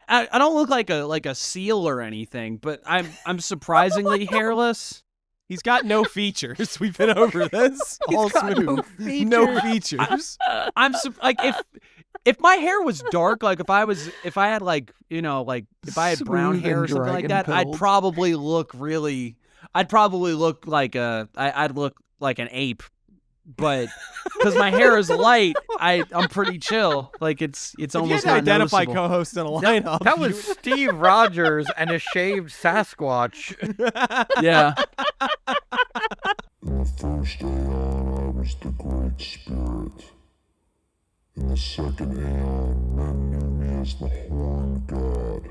I don't look like a seal or anything, but I'm surprisingly hairless. He's got no features. We've been over this. All smooth. No features. I'm like if my hair was dark, like if I had like if I had brown hair or something like that, I'd probably look like I'd look like an ape. But because my hair is light, I'm pretty chill. Like it's almost not identify noticeable. co-host in a lineup. That was Steve Rogers and a shaved Sasquatch. Yeah. In the first aeon, I was the Great Spirit. In the second aeon, men knew me as the Horned God,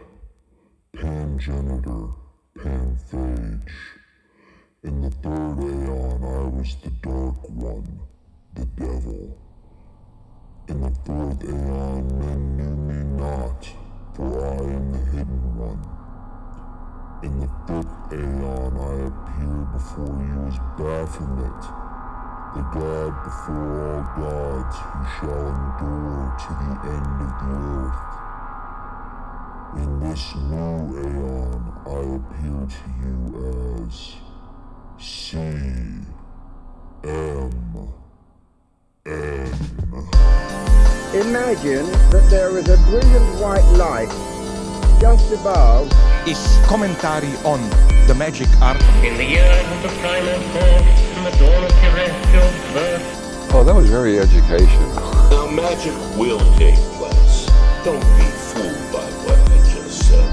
Pangenitor, Panphage. In the third aeon, I was the Dark One, the Devil. In the fourth aeon, men knew me not, for I am the Hidden One. In the fifth aeon, I appeared before you as Baphomet, the God before all gods who shall endure to the end of the earth. In this new aeon, I appear to you as CMN. Imagine that there is a brilliant white light just above. Is commentary on the magic art. In the years of the primal force and the dawn of terrestrial birth. Oh, that was very educational. Now magic will take place. Don't be fooled by what I just said.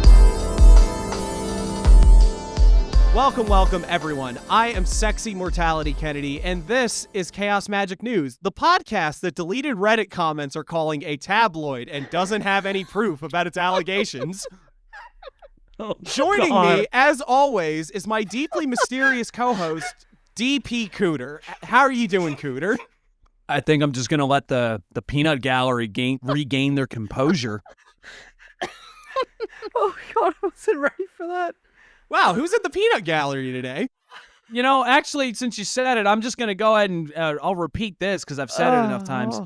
Welcome, everyone. I am Sexy Mortality Kennedy, and this is Chaos Magic News, the podcast that deleted Reddit comments are calling a tabloid and doesn't have any proof about its allegations. Joining me, as always, is my deeply mysterious co-host, DP Cooter. How are you doing, Cooter? I think I'm just gonna let the peanut gallery regain their composure. Oh God, I wasn't ready for that. Wow, who's at the peanut gallery today? You know, actually, since you said it, I'm just gonna go ahead and I'll repeat this because I've said it enough times.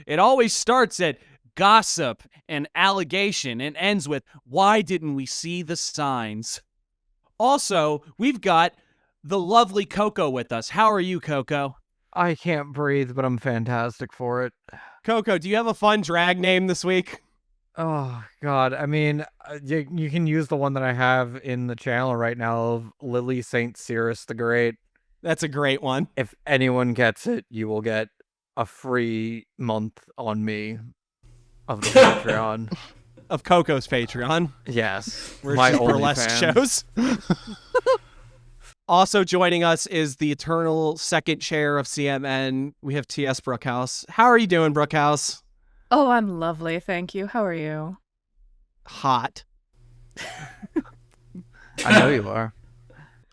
It always starts at gossip and allegation and ends with, why didn't we see the signs? Also, we've got the lovely Coco with us. How are you, Coco? I can't breathe, but I'm fantastic for it. Coco, do you have a fun drag name this week? Oh God, I mean, you can use the one that I have in the channel right now of Lily St. Cyrus the Great. That's a great one. If anyone gets it, you will get a free month on me of the Patreon. Of Coco's Patreon. Yes. Where my she burlesque shows. Also joining us is the eternal second chair of CMN. We have T.S. Brookhouse. How are you doing, Brookhouse? Oh, I'm lovely, thank you. How are you? Hot. I know you are.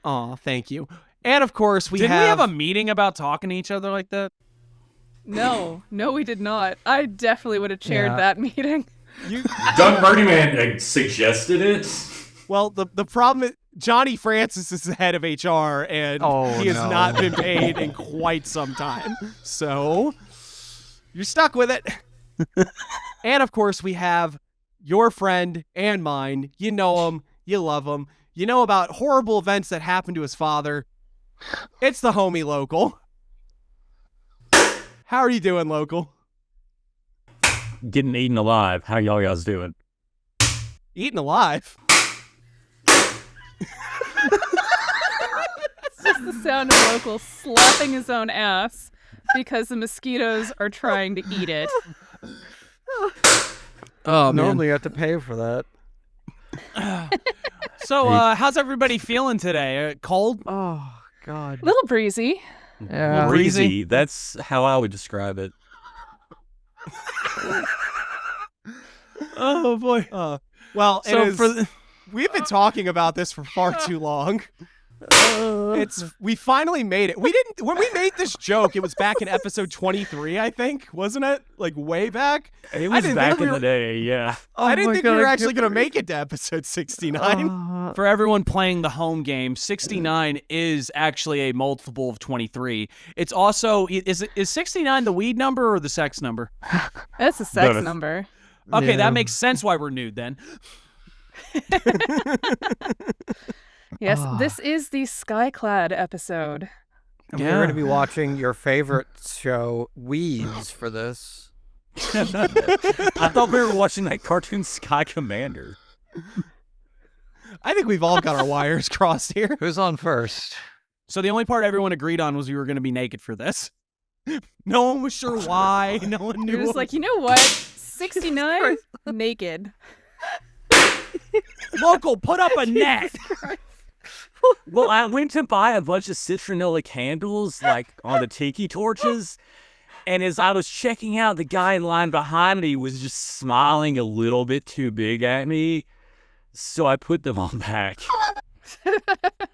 Aw, thank you. And of course, Didn't we have a meeting about talking to each other like that? No, we did not. I definitely would have chaired that meeting. Doug Birdman suggested it. Well, the problem is Johnny Francis is the head of HR, and he has not been paid in quite some time. So you're stuck with it. And of course, we have your friend and mine. You know him. You love him. You know about horrible events that happened to his father. It's the homie Local. How are you doing, Local? Getting eaten alive. How y'all guys doing? Eaten alive? It's just the sound of Local slapping his own ass because the mosquitoes are trying to eat it. Oh, man. Normally you have to pay for that. So, how's everybody feeling today? Cold? Oh, God. A little breezy. Yeah. Breezy. That's how I would describe it. Oh, boy. Well, so we've been talking about this for far too long. We finally made it. When we made this joke, it was back in episode 23, I think, wasn't it? Like way back. It was back in the day, yeah. I didn't think we were actually going to make it to episode 69. For everyone playing the home game, 69 is actually a multiple of 23. It's also is 69 the weed number or the sex number? That's a sex number. Okay, that makes sense why we're nude then. Yes, this is the Skyclad episode. And we're going to be watching your favorite show, Weeds, for this. I thought we were watching that cartoon Sky Commander. I think we've all got our wires crossed here. Who's on first? So the only part everyone agreed on was we were going to be naked for this. No one was sure why. No one knew. It was like, you know what? 69 naked. Local, put up a net. Well, I went to buy a bunch of citronella candles, like on the tiki torches. And as I was checking out, the guy in line behind me was just smiling a little bit too big at me. So I put them on back.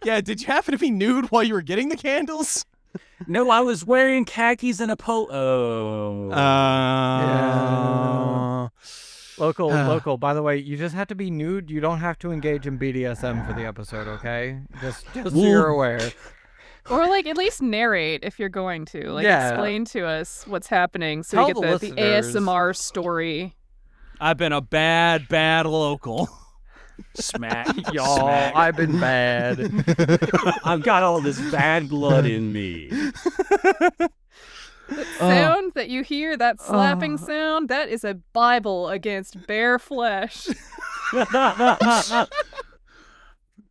Yeah, did you happen to be nude while you were getting the candles? No, I was wearing khakis and a polo. Yeah. Local. By the way, you just have to be nude. You don't have to engage in BDSM for the episode, okay? Just so you're aware. Or, like, at least narrate if you're going to. Like, explain to us what's happening so Tell we get the ASMR story. I've been a bad local. Smack. Y'all, Smack. I've been bad. I've got all this bad blood in me. That sound that you hear, that slapping sound, that is a Bible against bare flesh.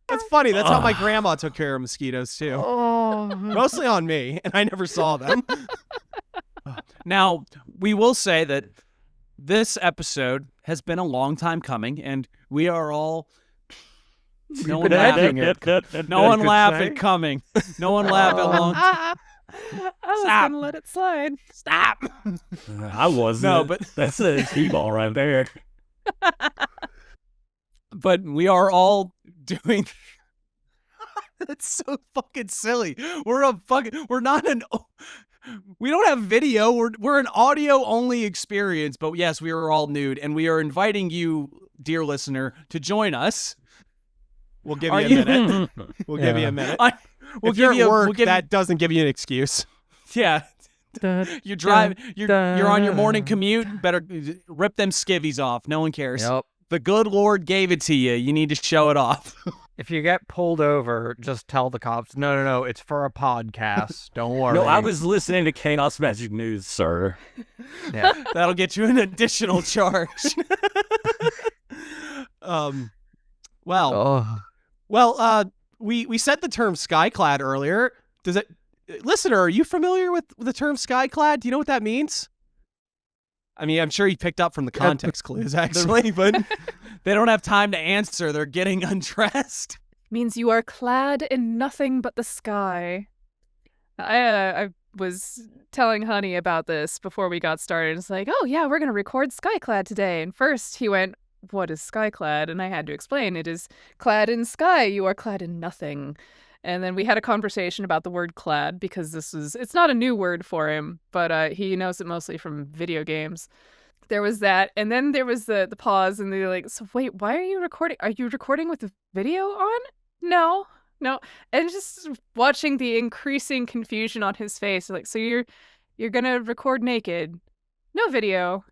That's funny. That's how my grandma took care of mosquitoes, too. Mostly on me, and I never saw them. Now, we will say that this episode has been a long time coming, and we are all... No one laugh at coming. No one laugh at long time. I was going to let it slide. Stop. I wasn't. No, but that's a T-ball right there. But we are all doing... That's so fucking silly. We don't have video. We're an audio-only experience, but yes, we are all nude, and we are inviting you, dear listener, to join us. We'll give you a minute. We'll give you a minute. If you're at work, that doesn't give you an excuse. Yeah. You're driving. You're on your morning commute. Better rip them skivvies off. No one cares. Yep. The good Lord gave it to you. You need to show it off. If you get pulled over, just tell the cops, no, it's for a podcast. Don't worry. No, I was listening to Chaos Magic News, sir. Yeah. That'll get you an additional charge. We said the term Skyclad earlier. Listener, are you familiar with the term Skyclad? Do you know what that means? I mean, I'm sure you picked up from the context clues, actually, but they don't have time to answer. They're getting undressed. Means you are clad in nothing but the sky. I was telling Honey about this before we got started. It's like, oh yeah, we're going to record Skyclad today. And first he went, what is Skyclad? And I had to explain, it is clad in sky. You are clad in nothing. And then we had a conversation about the word clad because it's not a new word for him, but he knows it mostly from video games. There was that. And then there was the pause and they're like, so wait, why are you recording? Are you recording with the video on? No. And just watching the increasing confusion on his face. Like, so you're going to record naked. No video.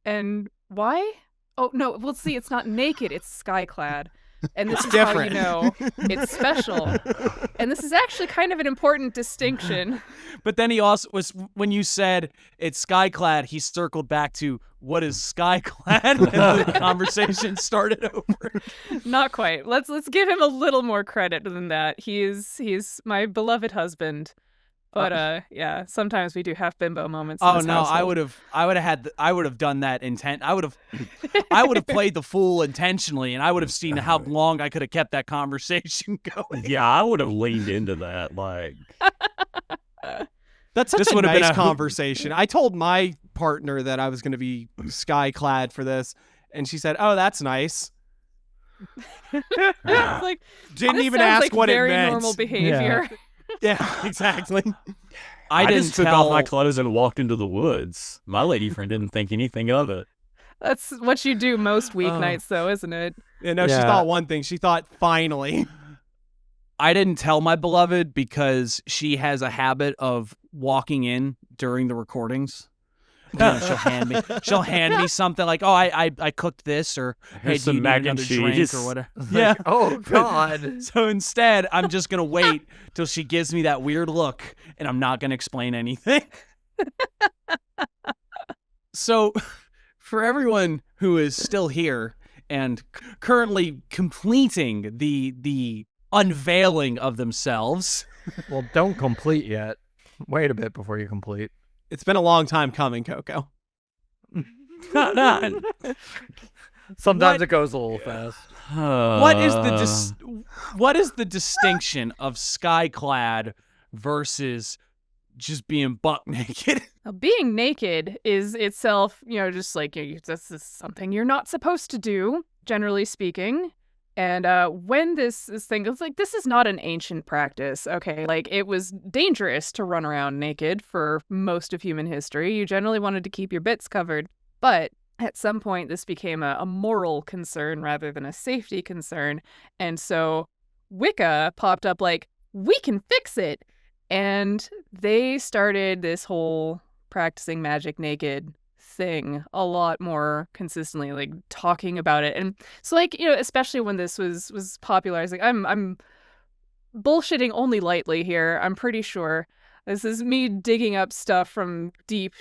And why? Oh, no, well, see, it's not naked. It's Skyclad. And this is different. How you know it's special. And this is actually kind of an important distinction. But then he also was, when you said it's Skyclad, he circled back to what is Skyclad, and the conversation started over. Not quite. Let's give him a little more credit than that. He's my beloved husband. But yeah, sometimes we do have bimbo moments. Oh no, I would have done that intent. I would have played the fool intentionally, and I would have seen how long I could have kept that conversation going. Yeah, I would have leaned into that. Like, that's such a nice conversation. I told my partner that I was going to be Skyclad for this, and she said, "Oh, that's nice." Like, didn't even ask like what it meant. Very normal behavior. Yeah, exactly. I just took off my clothes and walked into the woods. My lady friend didn't think anything of it. That's what you do most weeknights, though, isn't it? Yeah, no, she thought one thing. She thought, finally. I didn't tell my beloved because she has a habit of walking in during the recordings. she'll hand me something like, oh, I cooked this, or hey, Here's do you some need mac and another drink cheese. or whatever. Yeah. Oh God. So instead, I'm just gonna wait till she gives me that weird look, and I'm not gonna explain anything. So, for everyone who is still here and currently completing the unveiling of themselves, Well, don't complete yet. Wait a bit before you complete. It's been a long time coming, Coco. Sometimes it goes a little fast. what is the distinction of Skyclad versus just being buck naked? Now, being naked is itself, just like, this is something you're not supposed to do, generally speaking. And when this thing is like, this is not an ancient practice, okay? Like, it was dangerous to run around naked for most of human history. You generally wanted to keep your bits covered. But at some point, this became a moral concern rather than a safety concern. And so Wicca popped up like, we can fix it. And they started this whole practicing magic naked thing a lot more consistently, like talking about it. And so, like, especially when this was popularized, like, I'm bullshitting only lightly here. I'm pretty sure this is me digging up stuff from deep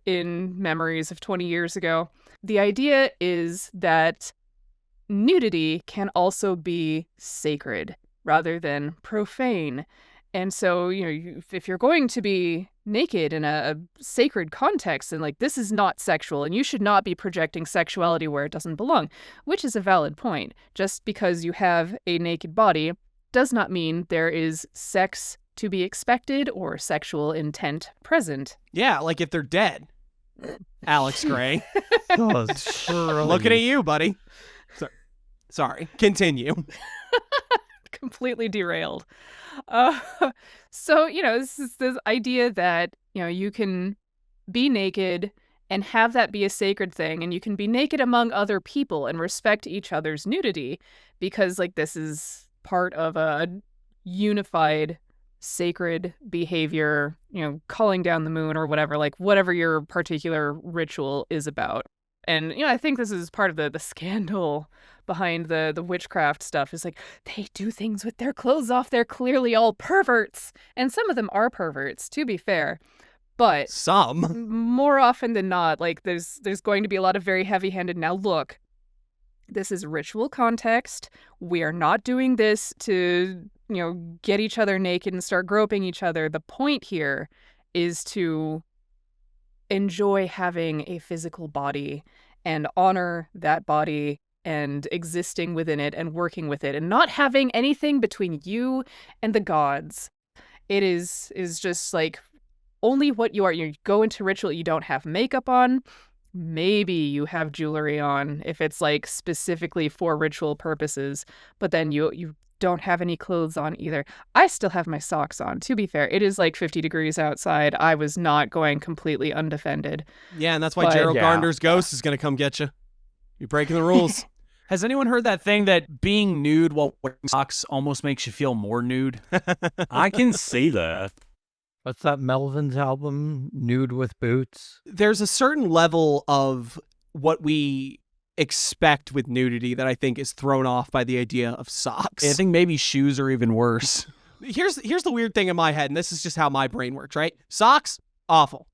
in memories of 20 years ago. The idea is that nudity can also be sacred rather than profane. And so, if you're going to be naked in a sacred context, and like, this is not sexual, and you should not be projecting sexuality where it doesn't belong, which is a valid point. Just because you have a naked body does not mean there is sex to be expected or sexual intent present. Yeah, like if they're dead. Alex Gray. Looking Looking at you, buddy. Sorry. Continue. Completely derailed. So, this is this idea that, you can be naked and have that be a sacred thing, and you can be naked among other people and respect each other's nudity because, like, this is part of a unified sacred behavior, calling down the moon or whatever, like whatever your particular ritual is about. And, I think this is part of the scandal behind the witchcraft stuff is like, they do things with their clothes off. They're clearly all perverts. And some of them are perverts, to be fair. But some, more often than not, like, there's going to be a lot of very heavy-handed. Now, look, this is ritual context. We are not doing this to, get each other naked and start groping each other. The point here is to enjoy having a physical body and honor that body and existing within it and working with it and not having anything between you and the gods. It is just like only what you are. You go into ritual, you don't have makeup on. Maybe you have jewelry on if it's like specifically for ritual purposes, but then you don't have any clothes on either. I still have my socks on. To be fair, it is like 50 degrees outside. I was not going completely undefended. Yeah, and that's why Gerald Gardner's ghost is going to come get you. You're breaking the rules. Has anyone heard that thing that being nude while wearing socks almost makes you feel more nude? I can see that. What's that Melvin's album, Nude with Boots? There's a certain level of what we expect with nudity that I think is thrown off by the idea of socks. I think maybe shoes are even worse. Here's the weird thing in my head, and this is just how my brain works, right? Socks, awful.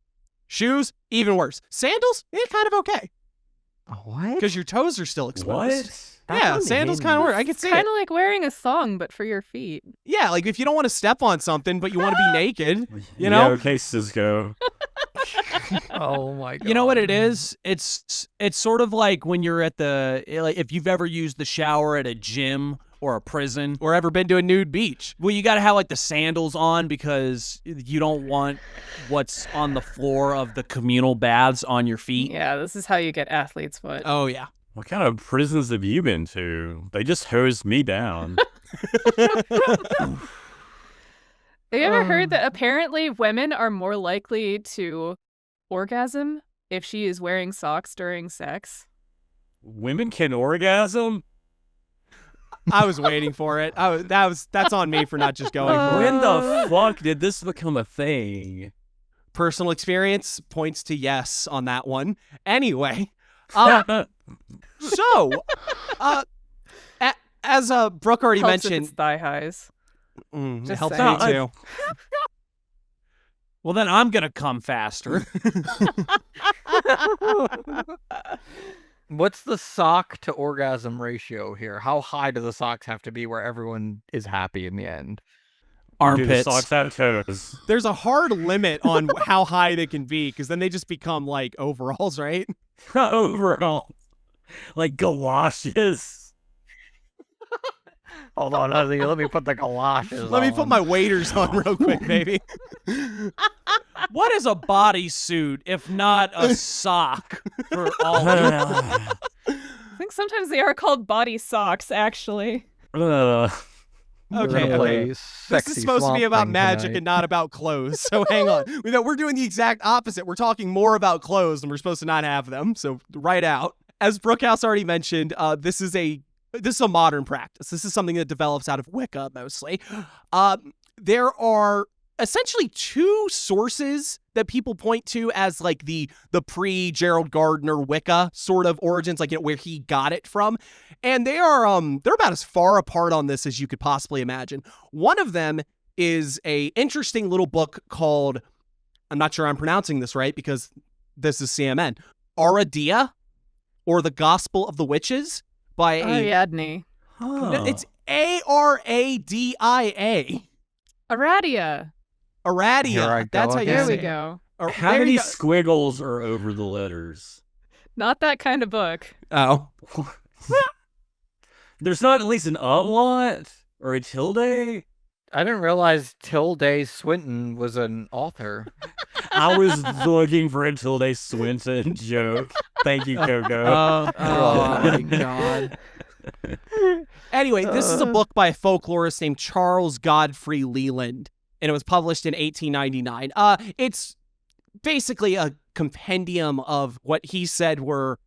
Shoes, even worse. Sandals, kind of okay. What? Because your toes are still exposed. What? Yeah, sandals kind of work. I can see it. Kind of like wearing a thong, but for your feet. Yeah, like if you don't want to step on something, but you want to be naked, know? Yeah, okay, Cisco. Oh my god. You know what it is? It's sort of like when you're at if you've ever used the shower at a gym or a prison or ever been to a nude beach. Well, you got to have like the sandals on because you don't want what's on the floor of the communal baths on your feet. Yeah, this is how you get athlete's foot. Oh, yeah. What kind of prisons have you been to? They just hosed me down. Have you ever heard that apparently women are more likely to orgasm if she is wearing socks during sex? Women can orgasm? I was waiting for it. That's on me for not just going for it. When the fuck did this become a thing? Personal experience points to yes on that one. Anyway, so as Brooke already Helps mentioned, if it's thigh highs. It Just helps saying. me too. Well, then I'm going to come faster. What's the sock to orgasm ratio here? How high do the socks have to be where everyone is happy in the end? Do the Armpits. socks have toes? There's a hard limit on how high they can be, because then they just become like overalls, right? Overall. Like galoshes. Hold on, Ozzy, let me put the galoshes Let me on. put my waders on real quick, baby. What is a bodysuit if not a sock for all of I think sometimes they are called body socks, actually. Okay, Play this sexy is supposed to be swamp about thing magic tonight. and not about clothes. So hang on. We're doing the exact opposite. We're talking more about clothes, and we're supposed to not have them. So right out. As Brookhouse already mentioned, this is a modern practice. This is something that develops out of Wicca mostly. There are essentially two sources that people point to as like the pre-Gerald Gardner Wicca sort of origins, like where he got it from. And they are they're about as far apart on this as you could possibly imagine. One of them is a interesting little book called, I'm not sure I'm pronouncing this right because this is CMN, Aradia, or The Gospel of the Witches by Ariadne. It's Aradia. Aradia. Aradia. Here I go That's how you There say we it. go. How There many you go. squiggles are over the letters? Not that kind of book. Oh. There's not at least an umlaut or a tilde? I didn't realize Tilde Swinton was an author. I was looking for a Tilde Swinton joke. Thank you, Coco. Oh my god. Anyway, this is a book by a folklorist named Charles Godfrey Leland, and it was published in 1899. It's basically a compendium of what he said were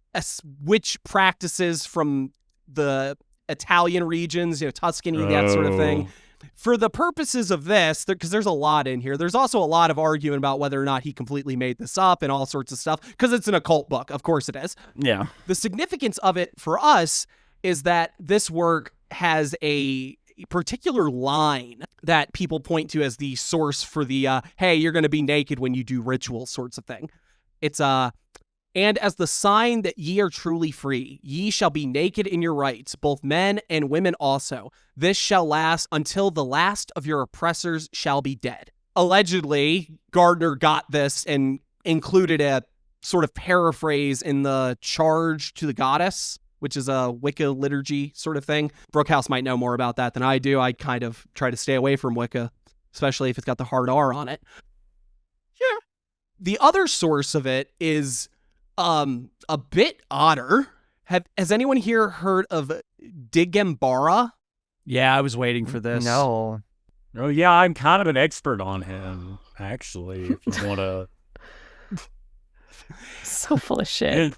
witch practices from the Italian regions, Tuscany, that sort of thing. For the purposes of this, because there's a lot in here, there's also a lot of arguing about whether or not he completely made this up and all sorts of stuff, because it's an occult book. Of course it is. Yeah. The significance of it for us is that this work has a particular line that people point to as the source for the, hey, you're going to be naked when you do ritual sorts of thing. It's, and as the sign that ye are truly free, ye shall be naked in your rights, both men and women also. This shall last until the last of your oppressors shall be dead. Allegedly, Gardner got this and included a sort of paraphrase in the Charge to the Goddess, which is a Wicca liturgy sort of thing. Brookhouse might know more about that than I do. I kind of try to stay away from Wicca, especially if it's got the hard R on it. Yeah. The other source of it is a bit odder. Has anyone here heard of Diagambara? Yeah, I was waiting for this. No. Oh, yeah, I'm kind of an expert on him, actually, if you want to. So full of shit.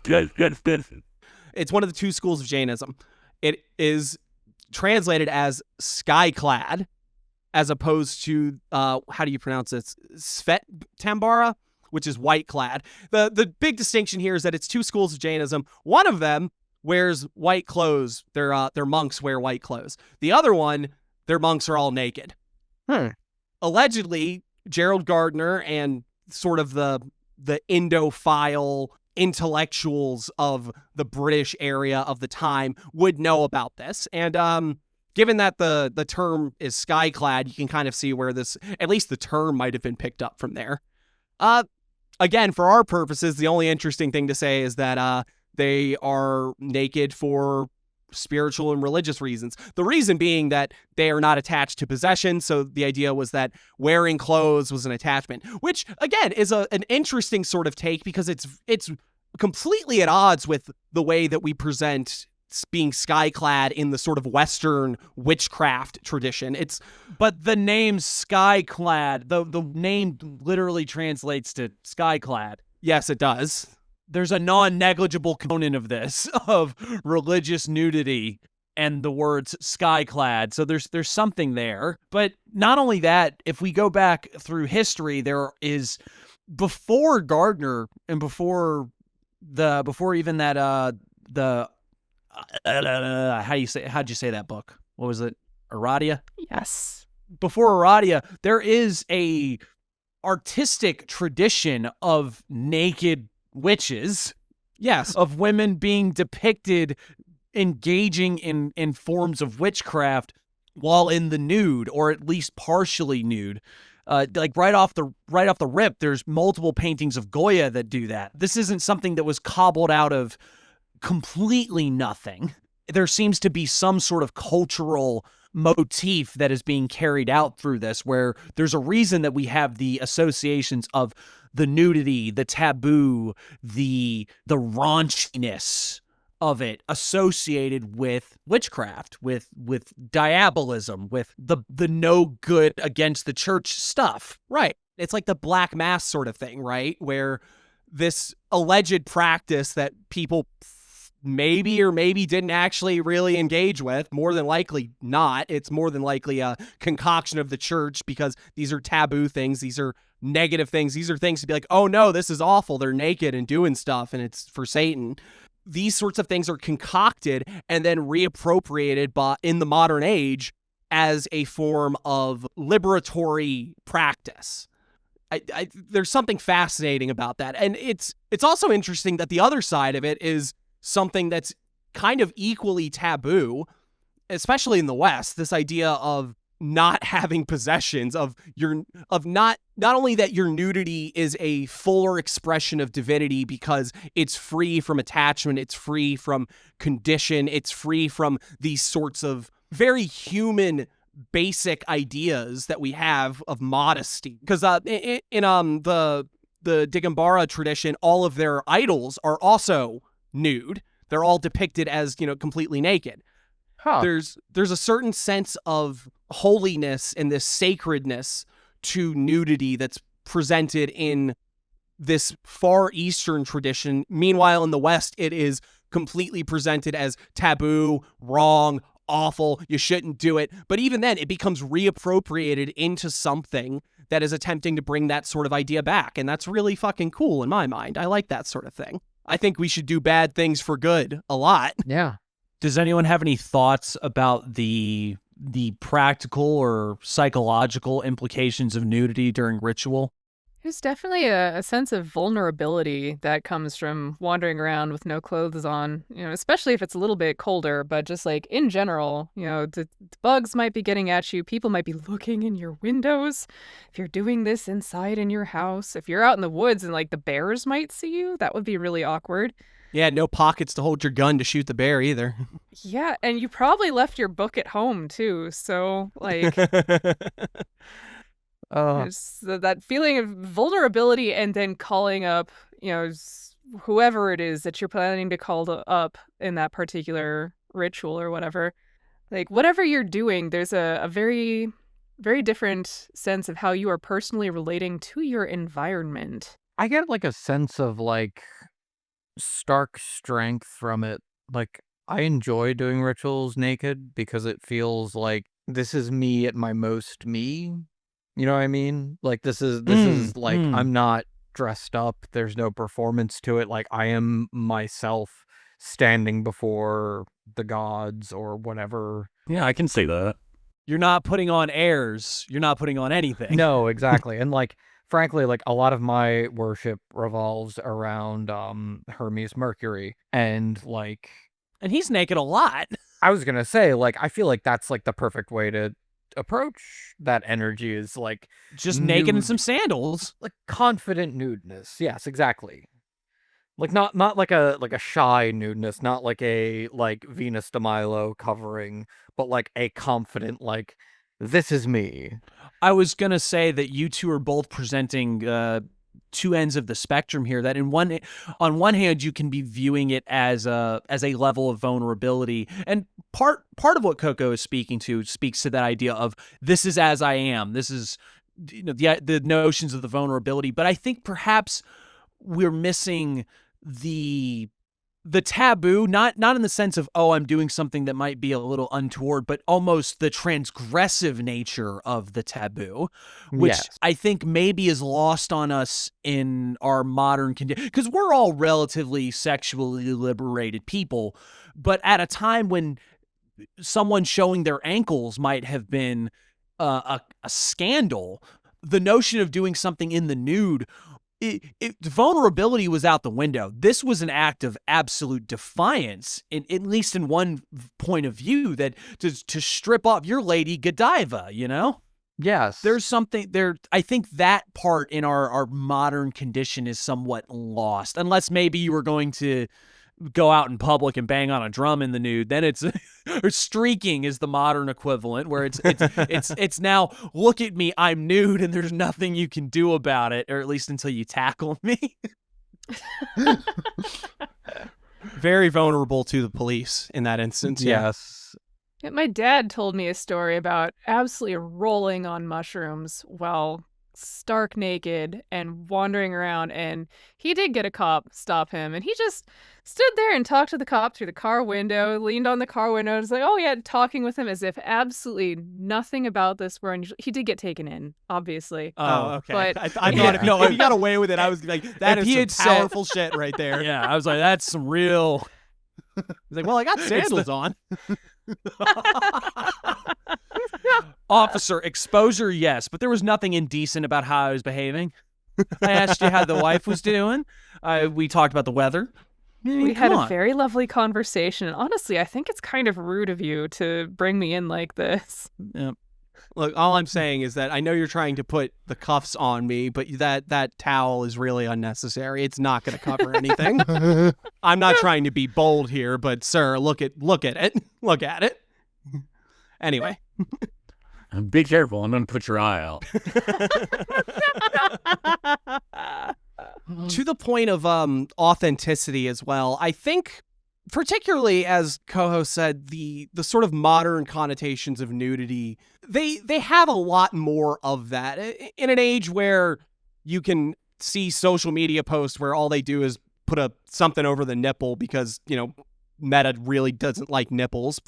It's one of the two schools of Jainism. It is translated as Skyclad, as opposed to, how do you pronounce it? Svetambara, which is white clad. The big distinction here is that it's two schools of Jainism. One of them wears white clothes. Their monks wear white clothes. The other one, their monks are all naked. Allegedly, Gerald Gardner and sort of the Indophile intellectuals of the British area of the time would know about this. And given that the term is skyclad, you can kind of see where this, at least the term might have been picked up from there. Again, for our purposes, the only interesting thing to say is that they are naked for spiritual and religious reasons. The reason being that they are not attached to possession, so the idea was that wearing clothes was an attachment, which, again, is an interesting sort of take because it's completely at odds with the way that we present being skyclad in the sort of Western witchcraft tradition. But the name Skyclad, the name literally translates to skyclad. Yes, it does. There's a non-negligible component of this, of religious nudity and the words skyclad. So there's something there. But not only that, if we go back through history, there is before Gardner and before even that how'd you say that book? What was it? Aradia? Yes. Before Aradia, there is a artistic tradition of naked witches. Yes. Of women being depicted engaging in forms of witchcraft while in the nude, or at least partially nude. Like right off the rip, there's multiple paintings of Goya that do that. This isn't something that was cobbled out of completely nothing. There seems to be some sort of cultural motif that is being carried out through this, where there's a reason that we have the associations of the nudity, the taboo, the raunchiness of it associated with witchcraft, with diabolism, with the no good against the church stuff. Right. It's like the Black Mass sort of thing, right? Where this alleged practice that people maybe or maybe didn't actually really engage with, more than likely not. It's more than likely a concoction of the church, because these are taboo things. These are negative things. These are things to be like, oh no, this is awful. They're naked and doing stuff and it's for Satan. These sorts of things are concocted and then reappropriated in the modern age as a form of liberatory practice. There's something fascinating about that. And it's also interesting that the other side of it is something that's kind of equally taboo, especially in the West, this idea of not having possessions, of not only that your nudity is a fuller expression of divinity because it's free from attachment, it's free from condition, it's free from these sorts of very human basic ideas that we have of modesty. Because in the Diagambara tradition, all of their idols are also nude. They're all depicted as, completely naked. Huh. There's a certain sense of holiness and this sacredness to nudity that's presented in this Far Eastern tradition. Meanwhile, in the West, it is completely presented as taboo, wrong, awful, you shouldn't do it. But even then, it becomes reappropriated into something that is attempting to bring that sort of idea back. And that's really fucking cool in my mind. I like that sort of thing. I think we should do bad things for good a lot. Yeah. Does anyone have any thoughts about the practical or psychological implications of nudity during ritual? There's definitely a sense of vulnerability that comes from wandering around with no clothes on, especially if it's a little bit colder, but just like in general, the bugs might be getting at you. People might be looking in your windows. If you're doing this inside in your house, if you're out in the woods and like the bears might see you, that would be really awkward. Yeah, no pockets to hold your gun to shoot the bear either. Yeah, and you probably left your book at home too, so like... There's that feeling of vulnerability, and then calling up, whoever it is that you're planning to call up in that particular ritual or whatever. Like, whatever you're doing, there's a very, very different sense of how you are personally relating to your environment. I get like a sense of like stark strength from it. Like, I enjoy doing rituals naked because it feels like this is me at my most me. You know what I mean? Like, this is like, I'm not dressed up. There's no performance to it. Like, I am myself standing before the gods or whatever. Yeah, I can see that. You're not putting on airs. You're not putting on anything. No, exactly. And like, frankly, like a lot of my worship revolves around Hermes Mercury, and like, and he's naked a lot. I was gonna say, like, I feel like that's like the perfect way to approach that energy, is like just naked in some sandals, like confident nudeness. Yes, exactly. Like not like a shy nudeness, not like a Venus de Milo covering, but like a confident, like, this is me. I was gonna say that you two are both presenting two ends of the spectrum here. That on one hand, you can be viewing it as a level of vulnerability, and part of what Coco is speaks to that idea of this is as I am. This is the notions of the vulnerability. But I think perhaps we're missing the the taboo, not in the sense of, oh, I'm doing something that might be a little untoward, but almost the transgressive nature of the taboo, which I think maybe is lost on us in our modern condition, because we're all relatively sexually liberated people, but at a time when someone showing their ankles might have been a scandal, the notion of doing something in the nude, vulnerability was out the window. This was an act of absolute defiance, at least in one point of view, that to strip off your Lady Godiva, you know? Yes. There's something there. I think that part in our modern condition is somewhat lost, unless maybe you were going to go out in public and bang on a drum in the nude. Then it's or streaking is the modern equivalent, where it's now, look at me, I'm nude, and there's nothing you can do about it, or at least until you tackle me. Very vulnerable to the police in that instance. Yes. Yeah, my dad told me a story about absolutely rolling on mushrooms while stark naked and wandering around, and he did get a cop stop him, and he just stood there and talked to the cop through the car window, leaned on the car window, and was like, oh yeah, talking with him as if absolutely nothing about this were unusual. He did get taken in, obviously. Oh, okay. But I thought if he got away with it, I was like, that is some powerful shit right there. Yeah, I was like, that's some real... He's like, well, I got sandals on. Officer, exposure, yes, but there was nothing indecent about how I was behaving. I asked you how the wife was doing. We talked about the weather. We had a very lovely conversation, and honestly, I think it's kind of rude of you to bring me in like this. Yeah. Look, all I'm saying is that I know you're trying to put the cuffs on me, but that towel is really unnecessary. It's not going to cover anything. I'm not trying to be bold here, but sir, look at it. Look at it. Anyway. Be careful. I'm going to put your eye out. To the point of authenticity as well, I think, particularly as co-host said, the sort of modern connotations of nudity, they have a lot more of that. In an age where you can see social media posts where all they do is put something over the nipple because, you know, Meta really doesn't like nipples.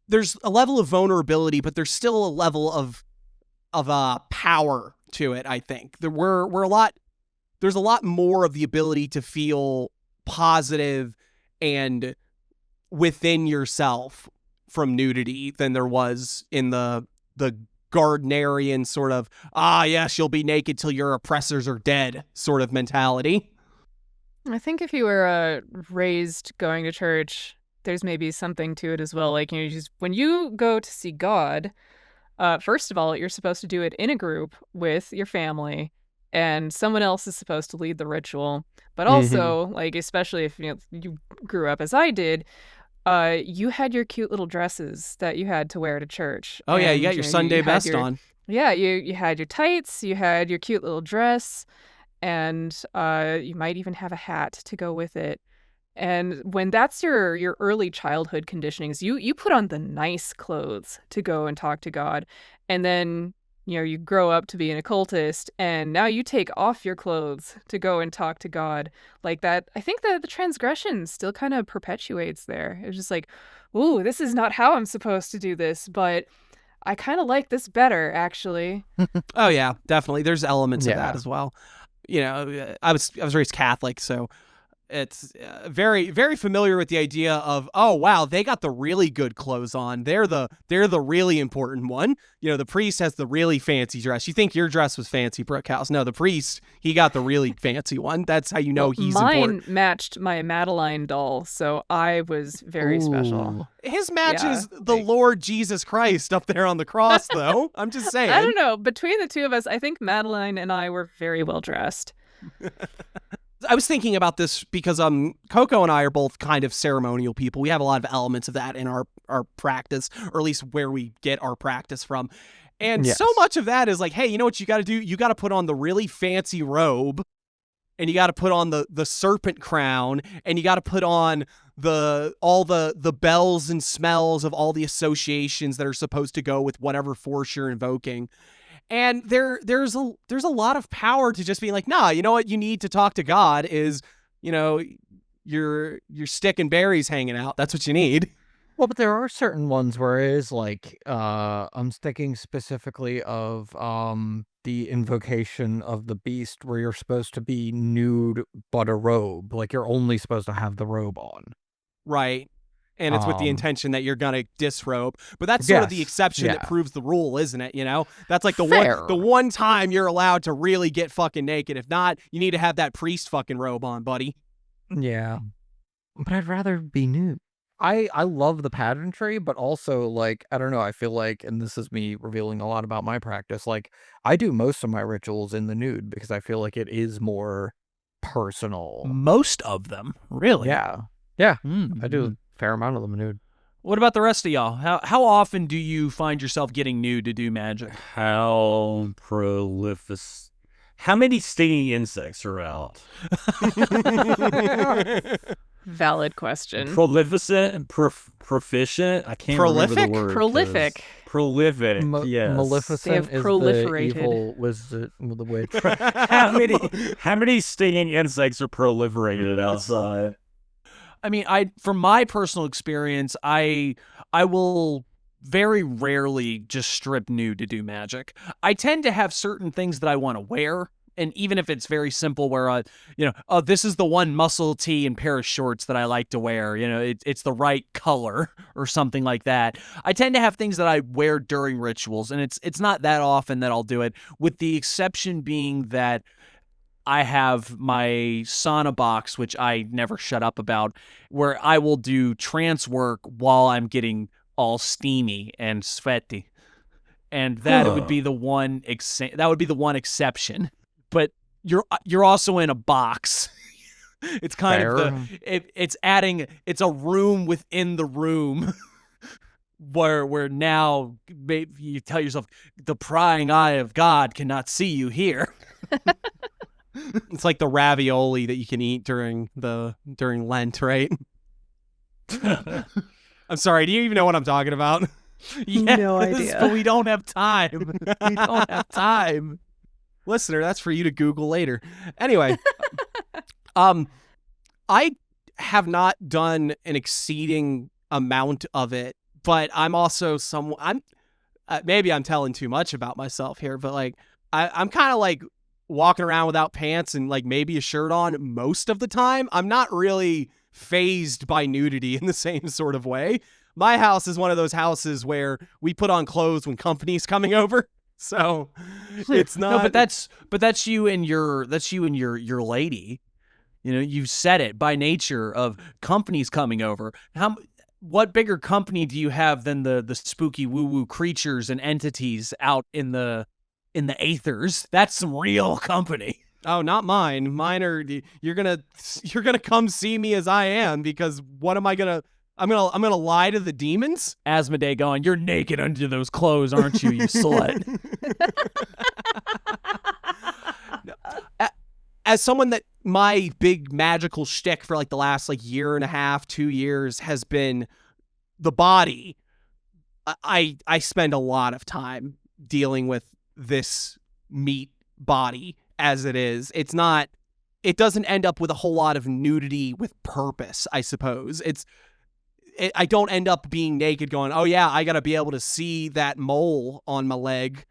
There's a level of vulnerability, but there's still a level of power to it, I think. There's a lot more of the ability to feel positive and within yourself from nudity than there was in the Gardnerian sort of, yes, you'll be naked till your oppressors are dead sort of mentality. I think if you were raised going to church, there's maybe something to it as well. Like, you know, just when you go to see God, first of all, you're supposed to do it in a group with your family, and someone else is supposed to lead the ritual. But also, like, especially if you grew up as I did, you had your cute little dresses that you had to wear to church. Oh, yeah, you got your Sunday best on. Yeah, you had your tights, you had your cute little dress, and you might even have a hat to go with it. And when that's your early childhood conditionings, you put on the nice clothes to go and talk to God. And then, you know, you grow up to be an occultist, and now you take off your clothes to go and talk to God. Like that, I think that the transgression still kind of perpetuates there. It's just like, ooh, this is not how I'm supposed to do this, but I kind of like this better, actually. Oh, yeah, definitely. There's elements of that as well. You know, I was raised Catholic, so it's very, very familiar with the idea of, oh, wow, they got the really good clothes on. They're the really important one. You know, the priest has the really fancy dress. You think your dress was fancy, Brookhouse. No, the priest, he got the really fancy one. That's how you know he's important. Mine matched my Madeline doll, so I was very special. His matches the Lord Jesus Christ up there on the cross, though. I'm just saying. I don't know. Between the two of us, I think Madeline and I were very well dressed. I was thinking about this because Coco and I are both kind of ceremonial people. We have a lot of elements of that in our practice, or at least where we get our practice from. And so much of that is like, hey, you know what you got to do? You got to put on the really fancy robe, and you got to put on the serpent crown, and you got to put on all the bells and smells of all the associations that are supposed to go with whatever force you're invoking. And there's a lot of power to just being like, nah, you know what you need to talk to God is, you know, your stick and berries hanging out. That's what you need. Well, but there are certain ones where it is like, I'm thinking specifically of the invocation of the beast where you're supposed to be nude but a robe. Like you're only supposed to have the robe on. Right. And it's with the intention that you're gonna disrobe. But that's sort of the exception that proves the rule, isn't it? You know? That's like the one time you're allowed to really get fucking naked. If not, you need to have that priest fucking robe on, buddy. Yeah. But I'd rather be nude. I love the pageantry, but also, like, I don't know, I feel like, and this is me revealing a lot about my practice, like, I do most of my rituals in the nude because I feel like it is more personal. Most of them? Really? Yeah. Yeah. I do a fair amount of them nude. What about the rest of y'all? How often do you find yourself getting nude to do magic? How prolific? How many stinging insects are out? Valid question. Prolificent? Proficient? I can't remember the word. Prolific. Prolific, yes. Maleficent is the evil wizard, the witch. How many stinging insects are proliferated outside? I mean, from my personal experience, I will very rarely just strip nude to do magic. I tend to have certain things that I want to wear. And even if it's very simple where, this is the one muscle tee and pair of shorts that I like to wear, it's the right color or something like that. I tend to have things that I wear during rituals, and it's not that often that I'll do it, with the exception being that I have my sauna box, which I never shut up about, where I will do trance work while I'm getting all steamy and sweaty. And that would be the one exception. But you're also in a box. It's kind of it's a room within the room where now you tell yourself the prying eye of God cannot see you here. It's like the ravioli that you can eat during Lent, right? I'm sorry, do you even know what I'm talking about? Yes, no idea. But we don't have time. We don't have time. Listener, that's for you to Google later. Anyway, I have not done an exceeding amount of it, but I'm also maybe I'm telling too much about myself here, but like I'm kind of like walking around without pants and like maybe a shirt on most of the time. I'm not really fazed by nudity in the same sort of way. My house is one of those houses where we put on clothes when company's coming over. So it's not. No, but that's you and your lady. You said it by nature of companies coming over. What bigger company do you have than the spooky woo woo creatures and entities out in the aethers? That's some real company. Oh, not mine. Mine are you're gonna come see me as I am, because what am I gonna? I'm gonna lie to the demons? Asmodee going, you're naked under those clothes, aren't you, you slut? As someone that my big magical shtick for like the last year and a half, 2 years has been the body, I spend a lot of time dealing with this meat body as it is. It doesn't end up with a whole lot of nudity with purpose, I suppose. I don't end up being naked going, oh yeah, I gotta be able to see that mole on my leg.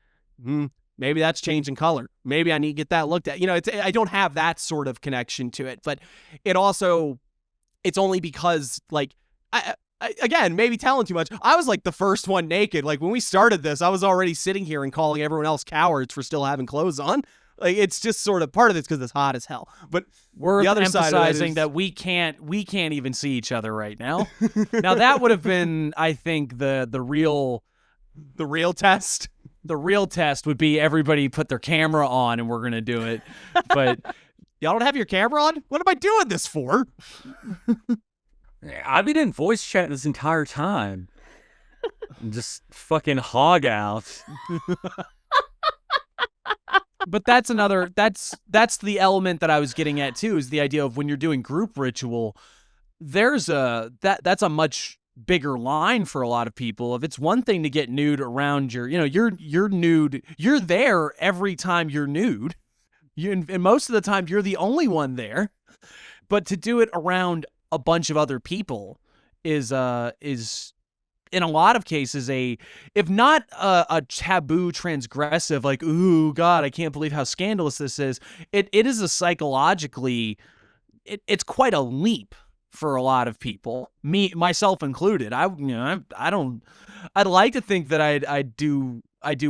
Maybe that's changing color. Maybe I need to get that looked at. I don't have that sort of connection to it, but it's only because I again, maybe telling too much. I was like the first one naked. Like when we started this, I was already sitting here and calling everyone else cowards for still having clothes on. Like it's just sort of part of it's because it's hot as hell. But we're the other emphasizing side that we can't even see each other right now. Now that would have been, I think, the real test. The real test would be everybody put their camera on and we're gonna do it. But y'all don't have your camera on? What am I doing this for? I've been in voice chat this entire time. Just fucking hog out. But that's the element that I was getting at too, is the idea of when you're doing group ritual, that's a much bigger line for a lot of people. If it's one thing to get nude around you're nude, you're there every time you're nude. And most of the time you're the only one there. But to do it around a bunch of other people is in a lot of cases if not a taboo transgressive, like, ooh, God, I can't believe how scandalous this is. It is a psychologically, it's quite a leap for a lot of people, myself included. I'd like to think that I do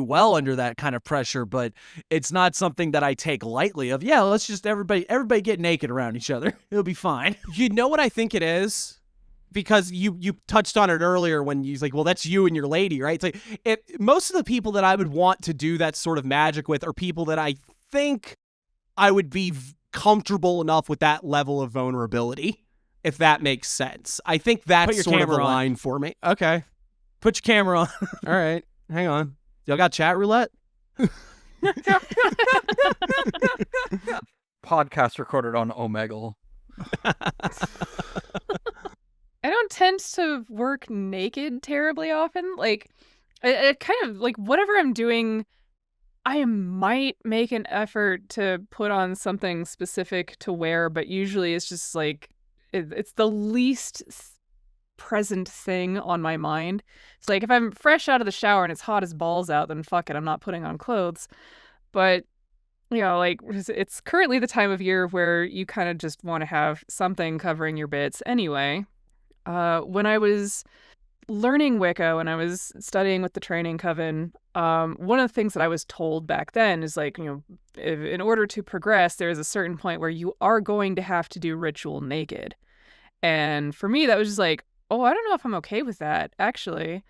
well under that kind of pressure, but it's not something that I take lightly of. Yeah, let's just everybody get naked around each other. It'll be fine. You know what I think it is? Because you touched on it earlier when you was like, well, that's you and your lady, right? It's like most of the people that I would want to do that sort of magic with are people that I think I would be comfortable enough with that level of vulnerability, if that makes sense. I think that's sort of the line for me. Okay. Put your camera on. All right. Hang on. Y'all got chat roulette? Podcast recorded on Omegle. I don't tend to work naked terribly often. Like, it kind of, like, whatever I'm doing, I might make an effort to put on something specific to wear, but usually it's just, like, it's the least present thing on my mind. It's like, if I'm fresh out of the shower and it's hot as balls out, then fuck it, I'm not putting on clothes. But, you know, like, it's currently the time of year where you kind of just want to have something covering your bits anyway. When I was learning Wicca, when I was studying with the Training Coven, one of the things that I was told back then is, like, you know, in order to progress, there is a certain point where you are going to have to do ritual naked. And for me, that was just like, oh, I don't know if I'm okay with that, actually.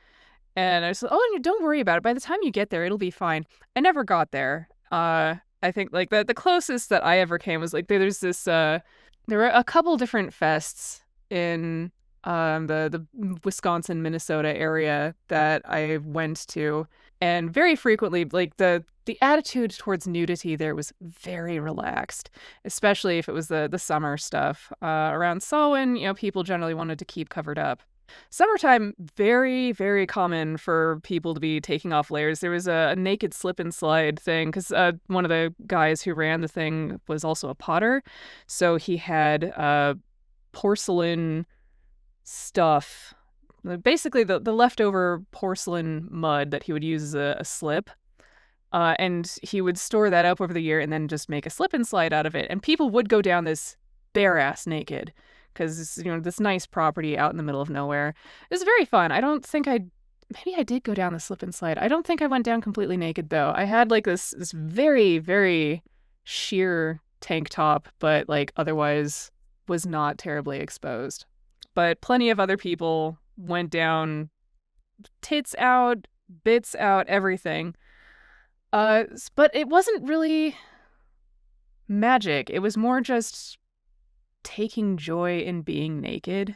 And I was like, oh, don't worry about it. By the time you get there, it'll be fine. I never got there. I think, like, the closest that I ever came was, like, there's this, there were a couple different fests in the Wisconsin, Minnesota area that I went to, and very frequently, like, the attitude towards nudity there was very relaxed, especially if it was the summer stuff. Around Samhain, you know, people generally wanted to keep covered up. Summertime, very, very common for people to be taking off layers. There was a naked slip and slide thing, because one of the guys who ran the thing was also a potter, so he had porcelain stuff, basically the leftover porcelain mud that he would use as a slip, and he would store that up over the year and then just make a slip and slide out of it, and people would go down this bare ass naked because, you know, this nice property out in the middle of nowhere. It was very fun. I don't think maybe I did go down the slip and slide. I don't think I went down completely naked though. I had, like, this very, very sheer tank top, but, like, otherwise was not terribly exposed. But plenty of other people went down tits out, bits out, everything. But it wasn't really magic. It was more just taking joy in being naked,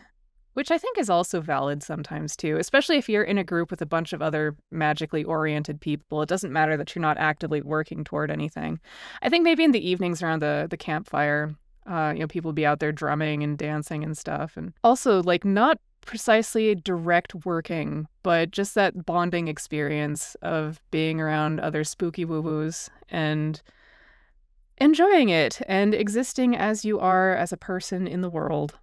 which I think is also valid sometimes too, especially if you're in a group with a bunch of other magically oriented people. It doesn't matter that you're not actively working toward anything. I think maybe in the evenings around the campfire, you know, people would be out there drumming and dancing and stuff. And also, like, not precisely direct working, but just that bonding experience of being around other spooky woo-woos and enjoying it and existing as you are as a person in the world.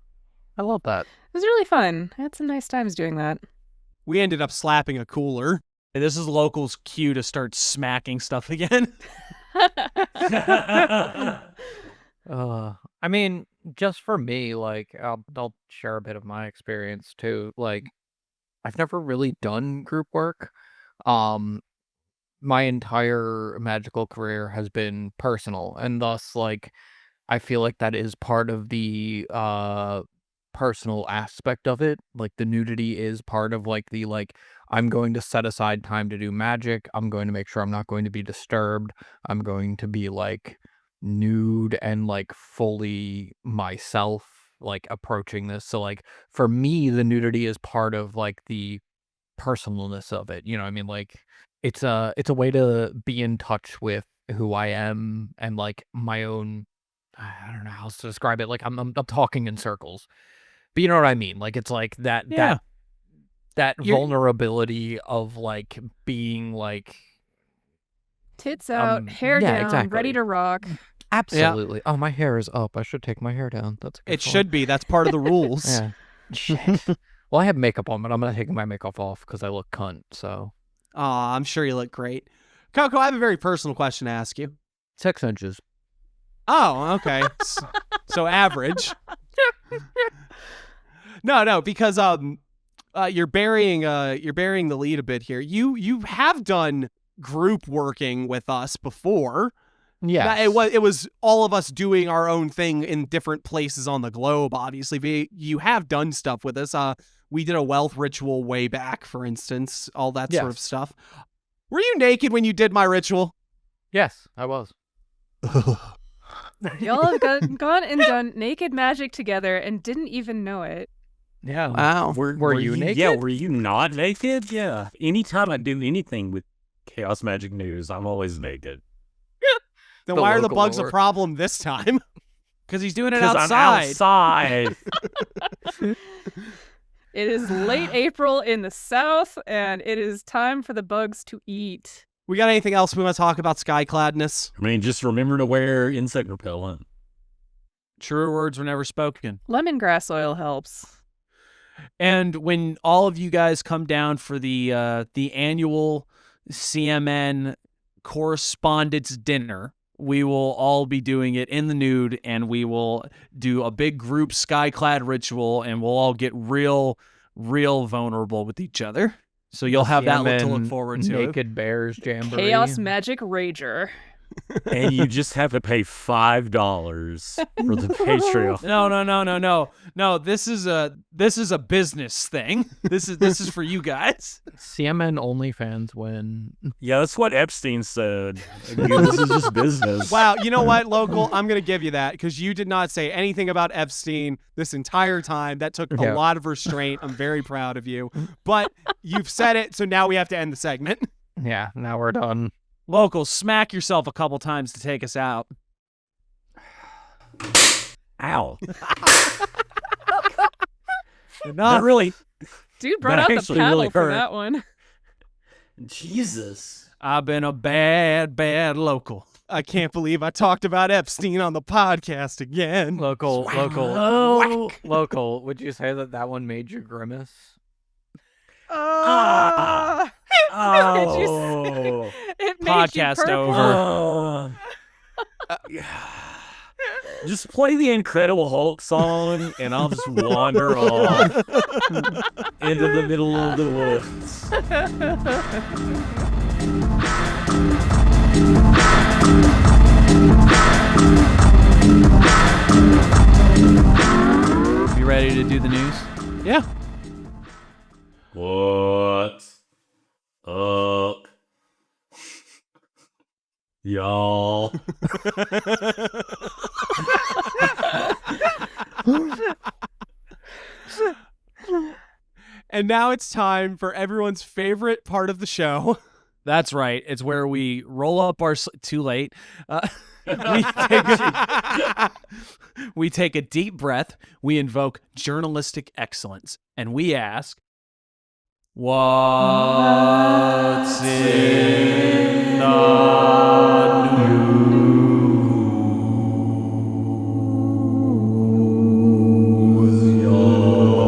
I love that. It was really fun. I had some nice times doing that. We ended up slapping a cooler. And this is locals' cue to start smacking stuff again. I mean, just for me, like, I'll share a bit of my experience too. Like, I've never really done group work. My entire magical career has been personal, and thus, like, I feel like that is part of the personal aspect of it. Like, the nudity is part of, like, the, like, I'm going to set aside time to do magic. I'm going to make sure I'm not going to be disturbed. I'm going to be, like, nude and, like, fully myself, like, approaching this. So, like, for me, the nudity is part of, like, the personalness of it. You know what I mean? Like, it's a way to be in touch with who I am and, like, my own, I don't know how else to describe it. Like, I'm talking in circles, but you know what I mean? Like, it's like that vulnerability of, like, being, like, tits out, hair down, exactly. ready to rock. Absolutely. Oh, my hair is up. I should take my hair down. That's a good It call. should be. That's part of the rules. Yeah. Shit. Well, I have makeup on, but I'm gonna take my makeup off because I look cunt. So. Aw, I'm sure you look great. Coco, I have a very personal question to ask you. 6 inches. Oh, okay. So average. No, because you're burying the lead a bit here. You have done group working with us before. Yeah. It was all of us doing our own thing in different places on the globe, obviously. You have done stuff with us. We did a wealth ritual way back, for instance, all that sort of stuff. Were you naked when you did my ritual? Yes, I was. Y'all have gone and done naked magic together and didn't even know it. Yeah. Wow. Were you naked? Yeah, were you not naked? Yeah. Anytime I do anything with Chaos Magic News, I'm always naked. Then The why are the local bugs lore. a problem this time? Because he's doing it Because outside. I'm outside. It is late April in the South, and it is time for the bugs to eat. We got anything else we want to talk about Skycladness? I mean, just remember to wear insect repellent. Truer words were never spoken. Lemongrass oil helps. And when all of you guys come down for the annual CMN correspondence dinner, we will all be doing it in the nude, and we will do a big group Skyclad ritual, and we'll all get real vulnerable with each other. So you'll have that to look forward to. Naked Bears Jamboree. Chaos Magic Rager. And you just have to pay $5 for the Patreon. No. This is a business thing. This is for you guys. CMN OnlyFans win. Yeah, that's what Epstein said. This is just business. Wow, you know what, Local? I'm going to give you that because you did not say anything about Epstein this entire time. That took a lot of restraint. I'm very proud of you. But you've said it, so now we have to end the segment. Yeah, now we're done. Local, smack yourself a couple times to take us out. Ow. Not really. Dude brought That out the actually paddle really for hurt. that one. Jesus. I've been a bad local. I can't believe I talked about Epstein on the podcast again. Local. Oh. Local. Would you say that one made you grimace? Oh. It made Podcast you purple. over. Just play the Incredible Hulk song, and I'll just wander off into the middle of the woods. You ready to do the news? Yeah. What's up, y'all? And now it's time for everyone's favorite part of the show. That's right. It's where we roll up our too late. We take a deep breath. We invoke journalistic excellence, and we ask, "What's in the news, y'all?"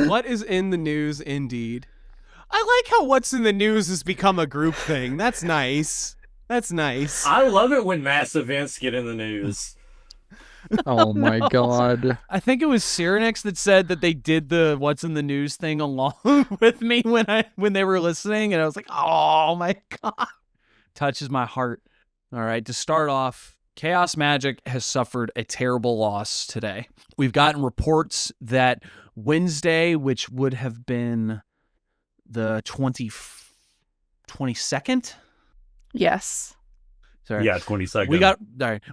What is in the news, indeed? I like how what's in the news has become a group thing. That's nice. That's nice. I love it when mass events get in the news. Oh my god. I think it was Cyrenix that said that they did the "What's in the News" thing along with me when they were listening, and I was like, "Oh my god!" Touches my heart. All right, to start off, Chaos Magic has suffered a terrible loss today. We've gotten reports that Wednesday, which would have been the 22nd. Yes. Sorry. Yeah, 22nd.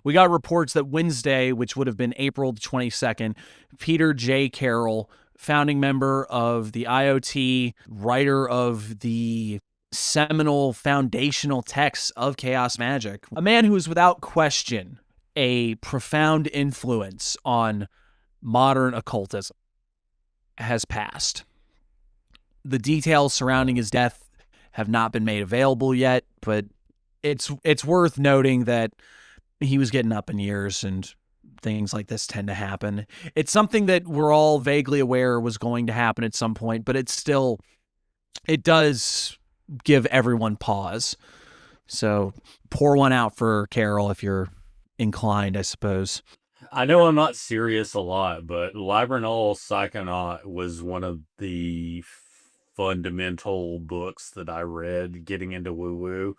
We got reports that Wednesday, which would have been April the 22nd, Peter J. Carroll, founding member of the IoT, writer of the seminal foundational texts of Chaos Magic, a man who is without question a profound influence on modern occultism, has passed. The details surrounding his death have not been made available yet, but it's worth noting that he was getting up in years and things like this tend to happen. It's something that we're all vaguely aware was going to happen at some point, but it does give everyone pause. So pour one out for Carol if you're inclined, I suppose. I know I'm not serious a lot, but Libernal Psychonaut was one of the fundamental books that I read getting into woo-woo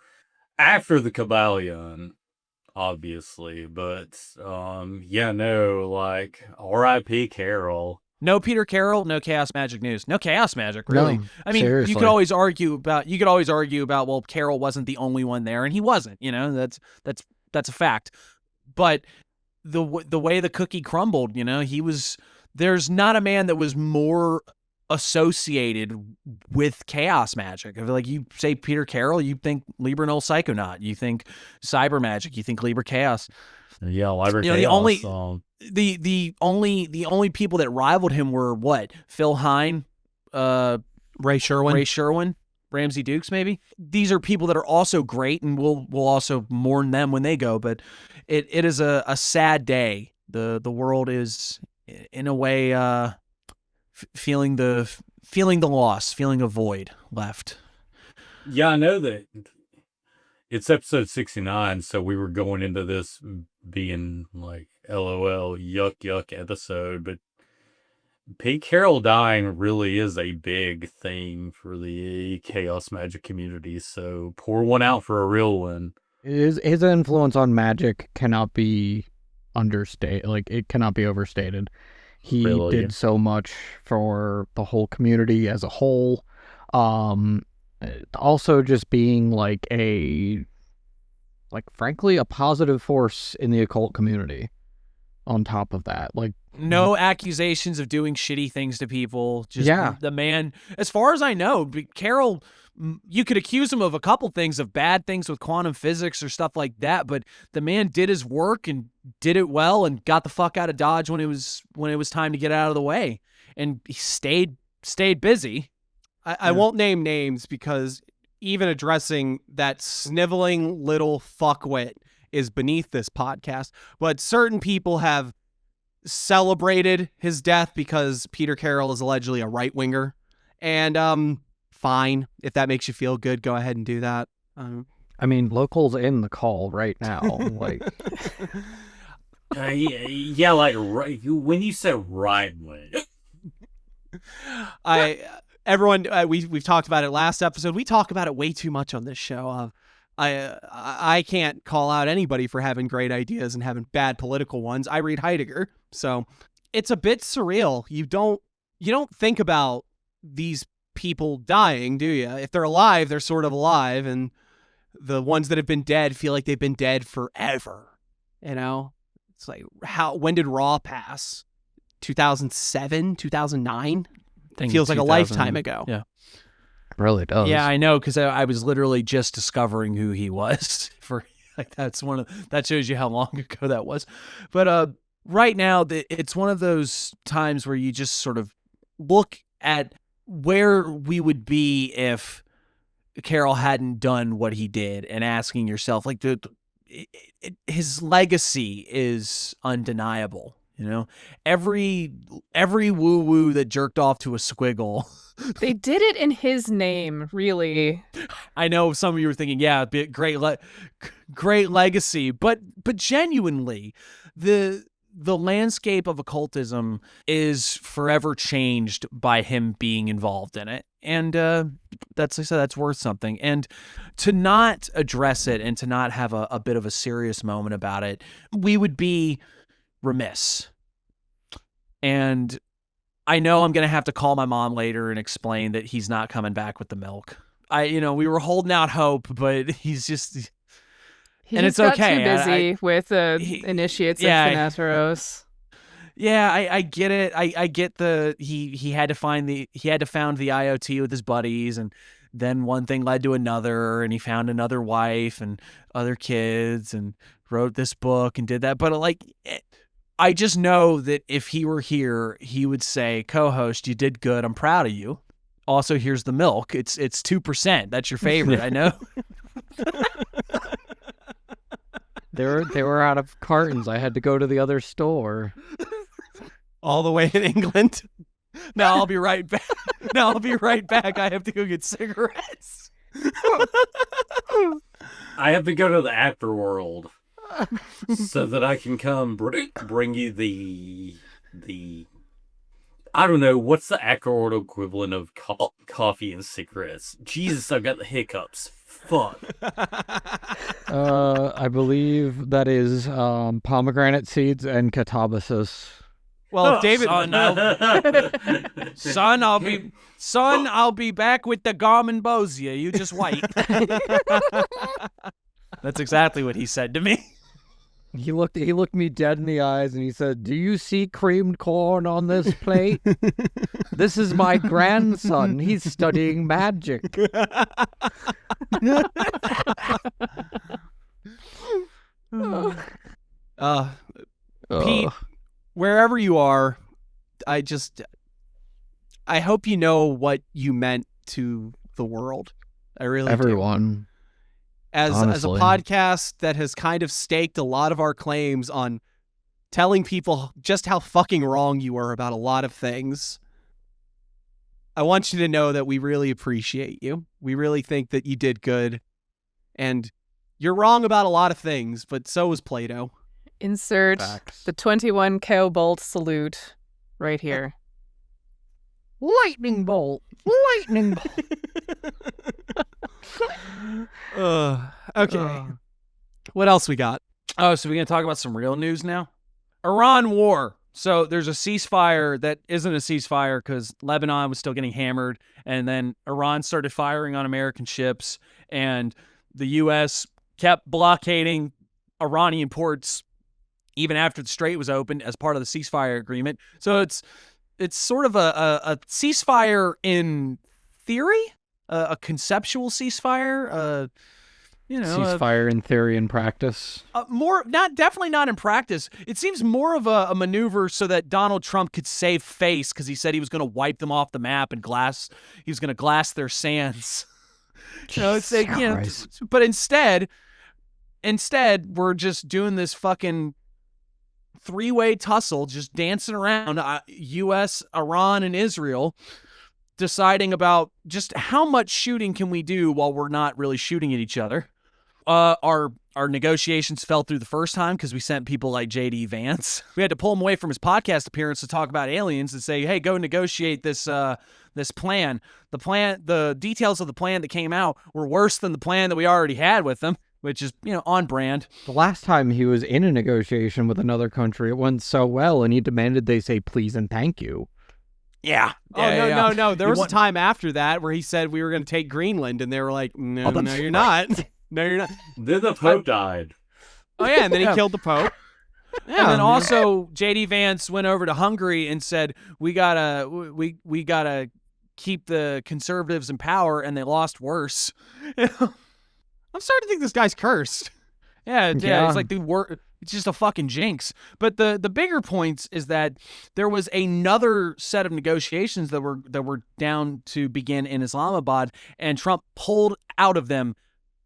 after the Kabbalion, obviously. But, R.I.P. Carol. No Peter Carroll, no Chaos Magic News. No Chaos Magic, really. No, I mean, seriously. you could always argue about, well, Carroll wasn't the only one there, and he wasn't, that's a fact. But the way the cookie crumbled, there's not a man that was more associated with chaos magic. I feel like you say Peter Carroll, you think Liber Null Psychonaut, you think Cyber Magic, you think Liber Chaos. Yeah, Liber Chaos. The only people that rivaled him were what? Phil Hine, Ray Sherwin, Ramsey Dukes, maybe. These are people that are also great, and we'll also mourn them when they go. But it is a sad day. The world is in a way feeling the loss, feeling a void left. Yeah, I know that. It's episode 69, so we were going into this being like, LOL, yuck episode, but Pete Carroll dying really is a big thing for the chaos magic community, so pour one out for a real one. His influence on magic cannot be understated. Like, it cannot be overstated. He did so much for the whole community as a whole. Also just being frankly, a positive force in the occult community on top of that. No accusations of doing shitty things to people. Just the man, as far as I know, Carroll, you could accuse him of a couple things, of bad things with quantum physics or stuff like that, but the man did his work and did it well and got the fuck out of Dodge when it was time to get out of the way. And he stayed busy. I won't name names because even addressing that sniveling little fuckwit is beneath this podcast. But certain people have celebrated his death because Peter Carroll is allegedly a right-winger. And fine, if that makes you feel good, go ahead and do that. I mean, locals in the call right now. When you said right-wing. Everyone, we've talked about it last episode. We talk about it way too much on this show. I can't call out anybody for having great ideas and having bad political ones. I read Heidegger, so it's a bit surreal. You don't think about these people dying, do you? If they're alive, they're sort of alive, and the ones that have been dead feel like they've been dead forever. It's like, when did Raw pass? 2007, 2009. Feels like a lifetime ago. Yeah, it really does. Yeah, I know, because I was literally just discovering who he was. That shows you how long ago that was. But right now, it's one of those times where you just sort of look at where we would be if Carroll hadn't done what he did, and asking yourself, his legacy is undeniable. Every woo-woo that jerked off to a squiggle. They did it in his name, really. I know some of you were thinking, yeah, great legacy, but genuinely, the landscape of occultism is forever changed by him being involved in it. And that's worth something. And to not address it and to not have a bit of a serious moment about it, we would be remiss. And I know I'm going to have to call my mom later and explain that he's not coming back with the milk. We were holding out hope, but he's just... He and it's got okay. Too busy with initiates of Thanateros. Yeah, I get it. I get he had to found the IoT with his buddies, and then one thing led to another, and he found another wife and other kids and wrote this book and did that. But I just know that if he were here, he would say, co-host, you did good. I'm proud of you. also, here's the milk. It's 2%. That's your favorite, I know. They were out of cartons. I had to go to the other store. All the way in England. Now I'll be right back. I have to go get cigarettes. I have to go to the afterworld so that I can come bring you the I don't know, what's the afterworld equivalent of coffee and cigarettes? Jesus, I've got the hiccups. Fuck. I believe that is pomegranate seeds and catabasis. Well, David, I'll be back with the Garmonbosia. You just wait. That's exactly what he said to me. He looked me dead in the eyes and he said, "Do you see creamed corn on this plate? This is my grandson. He's studying magic." Pete, wherever you are, I hope you know what you meant to the world. I really Everyone. do. As a podcast that has kind of staked a lot of our claims on telling people just how fucking wrong you were about a lot of things, I want you to know that we really appreciate you. We really think that you did good. And you're wrong about a lot of things, but so was Plato. Insert the 21 cow bolt salute right here. Lightning bolt. Lightning bolt. Okay. What else we got? Oh, so we're going to talk about some real news now? Iran war. So there's a ceasefire that isn't a ceasefire because Lebanon was still getting hammered, and then Iran started firing on American ships, and the U.S. kept blockading Iranian ports even after the strait was opened as part of the ceasefire agreement. So it's sort of a ceasefire in theory, a conceptual ceasefire, ceasefire in theory and practice. Definitely not in practice. It seems more of a maneuver so that Donald Trump could save face because he said he was going to wipe them off the map and he was going to glass their sands. But instead we're just doing this fucking three-way tussle, just dancing around U.S., Iran, and Israel, deciding about just how much shooting can we do while we're not really shooting at each other. Our negotiations fell through the first time because we sent people like J.D. Vance. We had to pull him away from his podcast appearance to talk about aliens and say, hey, go negotiate this plan. The details of the plan that came out were worse than the plan that we already had with them, which is, on brand. The last time he was in a negotiation with another country, it went so well, and he demanded they say please and thank you. Yeah. No. There was a time after that where he said we were going to take Greenland, and they were like, no, you're not. No, you're not. Then the Pope died. Oh, yeah, and then he killed the Pope. Yeah. And then also J.D. Vance went over to Hungary and said, we gotta keep the conservatives in power, and they lost worse. I'm starting to think this guy's cursed. Yeah. It's like it's just a fucking jinx. But the bigger point is that there was another set of negotiations that were down to begin in Islamabad, and Trump pulled out of them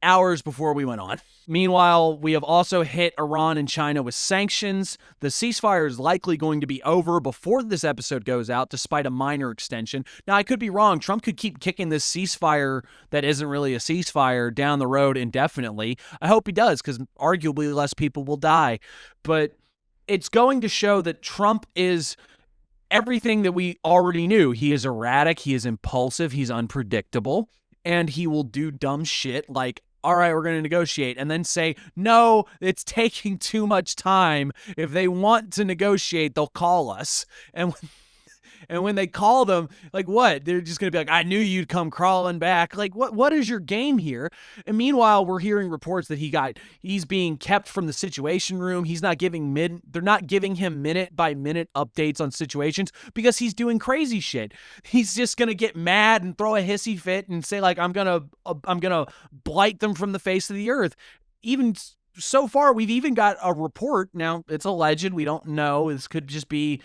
hours before we went on. Meanwhile, we have also hit Iran and China with sanctions. The ceasefire is likely going to be over before this episode goes out, despite a minor extension. Now, I could be wrong. Trump could keep kicking this ceasefire that isn't really a ceasefire down the road indefinitely. I hope he does, because arguably less people will die. But it's going to show that Trump is everything that we already knew. He is erratic, he is impulsive, he's unpredictable, and he will do dumb shit like, all right, we're going to negotiate, and then say, no, it's taking too much time. If they want to negotiate, they'll call us. And when they call them, like, what? They're just going to be like, I knew you'd come crawling back. Like, what is your game here? And meanwhile, we're hearing reports that he's being kept from the Situation Room. They're not giving him minute by minute updates on situations because he's doing crazy shit. He's just going to get mad and throw a hissy fit and say, like, I'm going to blight them from the face of the earth. Even so far, we've even got a report. Now, it's alleged. We don't know. This could just be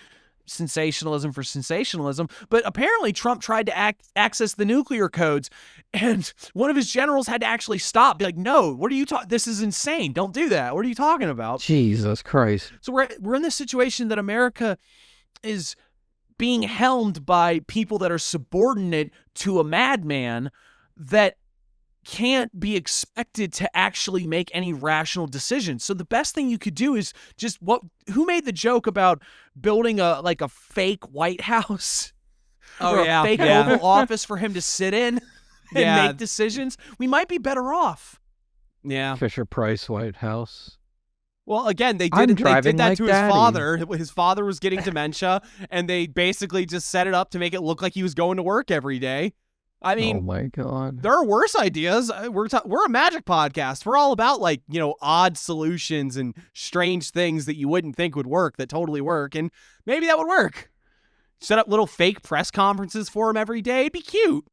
sensationalism for sensationalism, but apparently Trump tried to access the nuclear codes, and one of his generals had to actually stop, be like, no, what are you talking? This is insane. Don't do that. What are you talking about? Jesus Christ. So we're in this situation that America is being helmed by people that are subordinate to a madman that can't be expected to actually make any rational decisions. So the best thing you could do is just who made the joke about building a fake White House? Oh, or yeah. A fake Oval Office for him to sit in and make decisions? We might be better off. Yeah. Fisher-Price White House. Well, again, they I'm did driving that like to his daddy. father. His father was getting dementia, and they basically just set it up to make it look like he was going to work every day. I mean, Oh my God. there are worse ideas. We're a magic podcast. We're all about odd solutions and strange things that you wouldn't think would work that totally work, and maybe that would work. Set up little fake press conferences for him every day. It'd be cute.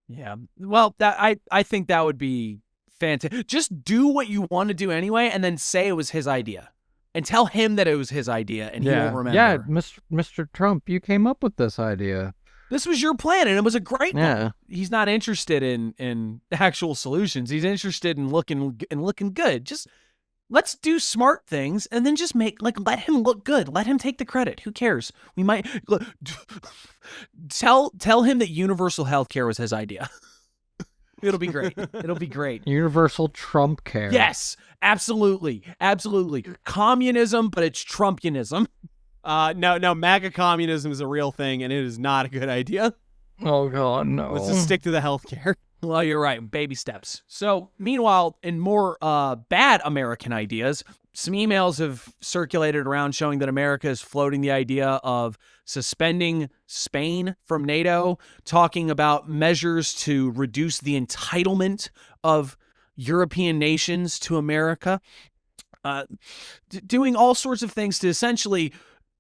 Yeah. Well, I think that would be fantastic. Just do what you want to do anyway, and then say it was his idea, and tell him that it was his idea, and he won't remember. Yeah, Mr. Trump, you came up with this idea. This was your plan, and it was a great Yeah. one. He's not interested in actual solutions. He's interested in looking good. Just let's do smart things, and then just let him look good. Let him take the credit. Who cares? We might tell him that universal health care was his idea. It'll be great. It'll be great. Universal Trump care. Yes, absolutely. Absolutely. Communism, but it's Trumpianism. No, MAGA communism is a real thing, and it is not a good idea. Oh God, no. Let's just stick to the healthcare. Well, you're right. Baby steps. So, meanwhile, in more bad American ideas, some emails have circulated around showing that America is floating the idea of suspending Spain from NATO, talking about measures to reduce the entitlement of European nations to America, doing all sorts of things to essentially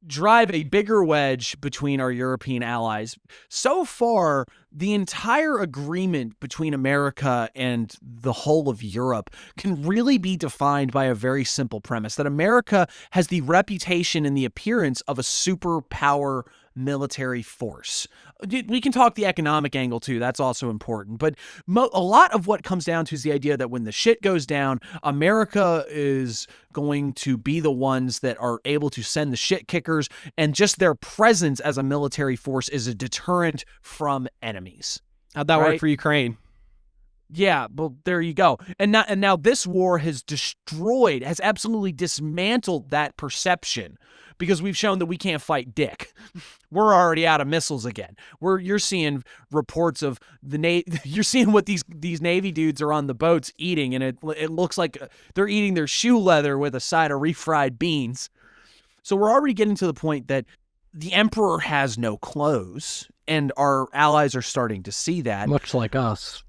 drive a bigger wedge between our European allies. So far, the entire agreement between America and the whole of Europe can really be defined by a very simple premise, that America has the reputation and the appearance of a superpower military force. We can talk the economic angle too. That's also important. But a lot of what comes down to is the idea that when the shit goes down, America is going to be the ones that are able to send the shit kickers, and just their presence as a military force is a deterrent from enemies. How'd that work for Ukraine? Yeah, well, there you go. And now this war has absolutely dismantled that perception, because we've shown that we can't fight dick. We're already out of missiles again. You're seeing reports of you're seeing what these Navy dudes are on the boats eating, and it looks like they're eating their shoe leather with a side of refried beans. So we're already getting to the point that the emperor has no clothes, and our allies are starting to see that. Much like us.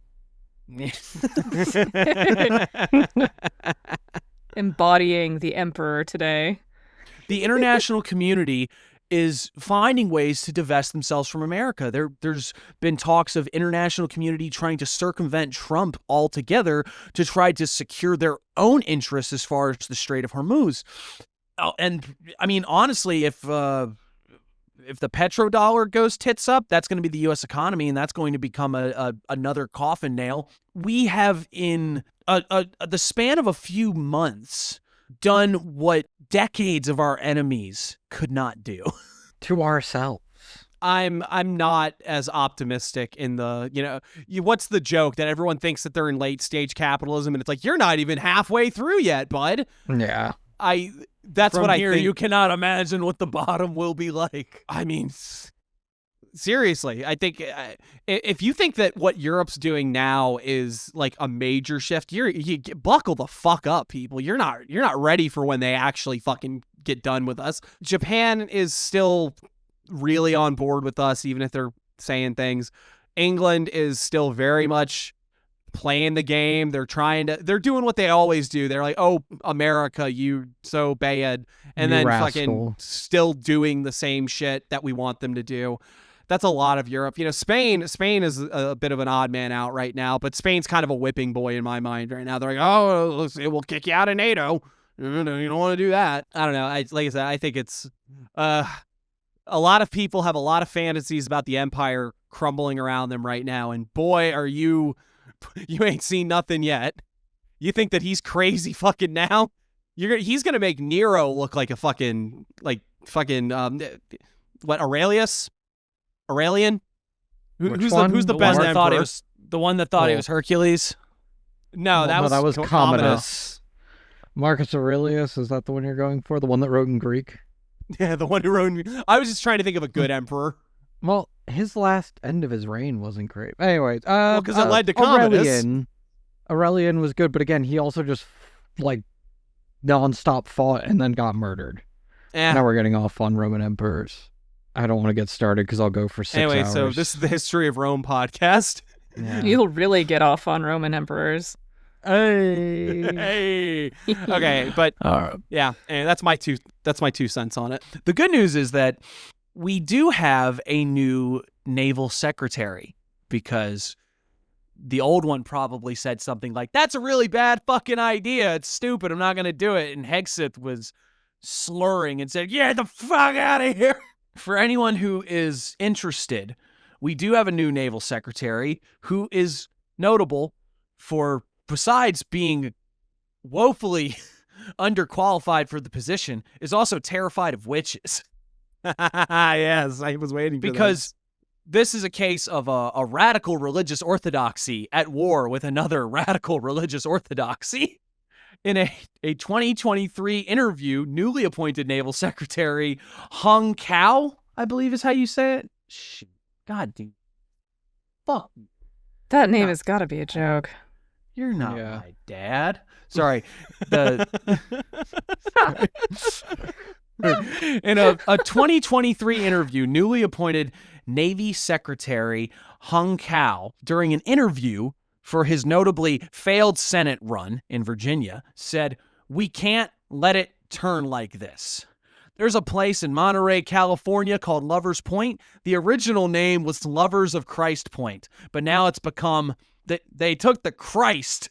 Embodying the emperor today. The international community is finding ways to divest themselves from America. There's been talks of international community trying to circumvent Trump altogether to try to secure their own interests as far as the Strait of Hormuz. And I mean, honestly, if the petrodollar goes tits up, that's going to be the U.S. economy, and that's going to become another coffin nail. We have, in the span of a few months, done what decades of our enemies could not do. To ourselves. I'm not as optimistic in the, what's the joke that everyone thinks that they're in late stage capitalism, and it's like, you're not even halfway through yet, bud. Yeah. That's From what I here, think. you cannot imagine what the bottom will be like. I mean, seriously, I think if you think that what Europe's doing now is like a major shift, you buckle the fuck up, people. You're not ready for when they actually fucking get done with us. Japan is still really on board with us, even if they're saying things. England is still very much playing the game. They're doing what they always do. They're like, oh, America, you so bad. And You then rascal. fucking still doing the same shit that we want them to do. That's a lot of Europe. Spain is a bit of an odd man out right now, but Spain's kind of a whipping boy in my mind right now. They're like, oh, we'll kick you out of NATO. You don't want to do that. I don't know. Like I said, I think it's a lot of people have a lot of fantasies about the Empire crumbling around them right now, and boy, are you ain't seen nothing yet. You think that he's crazy fucking now? He's gonna make Nero look like a fucking what, Aurelius? Aurelian? Who's the best emperor? The one that thought he was Hercules? No, that was Commodus. Marcus Aurelius, is that the one you're going for? The one that wrote in Greek? Yeah, the one who wrote. I was just trying to think of a good emperor. Well, his last end of his reign wasn't great. Anyways, because it led to Commodus. Aurelian was good, but again, he also just like non-stop fought and then got murdered. Now we're getting off on Roman emperors. I don't want to get started because I'll go for 6 hours. So this is the History of Rome podcast. Yeah. You'll really get off on Roman emperors. Hey. Okay, but yeah, and that's my 2 cents on it. The good news is that we do have a new naval secretary, because the old one probably said something like, "That's a really bad fucking idea. It's stupid. I'm not going to do it." And Hegseth was slurring and said, "Get the fuck out of here." For anyone who is interested, we do have a new naval secretary who is notable for, besides being woefully underqualified for the position, is also terrified of witches. Yes, I was waiting for because this is a case of a radical religious orthodoxy at war with another radical religious orthodoxy. In a 2023 interview, newly appointed Naval Secretary Hung Kao, I believe is how you say it. Shit. God, dude. Fuck. That name has got to be a joke. You're not my dad. Sorry. In a 2023 interview, newly appointed Navy Secretary Hung Kao, during an interview for his notably failed Senate run in Virginia, said, "We can't let it turn like this. There's a place in Monterey, California called Lovers Point. The original name was Lovers of Christ Point, but now it's become that they took the Christ.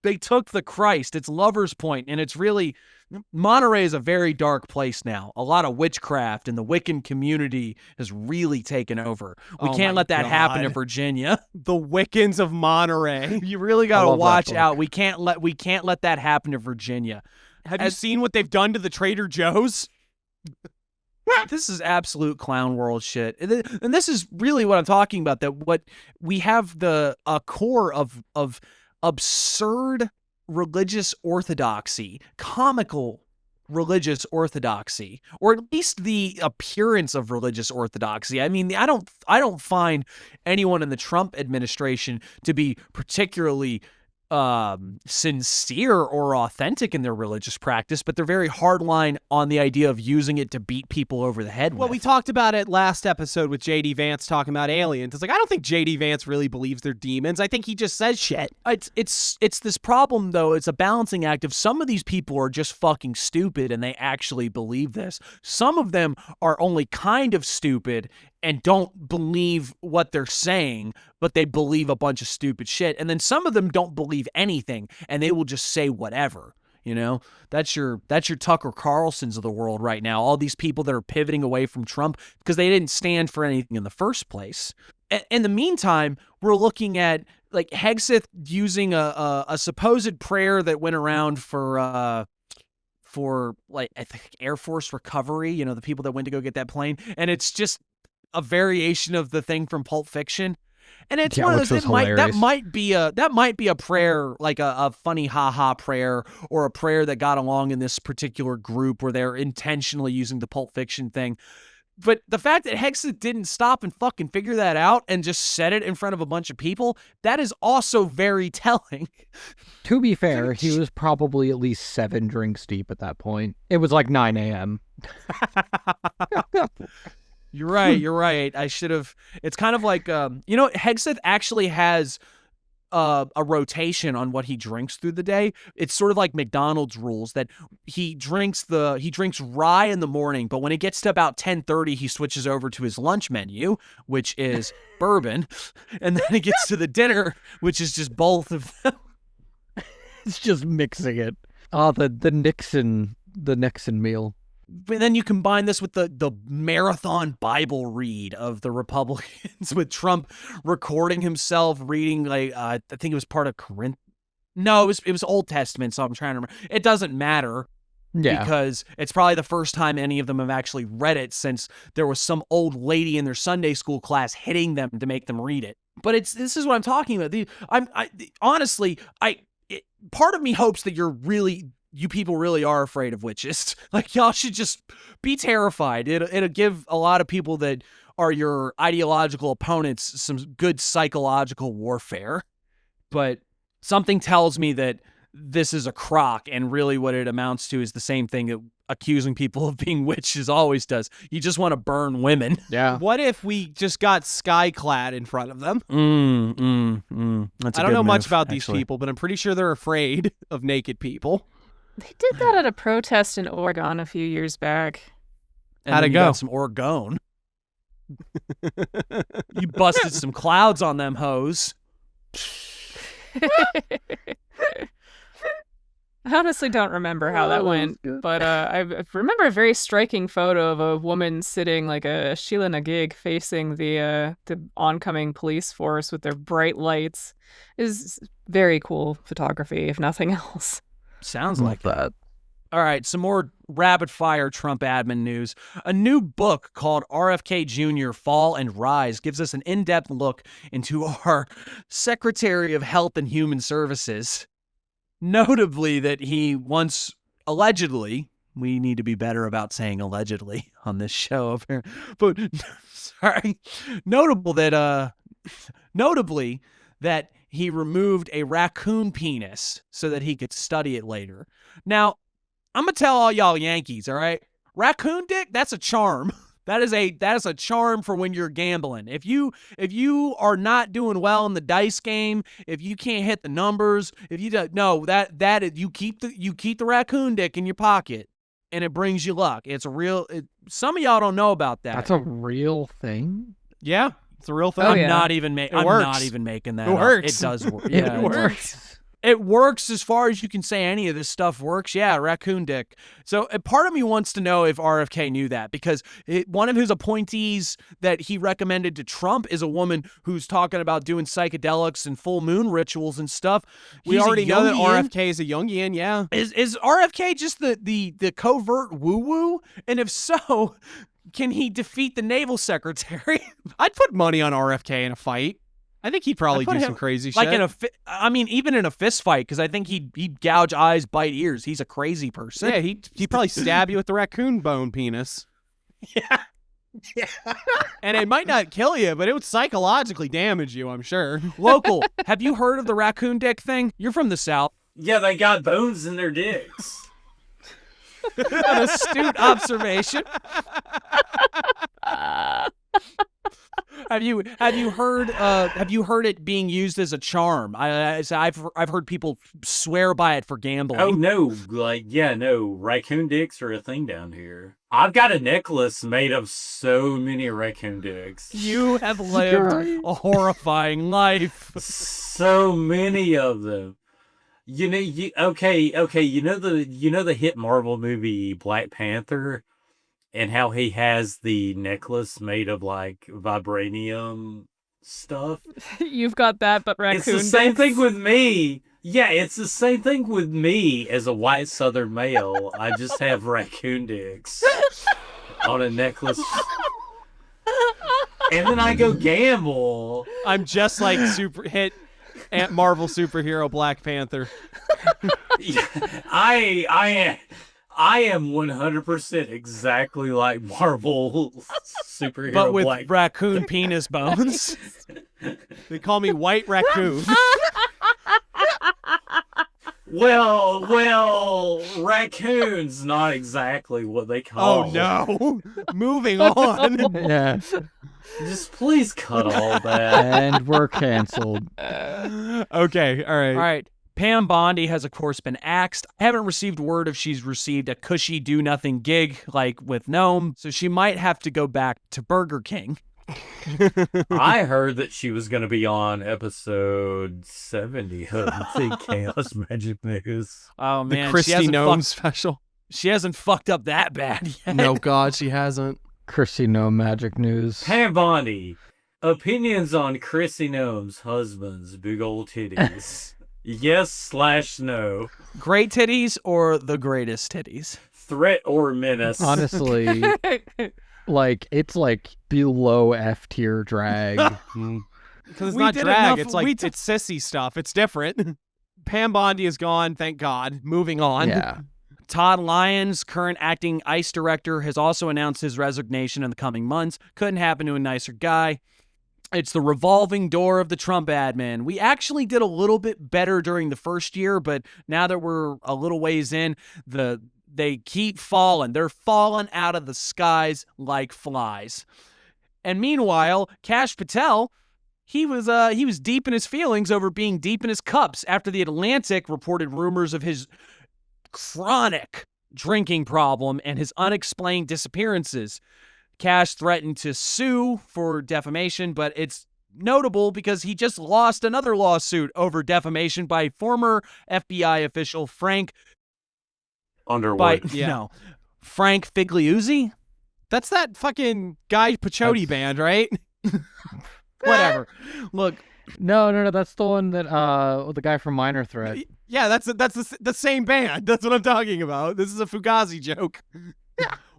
They took the Christ. It's Lovers Point, and it's really, Monterey is a very dark place now. A lot of witchcraft and the Wiccan community has really taken over. We can't let that happen in Virginia. The Wiccans of Monterey. You really got to watch out. We can't let that happen in Virginia. Have you seen what they've done to the Trader Joe's? This is absolute clown world shit. And this is really what I'm talking about, that what we have a core of absurd religious orthodoxy, comical religious orthodoxy, or at least the appearance of religious orthodoxy. I mean, I don't find anyone in the Trump administration to be particularly sincere or authentic in their religious practice, but they're very hardline on the idea of using it to beat people over the head with. Well, we talked about it last episode with J.D. Vance talking about aliens. It's like, I don't think J.D. Vance really believes they're demons. I think he just says shit. It's this problem, though. It's a balancing act of some of these people are just fucking stupid and they actually believe this. Some of them are only kind of stupid and don't believe what they're saying, but they believe a bunch of stupid shit. And then some of them don't believe anything, and they will just say whatever. You know, that's your Tucker Carlsons of the world right now. All these people that are pivoting away from Trump because they didn't stand for anything in the first place. In the meantime, we're looking at like Hegseth using a supposed prayer that went around for like, I think, Air Force recovery. You know, the people that went to go get that plane, and it's just a variation of the thing from Pulp Fiction. And it's one of those that might be a prayer, like a funny haha prayer, or a prayer that got along in this particular group where they're intentionally using the Pulp Fiction thing. But the fact that Hegseth didn't stop and fucking figure that out and just said it in front of a bunch of people, that is also very telling. To be fair, he was probably at least 7 drinks deep at that point. It was like 9 a.m. You're right. I should have. It's kind of like, Hegseth actually has a rotation on what he drinks through the day. It's sort of like McDonald's rules that he drinks rye in the morning, but when it gets to about 10:30, he switches over to his lunch menu, which is bourbon, and then it gets to the dinner, which is just both of them. It's just mixing it. Oh, the Nixon meal. then you combine this with the marathon Bible read of the Republicans with Trump recording himself reading, like, I think it was part of Corinth. No, it was Old Testament, so I'm trying to remember. It doesn't matter. Yeah. Because it's probably the first time any of them have actually read it since there was some old lady in their Sunday school class hitting them to make them read it. But this is what I'm talking about. Honestly, part of me hopes that you people really are afraid of witches. Like, y'all should just be terrified. It'll give a lot of people that are your ideological opponents some good psychological warfare. But something tells me that this is a crock, and really what it amounts to is the same thing that accusing people of being witches always does. You just want to burn women. Yeah. What if we just got Skyclad in front of them? That's a I don't good know much move, about these actually. people, but I'm pretty sure they're afraid of naked people. They did that at a protest in Oregon a few years back. And How'd then it you go? got some Oregon. You busted some clouds on them hoes. I honestly don't remember how that went, but I remember a very striking photo of a woman sitting like a Sheila Nagig facing the oncoming police force with their bright lights. Is very cool photography, if nothing else. Sounds Love like that. All right, some more rapid-fire Trump admin news. A new book called RFK Jr. Fall and Rise gives us an in-depth look into our Secretary of Health and Human Services. Notably that he once allegedly, we need to be better about saying allegedly on this show, but sorry, notably that he removed a raccoon penis so that he could study it later. Now, I'm going to tell all y'all Yankees, all right? Raccoon dick, that's a charm. That is a charm for when you're gambling. If you are not doing well in the dice game, if you can't hit the numbers, if you don't, no, you keep the raccoon dick in your pocket and it brings you luck. It's a real some of y'all don't know about that. That's a real thing? Yeah, it's a real thing. Oh, yeah. I'm not even making that It up. works. It does work. Yeah, It works. It works as far as you can say any of this stuff works. Yeah, raccoon dick. So part of me wants to know if RFK knew that, because one of his appointees that he recommended to Trump is a woman who's talking about doing psychedelics and full moon rituals and stuff. We He's a already know that Jungian. RFK is a Jungian, yeah. Is RFK just the covert woo-woo? And if so, can he defeat the naval secretary? I'd put money on RFK in a fight. I think he'd probably put do him- some crazy Like shit. even in a fist fight, because I think he'd gouge eyes, bite ears. He's a crazy person. Yeah, he'd probably stab you with the raccoon bone penis. Yeah. And it might not kill you, but it would psychologically damage you, I'm sure. Local, have you heard of the raccoon dick thing? You're from the South. Yeah, they got bones in their dicks. An astute observation. Have you heard it being used as a charm? I've heard people swear by it for gambling. Oh no, raccoon dicks are a thing down here. I've got a necklace made of so many raccoon dicks. You have lived a horrifying life. So many of them. You know the hit Marvel movie Black Panther, and how he has the necklace made of like vibranium stuff. You've got that, but raccoon It's the same dicks? thing with me. Yeah, it's the same thing with me as a white Southern male. I just have raccoon dicks on a necklace. And then I go gamble. I'm just like Marvel superhero Black Panther. I am 100% exactly like Marvel superhero But with Black. raccoon penis bones. They call me White Raccoon. Well, raccoon's not exactly what they call. Oh no. Moving on. Yeah. Just please cut all that. And we're canceled. Okay, all right. All right. Pam Bondi has, of course, been axed. I haven't received word if she's received a cushy do-nothing gig like with Gnome, so she might have to go back to Burger King. I heard that she was going to be on episode 70 of the Chaos Magic News. Oh, The man. she Christy hasn't Gnome fucked- special. She hasn't fucked up that bad yet. No, God, she hasn't. Chrissy No Magic News. Pam Bondi. Opinions on Chrissy Gnome's husband's big old titties. Yes/no. Great titties or the greatest titties? Threat or menace? Honestly, like, it's like below F tier drag. Because it's We not did drag. enough- It's like we it's sissy stuff. It's different. Pam Bondi is gone. Thank God. Moving on. Yeah. Todd Lyons, current acting ICE director, has also announced his resignation in the coming months. Couldn't happen to a nicer guy. It's the revolving door of the Trump admin. We actually did a little bit better during the first year, but now that we're a little ways in, they keep falling. They're falling out of the skies like flies. And meanwhile, Kash Patel, he was deep in his feelings over being deep in his cups after the Atlantic reported rumors of his chronic drinking problem and his unexplained disappearances. Kash threatened to sue for defamation, but it's notable because he just lost another lawsuit over defamation by former FBI official Frank Underwood. Frank Figliuzzi. That's that fucking Guy Pachotti band, right? Whatever. Look, No, that's the one that the guy from Minor Threat. Yeah, that's the same band. That's what I'm talking about. This is a Fugazi joke.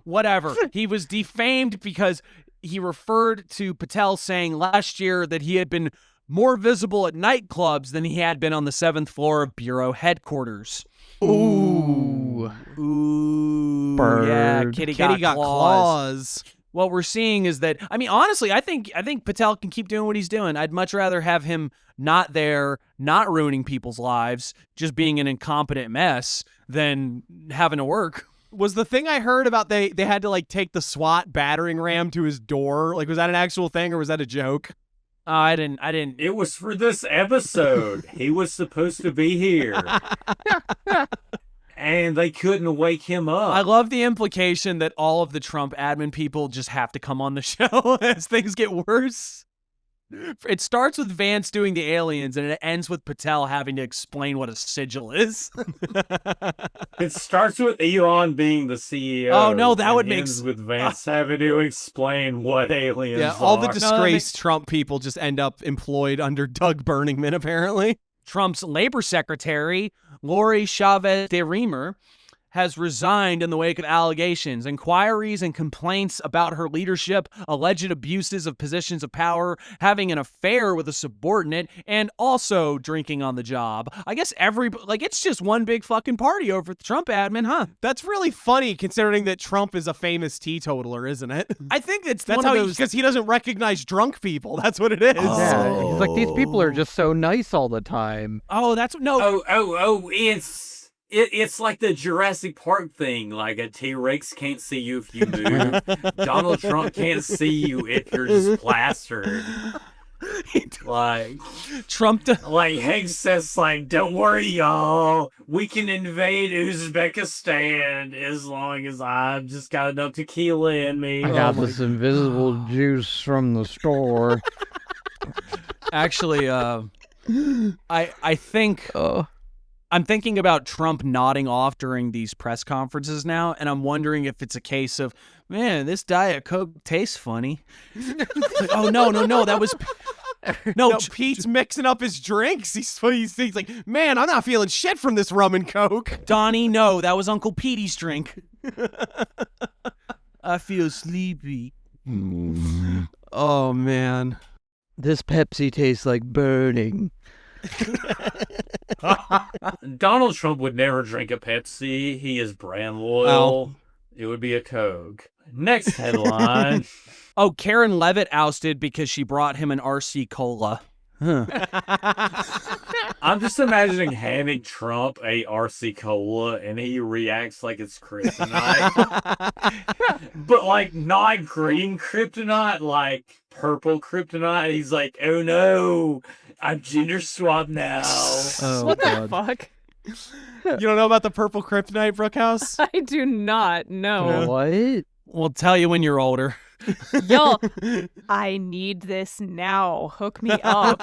whatever. He was defamed because he referred to Patel saying last year that he had been more visible at nightclubs than he had been on the 7th floor of Bureau headquarters. Ooh. Ooh. Yeah, Kitty got claws. What we're seeing is that, I mean, honestly, I think Patel can keep doing what he's doing. I'd much rather have him not there, not ruining people's lives, just being an incompetent mess than having to work. Was the thing I heard about they had to like take the SWAT battering ram to his door? Like, was that an actual thing or was that a joke? I didn't. It was for this episode. He was supposed to be here. And they couldn't wake him up. I love the implication that all of the Trump admin people just have to come on the show as things get worse. It starts with Vance doing the aliens, and it ends with Patel having to explain what a sigil is. It starts with Elon being the CEO. Oh, no, that would and make ends with Vance having to explain what aliens Yeah, all the are. disgraced Trump people just end up employed under Doug Burningman, apparently. Trump's labor secretary, Lori Chavez de Reamer, has resigned in the wake of allegations, inquiries, and complaints about her leadership, alleged abuses of positions of power, having an affair with a subordinate, and also drinking on the job. I guess it's just one big fucking party over at the Trump admin, huh? That's really funny considering that Trump is a famous teetotaler, isn't it? I think that's how one of those... because he doesn't recognize drunk people. That's what it is. Yeah, he's like, these people are just so nice all the time. Oh, that's... No. It's like the Jurassic Park thing. Like a T-Rex can't see you if you move. Donald Trump can't see you if you're just plastered. Like Trump, like Hank says, like, don't worry, y'all. We can invade Uzbekistan as long as I've just got enough tequila in me. I got this invisible juice from the store. Actually, I think... I'm thinking about Trump nodding off during these press conferences now, and I'm wondering if it's a case of, man, this Diet Coke tastes funny. Like, oh, no, that was... No, Pete's mixing up his drinks. He's like, man, I'm not feeling shit from this rum and Coke. Donnie, no, that was Uncle Petey's drink. I feel sleepy. Oh, man. This Pepsi tastes like burning. Donald Trump would never drink a Pepsi. He is brand loyal. Oh. It would be a Coke. Next headline. Oh, Karen Levitt ousted because she brought him an RC Cola. Huh. I'm just imagining handing Trump a RC Cola and he reacts like it's kryptonite. But like not green kryptonite, like purple kryptonite. He's like, oh no, I'm gender swapped now. Oh, What God. the fuck? You don't know about the purple kryptonite, Brookhouse? I do not know. What? We'll tell you when you're older. Yo, I need this now. Hook me up.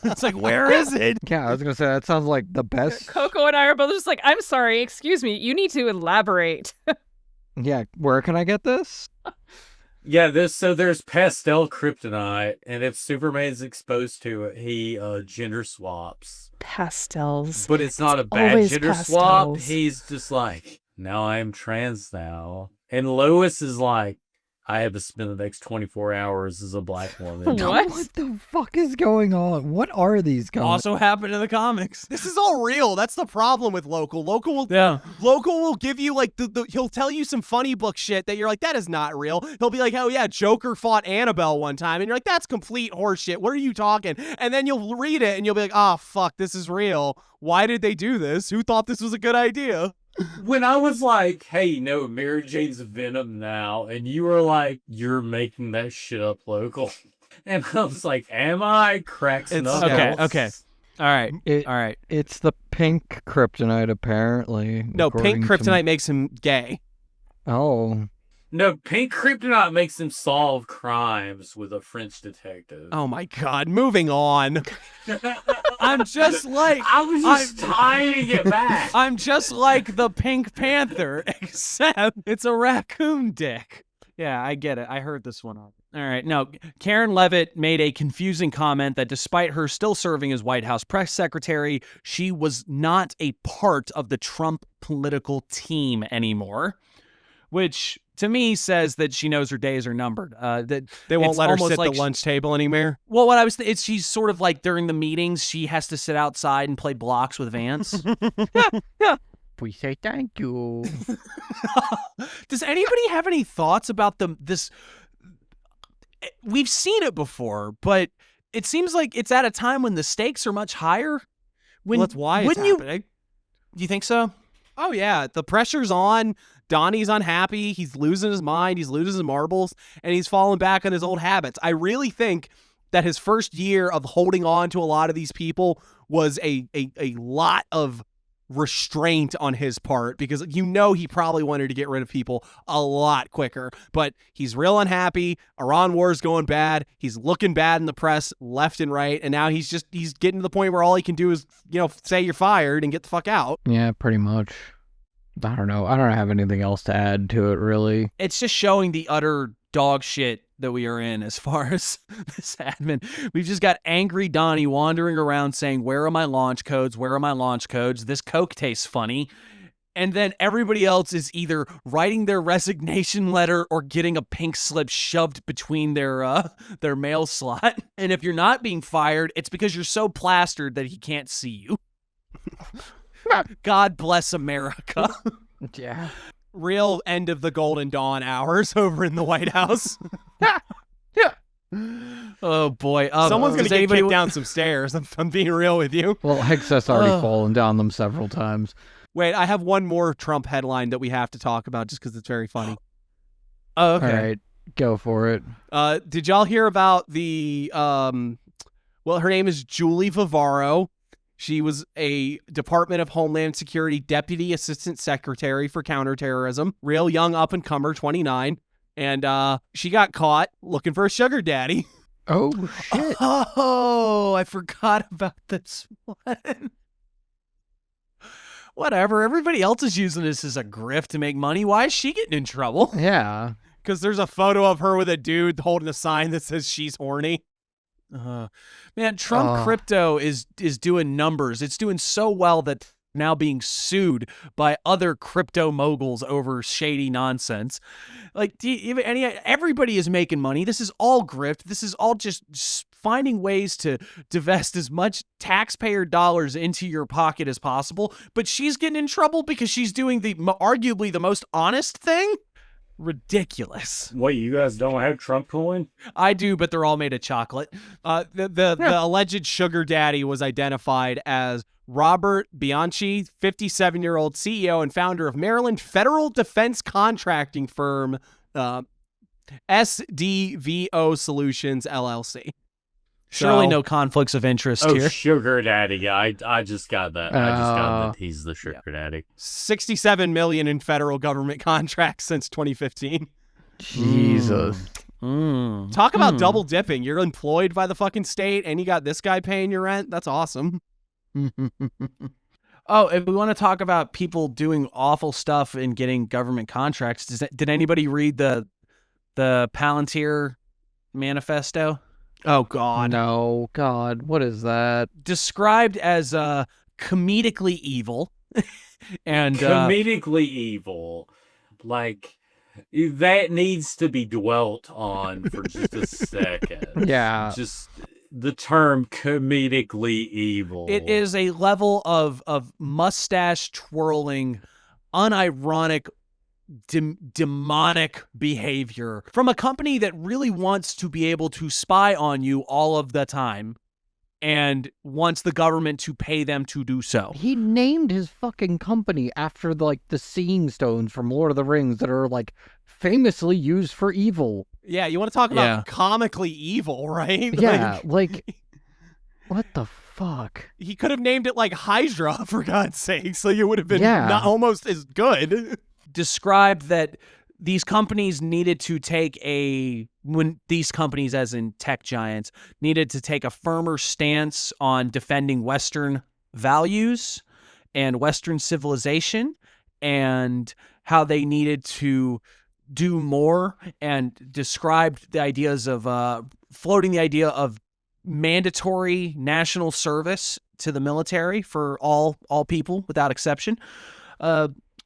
It's like, where is it? Yeah, I was gonna say that sounds like the best. Coco and I are both just like, I'm sorry, excuse me, you need to elaborate. Yeah, where can I get this? Yeah, there's pastel kryptonite, and if Superman's exposed to it, he gender swaps. Pastels. But it's not a bad always gender swap. pastels. He's just like, now I'm trans now. And Lois is like, I have to spend the next 24 hours as a black woman. What? What the fuck is going on? What are these guys? Also happened in the comics. This is all real. That's the problem with Local. Local will give you like he'll tell you some funny book shit that you're like, that is not real. He'll be like, oh yeah, Joker fought Annabelle one time, and you're like, that's complete horseshit. What are you talking? And then you'll read it and you'll be like, oh fuck, this is real. Why did they do this? Who thought this was a good idea? When I was like, hey, no, Mary Jane's Venom now, and you were like, you're making that shit up, Local. And I was like, am I? Cracks knuckles. Okay. All right. All right. It's the pink kryptonite, apparently. No, pink kryptonite makes him gay. Oh. No, pink kryptonite makes him solve crimes with a French detective. Oh my god, moving on. I'm just like I was just tying it back. I'm just like the Pink Panther, except it's a raccoon dick. Yeah, I get it. I heard this one on. All right. Now, Karen Levitt made a confusing comment that despite her still serving as White House press secretary, she was not a part of the Trump political team anymore, which to me says that she knows her days are numbered. That they won't let her sit like at the lunch table anymore. Well, what I was it's she's sort of like during the meetings, she has to sit outside and play blocks with Vance. Yeah. We say thank you. Does anybody have any thoughts about this? We've seen it before, but it seems like it's at a time when the stakes are much higher. Well, that's why it's happening. Do you think so? Oh, yeah. The pressure's on. Donnie's unhappy. He's losing his mind. He's losing his marbles, and he's falling back on his old habits. I really think that his first year of holding on to a lot of these people was a lot of restraint on his part, because he probably wanted to get rid of people a lot quicker, but he's real unhappy. Iran war's going bad. He's looking bad in the press left and right, and now he's getting to the point where all he can do is say you're fired and get the fuck out. Yeah, pretty much. I don't know. I don't have anything else to add to it, really. It's just showing the utter dog shit that we are in as far as this admin. We've just got angry Donnie wandering around saying, where are my launch codes? Where are my launch codes? This Coke tastes funny. And then everybody else is either writing their resignation letter or getting a pink slip shoved between their mail slot. And if you're not being fired, it's because you're so plastered that he can't see you. God bless America. Yeah. Real end of the Golden Dawn hours over in the White House. Yeah. Oh boy. Someone's going to get kicked down some stairs. I'm being real with you. Well, Hegseth's already fallen down them several times. Wait, I have one more Trump headline that we have to talk about just because it's very funny. Oh, okay. All right. Go for it. Did y'all hear about the, her name is Julie Vivaro. She was a Department of Homeland Security Deputy Assistant Secretary for Counterterrorism. Real young up-and-comer, 29. And she got caught looking for a sugar daddy. Oh, shit. Oh, I forgot about this one. Whatever. Everybody else is using this as a grift to make money. Why is she getting in trouble? Yeah. Because there's a photo of her with a dude holding a sign that says she's horny. Man, Trump crypto is doing numbers. It's doing so well that now being sued by other crypto moguls over shady nonsense. Like, everybody is making money. This is all grift. This is all just finding ways to divest as much taxpayer dollars into your pocket as possible. But she's getting in trouble because she's doing arguably the most honest thing. Ridiculous. Wait, you guys don't have Trump coin? I do, but they're all made of chocolate. The alleged sugar daddy was identified as Robert Bianchi, 57-year-old CEO and founder of Maryland Federal Defense Contracting Firm, SDVO Solutions, LLC. Surely no conflicts of interest here. Sugar daddy. I just got that. I just got that he's the sugar daddy. $67 million in federal government contracts since 2015. Jesus. Talk about double dipping. You're employed by the fucking state, and you got this guy paying your rent. That's awesome. Oh, if we want to talk about people doing awful stuff and getting government contracts, did anybody read the Palantir manifesto? Oh, God. No, God, what is that? Described as comedically evil. And comedically evil. Like, that needs to be dwelt on for just a second. Yeah. Just the term comedically evil. It is a level of mustache twirling, unironic, demonic behavior from a company that really wants to be able to spy on you all of the time and wants the government to pay them to do so. He named his fucking company after the Seeing Stones from Lord of the Rings that are famously used for evil. Yeah, you want to talk about comically evil, right? Yeah, what the fuck? He could have named it Hydra, for God's sake, so you would have been not almost as good. Described that these companies needed to take these companies, as in tech giants, needed to take a firmer stance on defending Western values and Western civilization, and how they needed to do more, and described the ideas of floating the idea of mandatory national service to the military for all people without exception.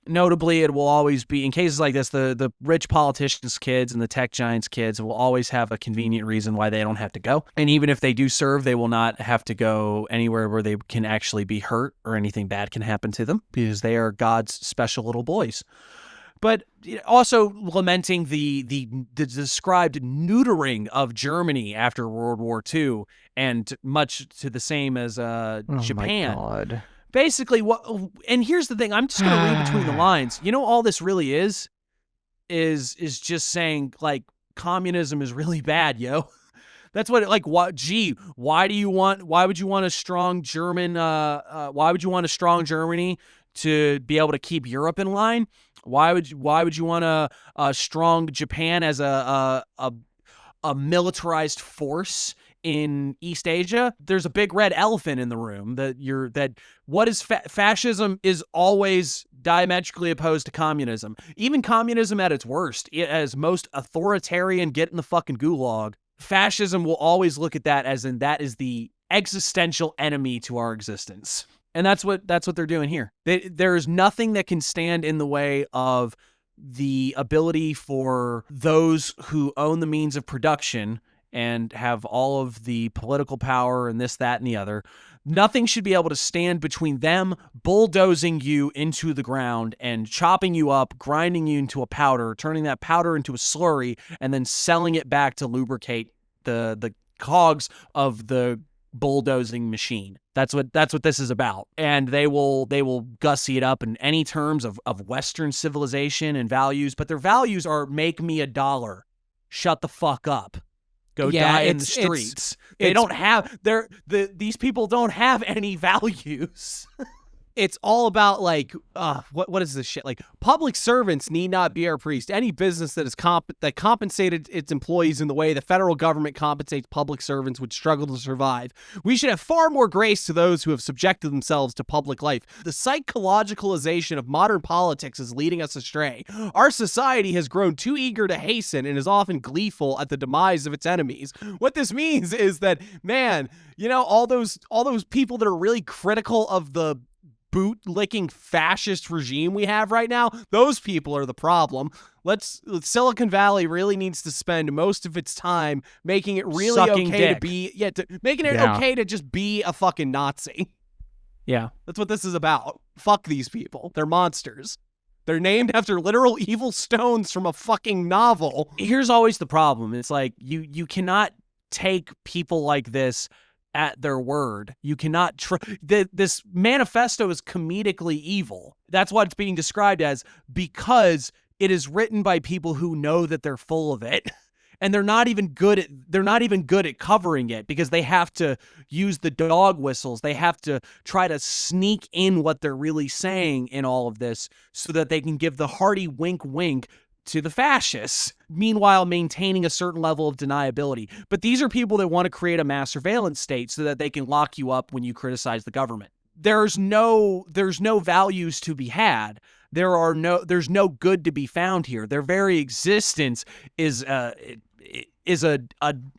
Notably, it will always be, in cases like this, the rich politicians' kids and the tech giants' kids will always have a convenient reason why they don't have to go. And even if they do serve, they will not have to go anywhere where they can actually be hurt or anything bad can happen to them, because they are God's special little boys. But also lamenting the described neutering of Germany after World War II, and much to the same as Japan. Oh my God. Basically, and here's the thing, I'm just going to read between the lines. You know, all this really is just saying, communism is really bad, yo. That's what why would you want a strong German, why would you want a strong Germany to be able to keep Europe in line? Why would you want a strong Japan as a militarized force in East Asia? There's a big red elephant in the room what is fascism is always diametrically opposed to communism. Even communism at its worst, as most authoritarian, get in the fucking gulag, fascism will always look at that as in that is the existential enemy to our existence. And that's what they're doing here. There's nothing that can stand in the way of the ability for those who own the means of production and have all of the political power and this, that, and the other. Nothing should be able to stand between them bulldozing you into the ground and chopping you up, grinding you into a powder, turning that powder into a slurry, and then selling it back to lubricate the cogs of the bulldozing machine. That's what this is about. And they will gussy it up in any terms of Western civilization and values, but their values are make me $1. Shut the fuck up. Go die in the streets. These people don't have any values. It's all about what is this shit? Public servants need not be our priest. Any business that is that compensated its employees in the way the federal government compensates public servants would struggle to survive. We should have far more grace to those who have subjected themselves to public life. The psychologicalization of modern politics is leading us astray. Our society has grown too eager to hasten and is often gleeful at the demise of its enemies. What this means is that, man, all those people that are really critical of the boot-licking fascist regime we have right now, those people are the problem. Silicon Valley really needs to spend most of its time making it really sucking okay dick. to be, making it okay to just be a fucking Nazi. Yeah. That's what this is about. Fuck these people. They're monsters. They're named after literal evil stones from a fucking novel. Here's always the problem. It's you cannot take people like this at their word. You cannot this manifesto is comedically evil. That's what it's being described as, because it is written by people who know that they're full of it, and they're not even good at covering it, because they have to use the dog whistles. They have to try to sneak in what they're really saying in all of this so that they can give the hearty wink wink to the fascists, meanwhile maintaining a certain level of deniability. But these are people that want to create a mass surveillance state so that they can lock you up when you criticize the government. There's no values to be had. There's no good to be found here. Their very existence is an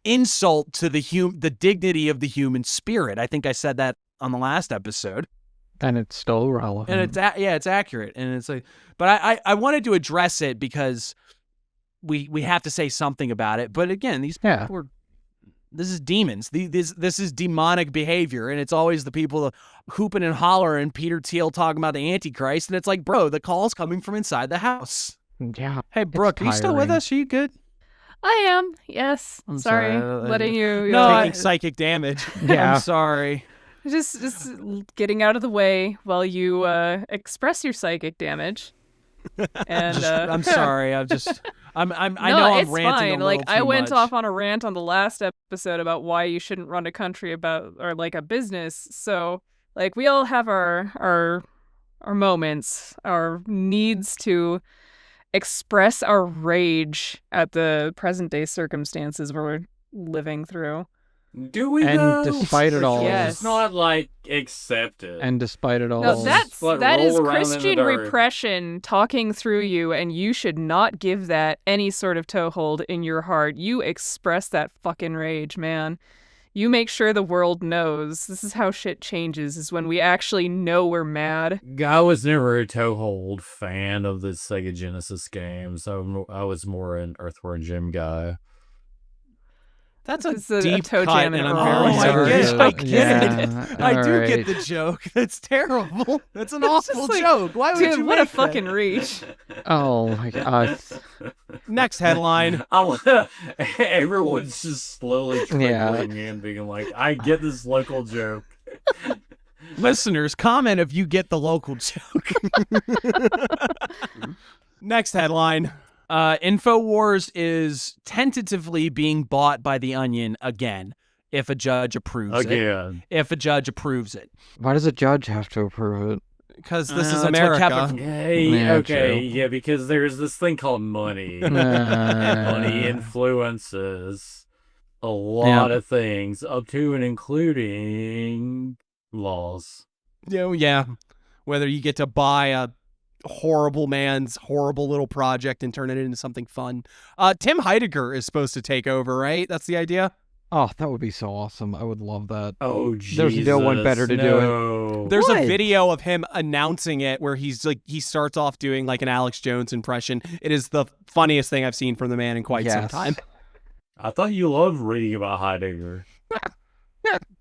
insult to the dignity of the human spirit. I think I said that on the last episode. And it's still relevant. And it's accurate. And it's like, but I wanted to address it because we have to say something about it. But again, these people are, this is demons. This is demonic behavior, and it's always the people hooping and hollering. Peter Thiel talking about the Antichrist, and it's like, bro, the call's coming from inside the house. Yeah. Hey, Brooke, are you still with us? Are you good? I am. Yes. I'm sorry. Letting you. Taking psychic damage. Yeah. I'm sorry. Just getting out of the way while you express your psychic damage. And I'm sorry. I know I'm ranting fine. a little Like too I went much. off on a rant on the last episode about why you shouldn't run a country or like a business. So like we all have our moments, our needs to express our rage at the present day circumstances we're living through. Do we And though? despite it all, Yes. It's not like accept it. and despite it all, No, that is roll around in the Christian dirt. repression talking through you, and you should not give that any sort of toehold in your heart. You express that fucking rage, man. You make sure the world knows. This is how shit changes, is when we actually know we're mad. I was never a toehold fan of the Sega Genesis games. I was more an Earthworm Jim guy. That's It's a a deep toe cut, jam and in I'm our very heart. sorry. Yeah, I get it. yeah, I do alright. get the joke. That's terrible. That's an awful like, joke. Why would Dude, you what a make that? fucking reach. Oh my god. Next headline. Everyone's just slowly Yeah. trickling in, being like, I get this local joke. Listeners, comment if you get the local joke. Next headline. InfoWars is tentatively being bought by The Onion again, if a judge approves it. Again. If a judge approves it. Why does a judge have to approve it? Because this is That's what America. kept it Yeah, Yeah, okay, true. yeah, because there's this thing called money. And money influences a lot of things, up to and including laws. Yeah. Whether you get to buy a horrible man's horrible little project and turn it into something fun. Tim Heidegger is supposed to take over, right? That's the idea? Oh, that would be so awesome. I would love that. Oh, Jesus. There's no one better to do it. There's What? a video of him announcing it where he starts off doing like an Alex Jones impression. It is the funniest thing I've seen from the man in quite some Yes. time. I thought you loved reading about Heidegger.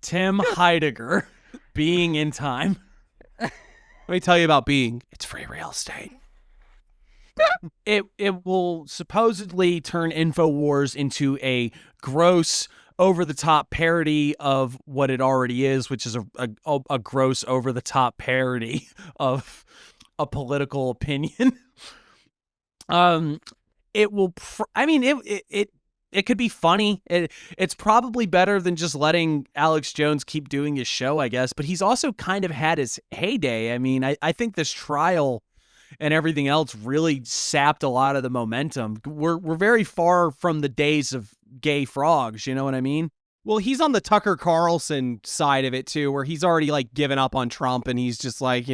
Tim Heidegger being in time. Let me tell you about being. It's free real estate. It will supposedly turn InfoWars into a gross, over-the-top parody of what it already is, which is a gross, over-the-top parody of a political opinion. It will. It could be funny. It's probably better than just letting Alex Jones keep doing his show, I guess. But he's also kind of had his heyday. I mean, I think this trial and everything else really sapped a lot of the momentum. We're very far from the days of gay frogs. You know what I mean? Well, he's on the Tucker Carlson side of it too, where he's already like given up on Trump, and he's just like,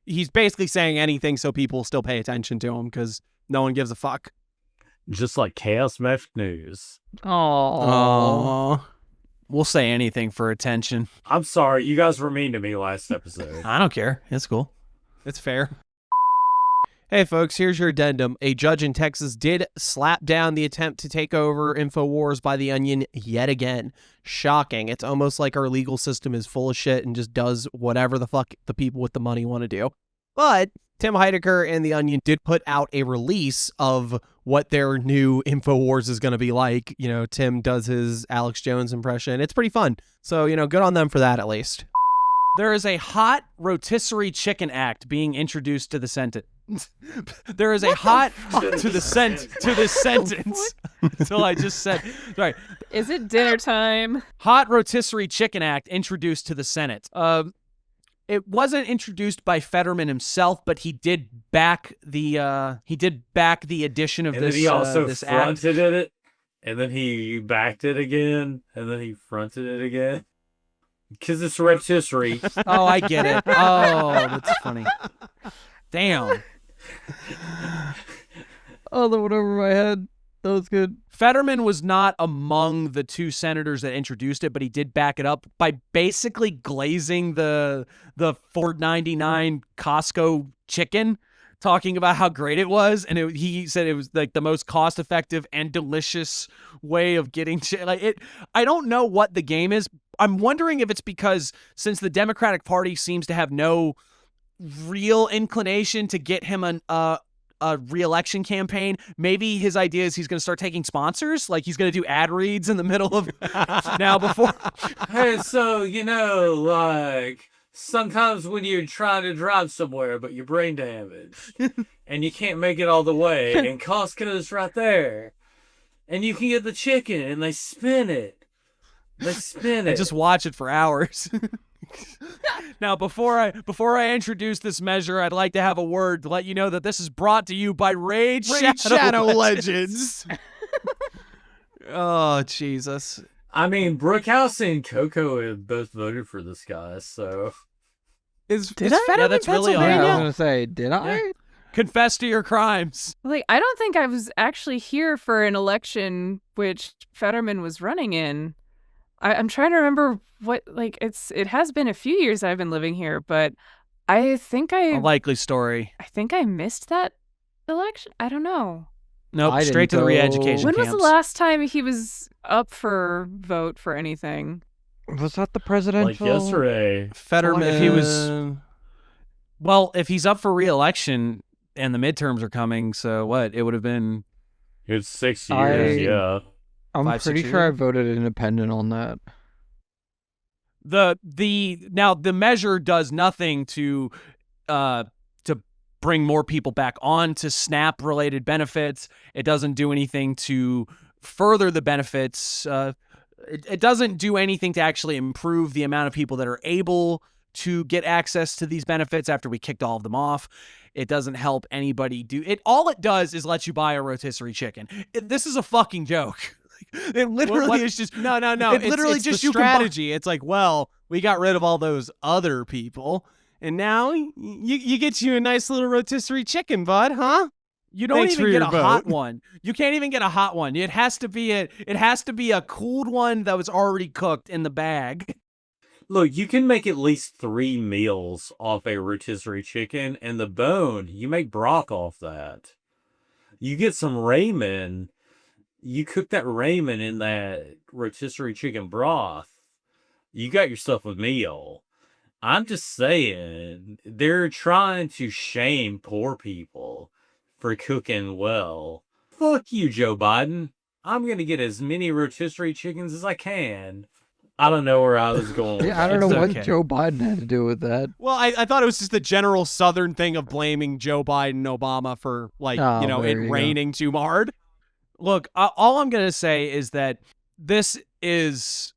he's basically saying anything so people still pay attention to him because no one gives a fuck. Just like Chaos Magick News. Oh, we'll say anything for attention. I'm sorry, you guys were mean to me last episode. I don't care. It's cool. It's fair. Hey, folks, here's your addendum. A judge in Texas did slap down the attempt to take over InfoWars by The Onion yet again. Shocking. It's almost like our legal system is full of shit and just does whatever the fuck the people with the money want to do. But Tim Heidegger and The Onion did put out a release of what their new InfoWars is going to be like. Tim does his Alex Jones impression. It's pretty fun. So, good on them for that at least. There is a hot rotisserie chicken act being introduced to the sentence. There is a hot to the sentence. Until I just said, sorry. Is it dinner time? Hot rotisserie chicken act introduced to the Senate. it wasn't introduced by Fetterman himself, but he did back the addition of And this. then he also this act. fronted it, and then he backed it again, and then he fronted it again. Because it's rotisserie. Oh, I get it. Oh, that's funny. Damn. Oh, that went over my head. That was good. Fetterman was not among the 2 senators that introduced it, but he did back it up by basically glazing the $4.99 Costco chicken, talking about how great it was, and he said it was like the most cost-effective and delicious way of getting I don't know what the game is. I'm wondering if it's because since the Democratic Party seems to have no real inclination to get him a re-election campaign, maybe his idea is he's going to start taking sponsors, like he's going to do ad reads in the middle of now before. Hey, so like sometimes when you're trying to drive somewhere but you're brain damaged and you can't make it all the way, and Costco's right there, and you can get the chicken and they spin it. I just watch it for hours. Now, before I introduce this measure, I'd like to have a word to let you know that this is brought to you by Raid Shadow Legends. Oh, Jesus. I mean, Brookhouse and Coco have both voted for this guy, so... Is Did I? Fetterman Yeah, that's really Yeah, I was Pennsylvania? gonna say, did I? Yeah. Confess to your crimes. Like, I don't think I was actually here for an election which Fetterman was running in. I'm trying to remember what, like, it has been a few years I've been living here, but I think A likely story. I think I missed that election. I don't know. Nope, I straight to didn't the go- re-education When camps. was the last time he was up for vote for anything? Was that the presidential? Like yesterday. Fetterman. If he was- Well, if he's up for re-election and the midterms are coming, so what? It would have been... It's 6 years, yeah. I'm 5, 6 pretty sure I voted independent on that. Now the measure does nothing to bring more people back on to SNAP related benefits. It doesn't do anything to further the benefits. It doesn't do anything to actually improve the amount of people that are able to get access to these benefits after we kicked all of them off. It doesn't help anybody do it. All it does is let you buy a rotisserie chicken. This is a fucking joke. It literally is just No. It literally it's just the you can buy- strategy. It's like, well, we got rid of all those other people, and now you get you a nice little rotisserie chicken, bud, huh? You don't Thanks for even get your a hot vote. one. You can't even get a hot one. It has to be a cooled one that was already cooked in the bag. Look, you can make at least 3 meals off a rotisserie chicken, and the bone, you make broth off that. You get some ramen, you cook that ramen in that rotisserie chicken broth, you got yourself a meal. I'm just saying, they're trying to shame poor people for cooking well. Fuck you, Joe Biden. I'm gonna get as many rotisserie chickens as I can. I don't know where I was going with Yeah, I don't that. know okay. what Joe Biden had to do with that. Well, I thought it was just the general Southern thing of blaming Joe Biden and Obama for, like, Oh, it there you go. raining too hard. Look, all I'm going to say is that this is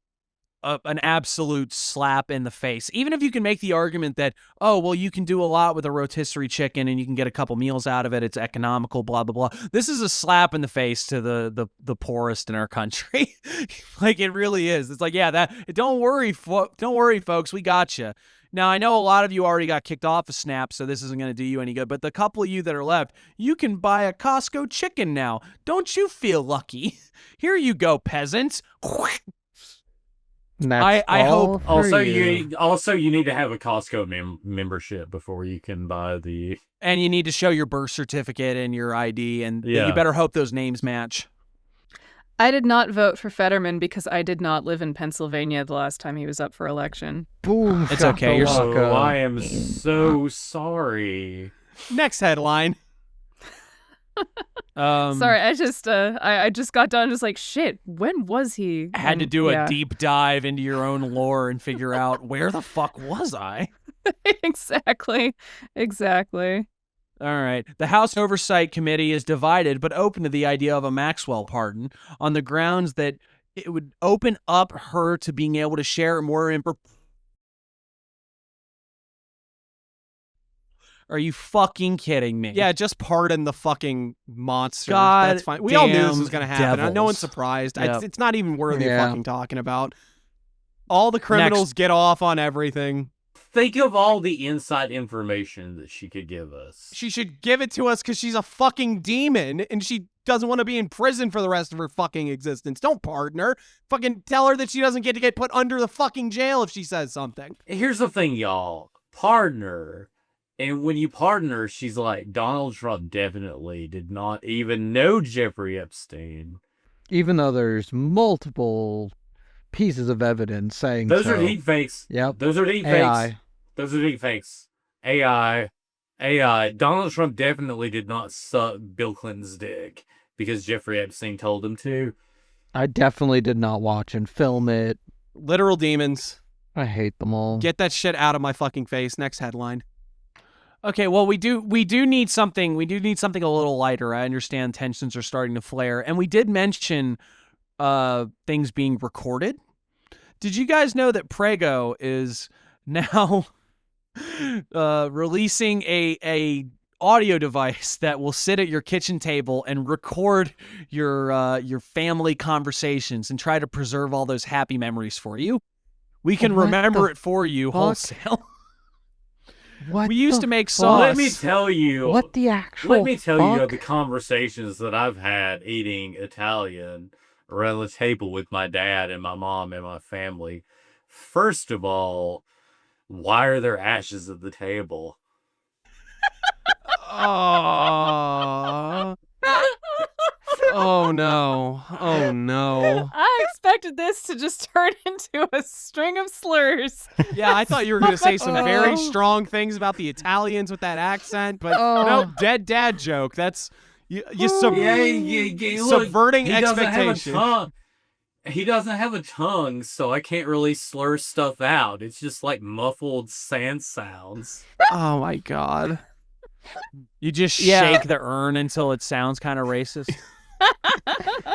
an absolute slap in the face. Even if you can make the argument that, oh, well, you can do a lot with a rotisserie chicken and you can get a couple meals out of it. It's economical, blah, blah, blah. This is a slap in the face to the poorest in our country. Like, it really is. It's like, yeah, don't worry, folks. We got you. Now, I know a lot of you already got kicked off of Snap, so this isn't going to do you any good. But the couple of you that are left, you can buy a Costco chicken now. Don't you feel lucky? Here you go, peasants. And that's I all hope- for You need to have a Costco membership before you can buy the. And you need to show your birth certificate and your ID, and Yeah. you better hope those names match. I did not vote for Fetterman because I did not live in Pennsylvania the last time he was up for election. Boom. It's okay, you're shakalaka. Oh, I am so sorry. Next headline. Sorry, I just got done just like, shit, when was he? Had to And, do yeah. a deep dive into your own lore and figure out where the fuck was I? Exactly. All right. The House Oversight Committee is divided but open to the idea of a Maxwell pardon on the grounds that it would open up her to being able to share more Are you fucking kidding me? Yeah, just pardon the fucking monster. God That's fine. We all knew this damn was going to happen. No devils. one's surprised. Yep. It's not even worthy of Yeah. fucking talking about. All the criminals get off on everything. Think of all the inside information that she could give us. She should give it to us because she's a fucking demon and she doesn't want to be in prison for the rest of her fucking existence. Don't pardon her. Fucking tell her that she doesn't get to get put under the fucking jail if she says something. Here's the thing, y'all. Pardon her. And when you pardon her, she's like, Donald Trump definitely did not even know Jeffrey Epstein. Even though there's multiple pieces of evidence saying Those so. are deep fakes. Yep. Those are deep AI. fakes. Those are deep fakes. AI. Donald Trump definitely did not suck Bill Clinton's dick because Jeffrey Epstein told him to. I definitely did not watch and film it. Literal demons. I hate them all. Get that shit out of my fucking face. Next headline. Okay, well, we do need something. We do need something a little lighter. I understand tensions are starting to flare, and we did mention things being recorded. Did you guys know that Prego is now releasing a audio device that will sit at your kitchen table and record your family conversations and try to preserve all those happy memories for you? We can What remember the it for you fuck? wholesale. What We used the to make fuck? sauce. Let me tell you. What the actual Let me tell you fuck? the conversations that I've had eating Italian around the table with my dad and my mom and my family. First of all, why are there ashes at the table? Oh. Oh no. Oh no. I expected this to just turn into a string of slurs. Yeah, I thought you were going to say some very strong things about the Italians with that accent, but no, dead dad joke. That's you look, subverting he doesn't have a expectation. tongue. He doesn't have a tongue, so I can't really slur stuff out. It's just like muffled sand sounds. Oh my god. You just shake the urn until it sounds kind of racist.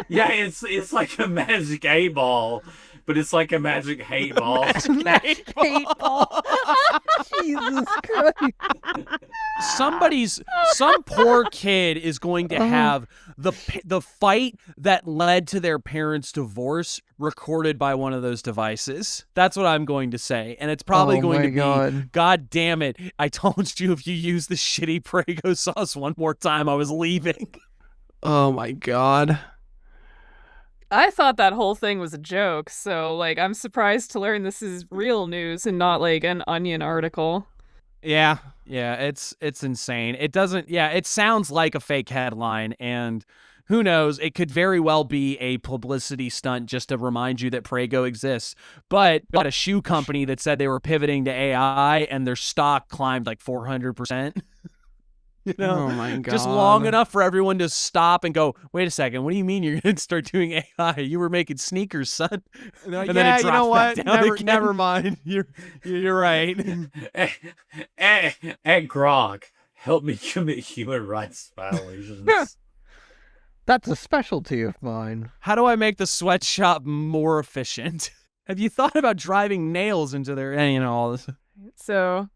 Yeah, it's like a magic 8-ball, but it's like a magic hate ball. Hate ball. Jesus Christ. Some poor kid is going to have the fight that led to their parents' divorce recorded by one of those devices. That's what I'm going to say. And it's probably going to be, God damn it, I told you if you use the shitty Prego sauce one more time, I was leaving. Oh my god. I thought that whole thing was a joke, so like I'm surprised to learn this is real news and not like an Onion article. Yeah. Yeah, it's insane. It sounds like a fake headline, and who knows, it could very well be a publicity stunt just to remind you that Prego exists. But got a shoe company that said they were pivoting to AI and their stock climbed like 400%. You know, oh my god. Just long enough for everyone to stop and go, wait a second, what do you mean you're going to start doing AI? You were making sneakers, son. No, And then yeah, it you know drops what? back down again. Never mind. You're right. Hey, Grog, help me commit human rights violations. That's a specialty of mine. How do I make the sweatshop more efficient? Have you thought about driving nails into their, all this? So,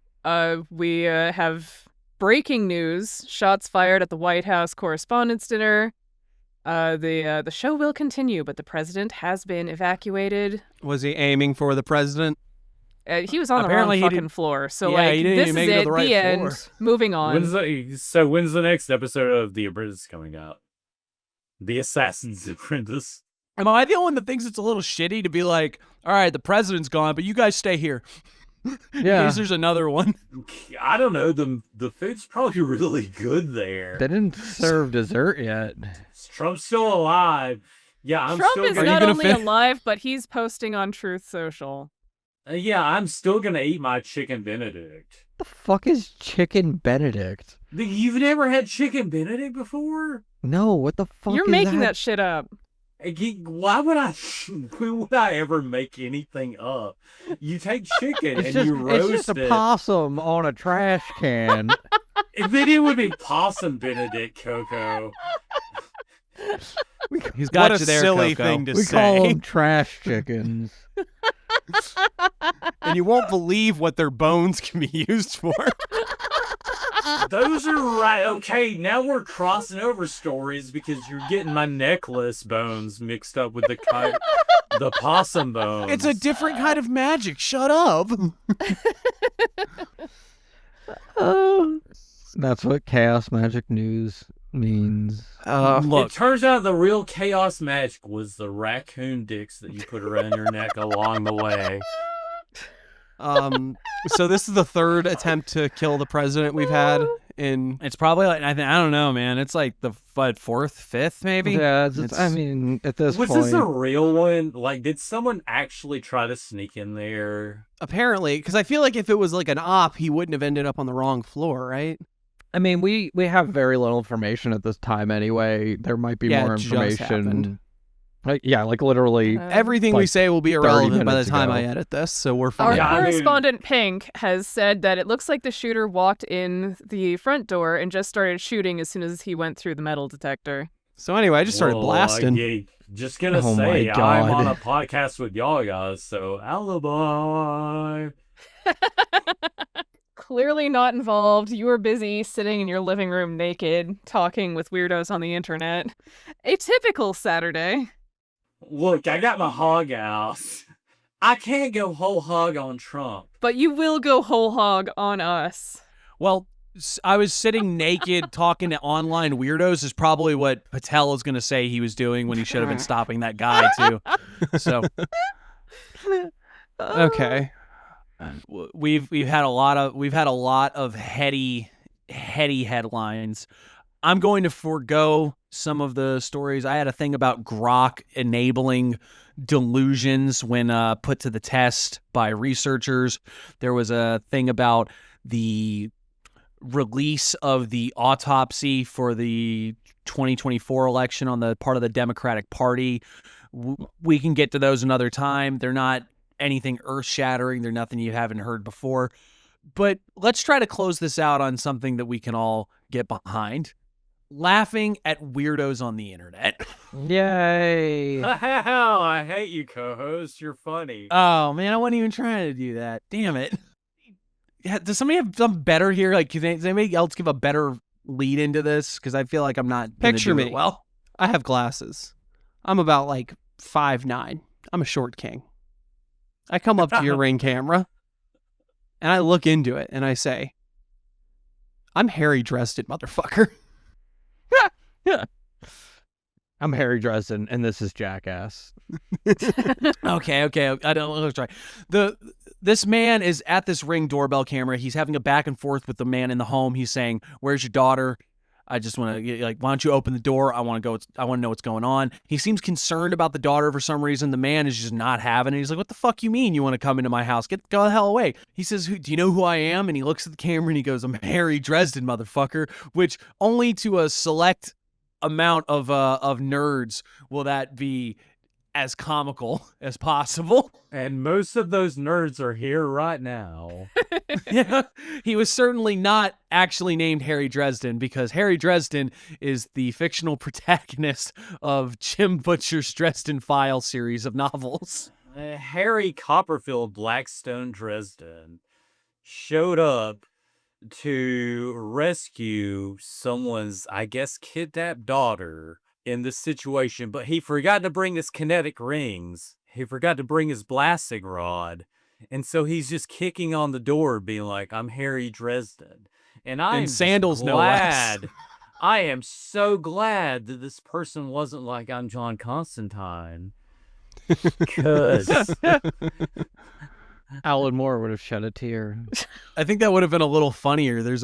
we have breaking news: shots fired at the White House Correspondents' Dinner. The show will continue, but the president has been evacuated. Was he aiming for the president? He was on Apparently the he wrong fucking floor. So Yeah, like he didn't this even is make it to it. the right The floor. end. Moving on. When's the next episode of The Apprentice coming out? The Assassin's Apprentice. Am I the only one that thinks it's a little shitty to be like, all right, the president's gone, but you guys stay here? In case there's another one. I don't know. The food's probably really good there. They didn't serve dessert yet. Trump's still alive. Yeah, I'm Trump still is gonna. not only alive, but he's posting on Truth Social. Yeah, I'm still gonna eat my chicken Benedict. The fuck is Chicken Benedict? You've never had chicken Benedict before? No, what the fuck You're is making that? that shit up. Why would I? When would I ever make anything up? You take chicken and you roast it's just it. a possum on a trash can. Then it would be possum Benedict, Coco. He's got what you a there, silly Coco. thing to We say. call them trash chickens. And you won't believe what their bones can be used for. Those are right. Okay, now we're crossing over stories because you're getting my necklace bones mixed up with the possum bones. It's a different kind of magic. Shut up. That's what Chaos Magic News means. Look, it turns out the real chaos magic was the raccoon dicks that you put around your neck along the way. so this is the third attempt to kill the president we've had in. It's probably like I don't know, man. It's like the fourth, fifth, maybe. Yeah, I mean, at this point, was this a real one? Like, did someone actually try to sneak in there? Apparently, because I feel like if it was like an op, he wouldn't have ended up on the wrong floor, right? I mean, we have very little information at this time anyway. There might be more it just happened. information. Like literally, everything we say will be 30 irrelevant by the minutes time ago. I edit this, so we're Our fine. correspondent Pink has said that it looks like the shooter walked in the front door and just started shooting as soon as he went through the metal detector. So anyway, I just started blasting. Yeah, just gonna Oh say, my I'm God. on a podcast with y'all guys, so alibi. Clearly not involved. You were busy sitting in your living room naked, talking with weirdos on the internet. A typical Saturday. Look, I got my hog out. I can't go whole hog on Trump. But you will go whole hog on us. Well, I was sitting naked talking to online weirdos is probably what Patel is going to say he was doing when he should have been stopping that guy too. So Okay. we've had a lot of heady headlines. I'm going to forego some of the stories. I had a thing about Grok enabling delusions when put to the test by researchers. There was a thing about the release of the autopsy for the 2024 election on the part of the Democratic Party. We can get to those another time. They're not anything earth-shattering. They're nothing you haven't heard before. But let's try to close this out on something that we can all get behind. Laughing at weirdos on the internet. Yay! Hell, I hate you, co-host. You're funny. Oh, man, I wasn't even trying to do that. Damn it. Yeah, does somebody have something better here? Like, does anybody else give a better lead into this? Because I feel like I'm not gonna Picture do it me. well. I have glasses. I'm about like 5'9". I'm a short king. I come up to your Ring camera and I look into it and I say, I'm Harry Dresden, motherfucker. I'm Harry Dresden, and this is Jackass. Okay. Let's try. This man is at this Ring doorbell camera. He's having a back and forth with the man in the home. He's saying, "Where's your daughter? I just want to why don't you open the door? I want to go. I want to know what's going on." He seems concerned about the daughter for some reason. The man is just not having it. He's like, "What the fuck you mean you want to come into my house? Go the hell away." He says, "Do you know who I am?" And he looks at the camera and he goes, "I'm Harry Dresden, motherfucker." Which only to a select amount of nerds will that be as comical as possible. And most of those nerds are here right now. Yeah, he was certainly not actually named Harry Dresden because Harry Dresden is the fictional protagonist of Jim Butcher's Dresden Files series of novels. Harry Copperfield Blackstone Dresden showed up to rescue someone's, I guess, kidnapped daughter in this situation, but he forgot to bring his kinetic rings. He forgot to bring his blasting rod. And so he's just kicking on the door, being like, I'm Harry Dresden. And I'm sandals, no less. I am so glad that this person wasn't like, I'm John Constantine. Because Alan Moore would have shed a tear. I think that would have been a little funnier. There's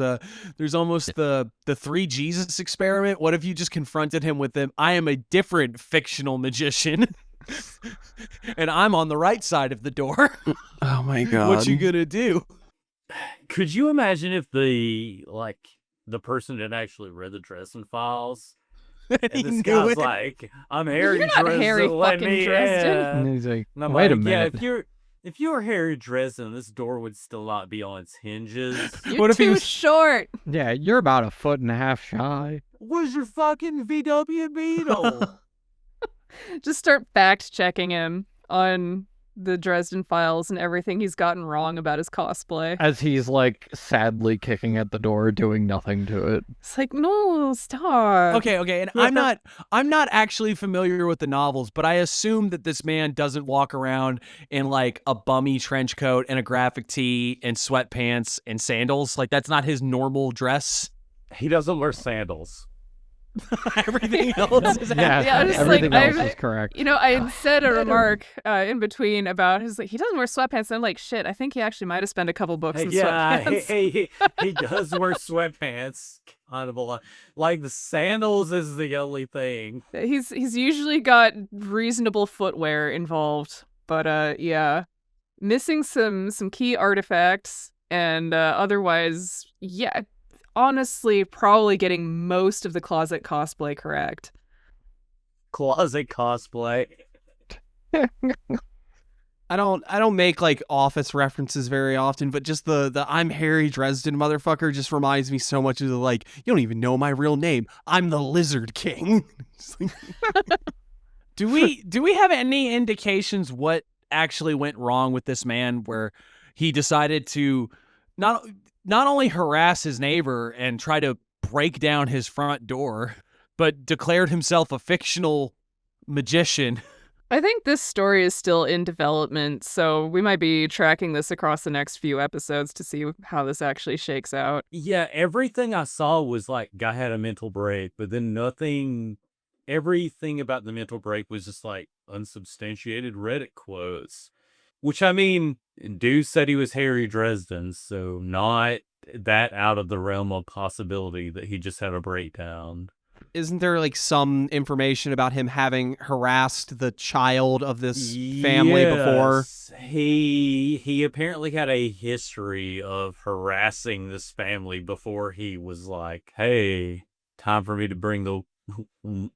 almost the three Jesus experiment. What if you just confronted him with them? I am a different fictional magician. And I'm on the right side of the door. Oh my God. What you gonna do? could you imagine if the person that actually read the Dresden Files and He this knew guy's it. like, I'm Harry You're not Dresden, Harry let fucking me Dresden. in. And he's like, And I'm wait a like, minute. yeah, if you were Harry Dresden, this door would still not be on its hinges. You're What if he too was- short. Yeah, you're about 1.5 feet shy. Where's your fucking VW Beetle? Just start fact checking him on the Dresden Files and everything he's gotten wrong about his cosplay. As he's like sadly kicking at the door, doing nothing to it. It's like, no, stop. Okay, and I'm not actually familiar with the novels, but I assume that this man doesn't walk around in like a bummy trench coat and a graphic tee and sweatpants and sandals. Like that's not his normal dress. He doesn't wear sandals. Everything else is everything else is correct. You know, I had said a remark in between about his, like, he doesn't wear sweatpants. And I'm like, shit, I think he actually might have spent a couple books in sweatpants. He does wear sweatpants. Kind of a lot. Like the sandals is the only thing. He's usually got reasonable footwear involved, but yeah, missing some key artifacts and otherwise, yeah. Honestly, probably getting most of the closet cosplay correct. Closet cosplay. I don't make like Office references very often, but just the I'm Harry Dresden motherfucker just reminds me so much of the like, you don't even know my real name. I'm the Lizard King. Do we have any indications what actually went wrong with this man where he decided to not only harass his neighbor and try to break down his front door, but declared himself a fictional magician? I think this story is still in development, so we might be tracking this across the next few episodes to see how this actually shakes out. Yeah, everything I saw was like, guy had a mental break, but then everything about the mental break was just like unsubstantiated Reddit quotes. Which, I mean, dude said he was Harry Dresden, so not that out of the realm of possibility that he just had a breakdown. Isn't there like some information about him having harassed the child of this family before? He apparently had a history of harassing this family before he was like, hey, time for me to bring the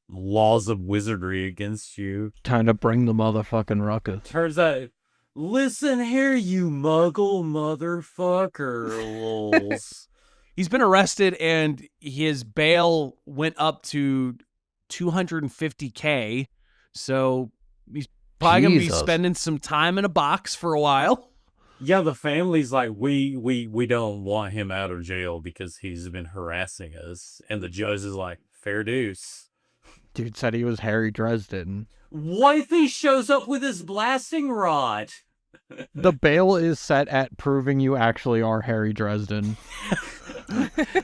laws of wizardry against you. Time to bring the motherfucking ruckus. Turns out... Listen here, you muggle motherfucker, lols. He's been arrested and his bail went up to $250K. So he's probably going to be spending some time in a box for a while. Yeah, the family's like, we don't want him out of jail because he's been harassing us. And the judge is like, fair deuce. Dude said he was Harry Dresden. What if he shows up with his blasting rod? The bail is set at proving you actually are Harry Dresden.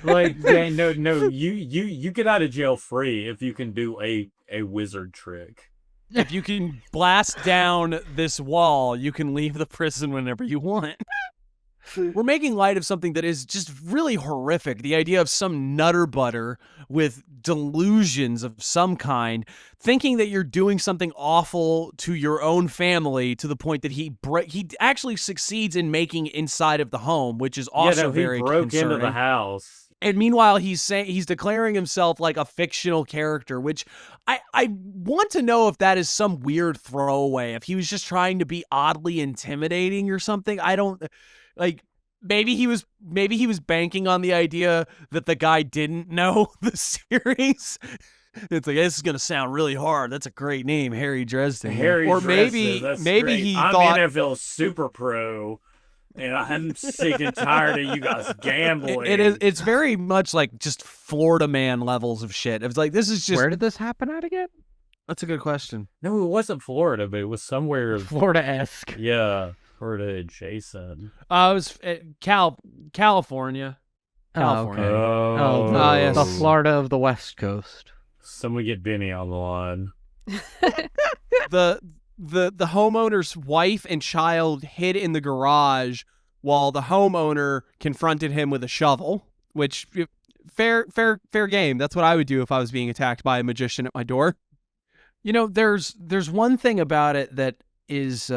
Like, yeah, no, you get out of jail free if you can do a wizard trick. If you can blast down this wall, you can leave the prison whenever you want. We're making light of something that is just really horrific. The idea of some nutter butter with delusions of some kind, thinking that you're doing something awful to your own family to the point that he actually succeeds in making inside of the home, which is also very he broke concerning. Into the house. And meanwhile, he's declaring himself like a fictional character, which I want to know if that is some weird throwaway, if he was just trying to be oddly intimidating or something. I don't... Like, maybe he was banking on the idea that the guy didn't know the series. It's like, this is going to sound really hard. That's a great name, Harry Dresden. Or maybe great. he I'm thought... NFL Super Pro, and I'm sick and tired of you guys gambling. It's very much like just Florida man levels of shit. It's like, this is just... Where did this happen at again? That's a good question. No, it wasn't Florida, but it was somewhere... Florida-esque. Yeah. Florida adjacent. It was California. California. Okay. Yes. The Florida of the West Coast. Someone get Benny on the line. The homeowner's wife and child hid in the garage while the homeowner confronted him with a shovel, which fair game. That's what I would do if I was being attacked by a magician at my door. You know, there's one thing about it that is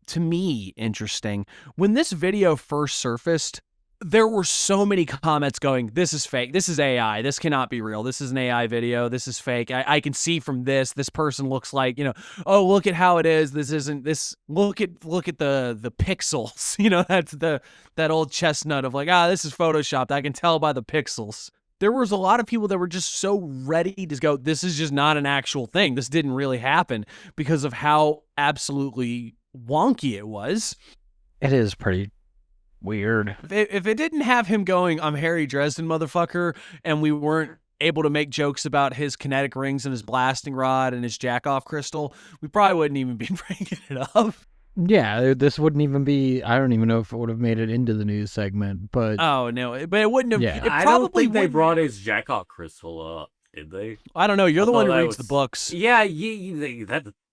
to me interesting. When this video first surfaced, there were so many comments going, this is fake, this is AI, this cannot be real, this is an AI video, this is fake, I can see from this person looks like, you know, oh, look at how it is, this isn't this, look at the pixels, you know, that's that old chestnut of like, this is photoshopped, I can tell by the pixels. There was a lot of people that were just so ready to go, this is just not an actual thing, this didn't really happen, because of how absolutely wonky it was. It is pretty weird. If it didn't have him going, I'm Harry Dresden, motherfucker, and we weren't able to make jokes about his kinetic rings and his blasting rod and his jack-off crystal, we probably wouldn't even be bringing it up. Yeah, this wouldn't even be, I don't even know if it would have made it into the news segment, but... Oh, no, but it wouldn't have... Yeah. I don't think they brought his jack-off crystal up, did they? I don't know. You're the one who reads the books. Yeah,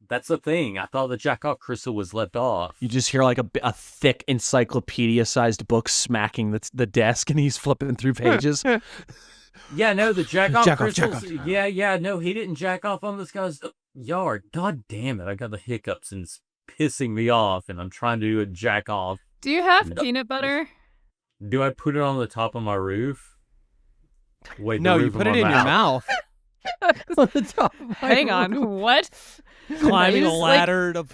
that's the thing. I thought the jack-off crystal was left off. You just hear like a thick encyclopedia-sized book smacking the desk, and he's flipping through pages. Yeah, no, the jack-off crystal. Jack off. Yeah, no, he didn't jack off on this guy's yard. God damn it, I got the hiccups and it's pissing me off, and I'm trying to do a jack off. Do you have peanut butter? Do I put it on the top of my roof? Wait, No, you put it in your mouth. On the top of my Hang on, roof. what? Climbing a Just, ladder to...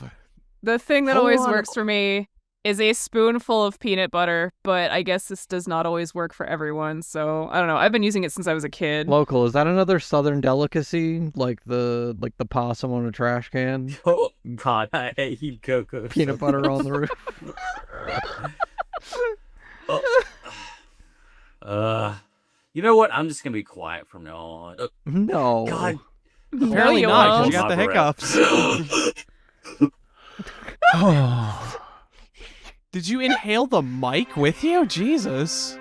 The thing that Hold always on. works for me is a spoonful of peanut butter, but I guess this does not always work for everyone, so I don't know. I've been using it since I was a kid. Local, is that another southern delicacy? Like the possum on a trash can? Oh, God, I hate cocoa. Peanut butter on the roof? You know what? I'm just gonna be quiet from now on. No. God. Apparently you not, 'cause won't. you got the hiccups. Oh. Did you inhale the mic with you? Jesus.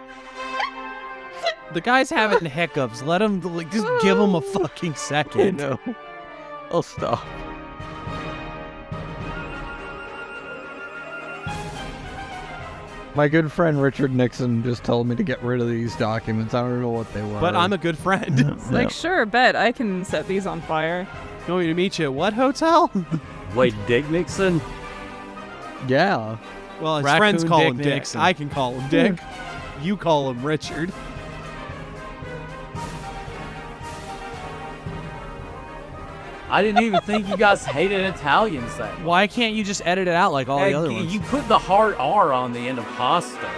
The guy's having hiccups. Let him, just give him a fucking second. No. I'll stop. My good friend Richard Nixon just told me to get rid of these documents. I don't know what they were. But I'm a good friend. It's like, sure, bet I can set these on fire. You want me to meet you at what hotel? Wait, Dick Nixon? Yeah. Well, his Raccoon friends call Dick him Dick. Nixon. I can call him Dick. You call him Richard. I didn't even think you guys hated Italians that much. Why can't you just edit it out like all the other ones? You put the hard R on the end of pasta.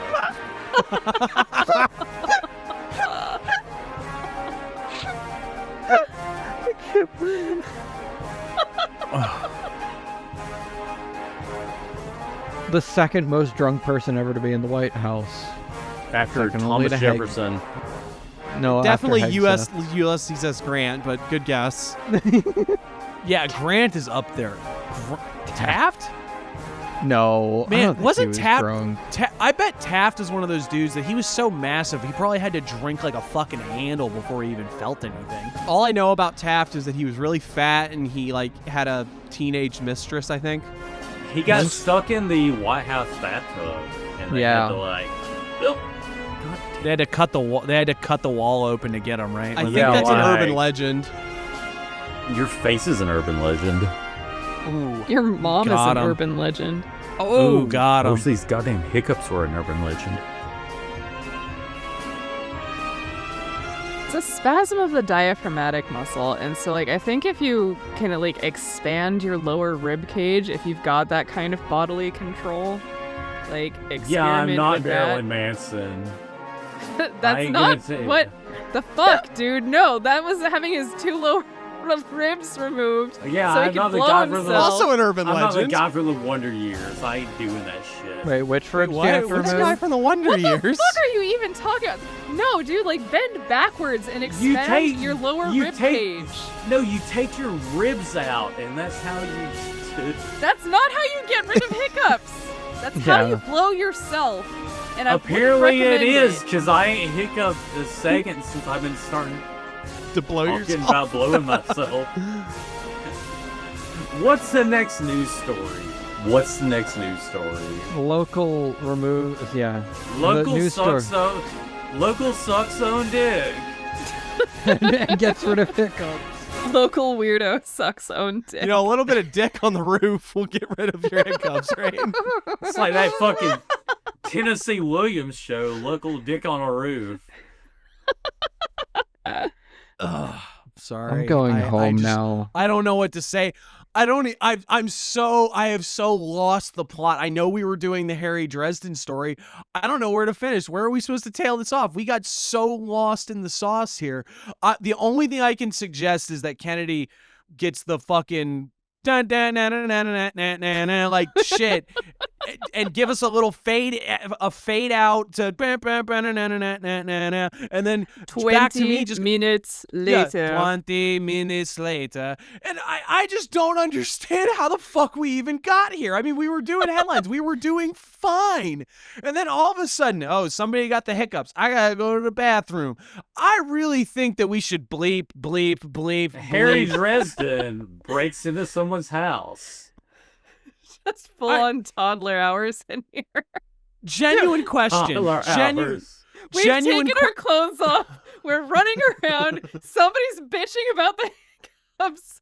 I can't breathe. The second most drunk person ever to be in the White House. After Second only Thomas to Haig. Jefferson. No, Definitely after Hegseth. USS Grant, but good guess. Yeah, Grant is up there. Taft? No, I Man, don't think wasn't he was Taft? drunk. I bet Taft is one of those dudes that he was so massive he probably had to drink like a fucking handle before he even felt anything. All I know about Taft is that he was really fat and he had a teenage mistress, I think. He got stuck in the White House bathtub, and they had to nope. They had to cut the wall. They had to cut the wall open to get him right. I think Yeah, that's an why? urban legend. Your face is an urban legend. Ooh, Your mom is Got an 'em. urban legend. oh, got him. Most of these goddamn hiccups were an urban legend. It's a spasm of the diaphragmatic muscle, and so I think if you can expand your lower rib cage, if you've got that kind of bodily control, experiment Yeah, I'm not with Marilyn Manson. that. I That's ain't not gonna say what the fuck, dude. No, that was having his two lower ribs removed. Yeah, so he I'm could not the blow guy for the- himself. Also an urban I'm not the legend. guy for the Wonder Years. I ain't doing that shit. Wait, which ribs do you What? have to Which remove? guy from the Wonder What Years? the fuck are you even talking about? No, dude, bend backwards and expand take- your lower you rib take- cage. No, you take your ribs out, and that's how you... That's not how you get rid of hiccups. That's how Yeah. you blow yourself. And I wouldn't Apparently it recommend is, because I ain't hiccuped a second since I've been starting To blow talking yourself. about blowing myself. What's the next news story? What's the next news story? Local remove. Yeah. The Local news story. sucks own dick. And gets rid of hiccups. Local weirdo sucks own dick. You know, a little bit of dick on the roof will get rid of your hiccups, right? It's like that fucking Tennessee Williams show, Local Dick on a Roof. Sorry. I'm going I home just- now. I don't know what to say. I have so lost the plot. I know we were doing the Harry Dresden story. I don't know where to finish. Where are we supposed to tail this off? We got so lost in the sauce here. The only thing I can suggest is that Kennedy gets the fucking dun dun na na na na na na na like shit, and give us a little fade out to and then 20 back to me just minutes later. Yeah, 20 minutes later. And I just don't understand how the fuck we even got here. I mean, we were doing headlines. We were doing fine. And then all of a sudden, oh, somebody got the hiccups. I gotta go to the bathroom. I really think that we should bleep. Harry Dresden breaks into someone's house. Just full on toddler hours in here. Genuine question. We've taken our clothes off. We're running around. Somebody's bitching about the hiccups.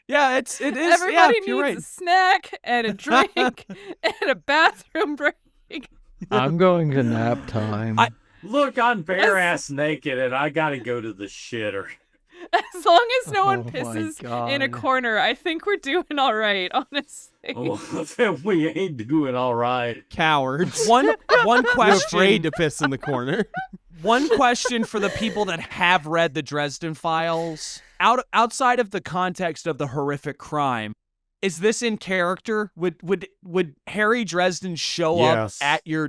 Yeah, it is. Everybody needs right. a snack and a drink and a bathroom break. I'm going to nap time. Look, I'm bare-ass naked, and I gotta go to the shitter. As long as no one pisses in a corner, I think we're doing all right, honestly. Oh, we ain't doing all right. Cowards. One question. You're afraid to piss in the corner. One question for the people that have read the Dresden Files. Outside of the context of the horrific crime, is this in character? Would Harry Dresden show up at your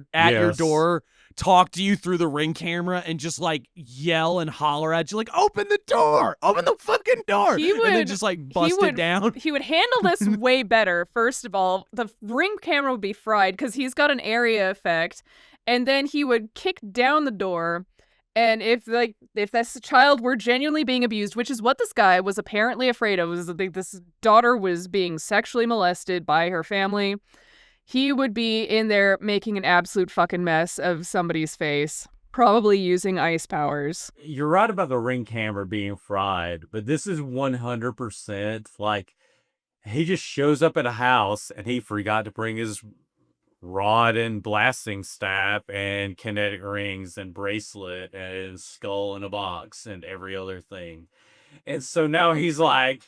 door, talk to you through the Ring camera, and just like yell and holler at you like, open the door, open the fucking door, and then just like bust it down? He would handle this way better. First of all, the Ring camera would be fried because he's got an area effect, and then he would kick down the door. And if this child were genuinely being abused, which is what this guy was apparently afraid of, was that this daughter was being sexually molested by her family, he would be in there making an absolute fucking mess of somebody's face, probably using ice powers. You're right about the Ring camera being fried, but this is 100% like he just shows up at a house and he forgot to bring his rod and blasting staff and kinetic rings and bracelet and skull in a box and every other thing. And so now he's like,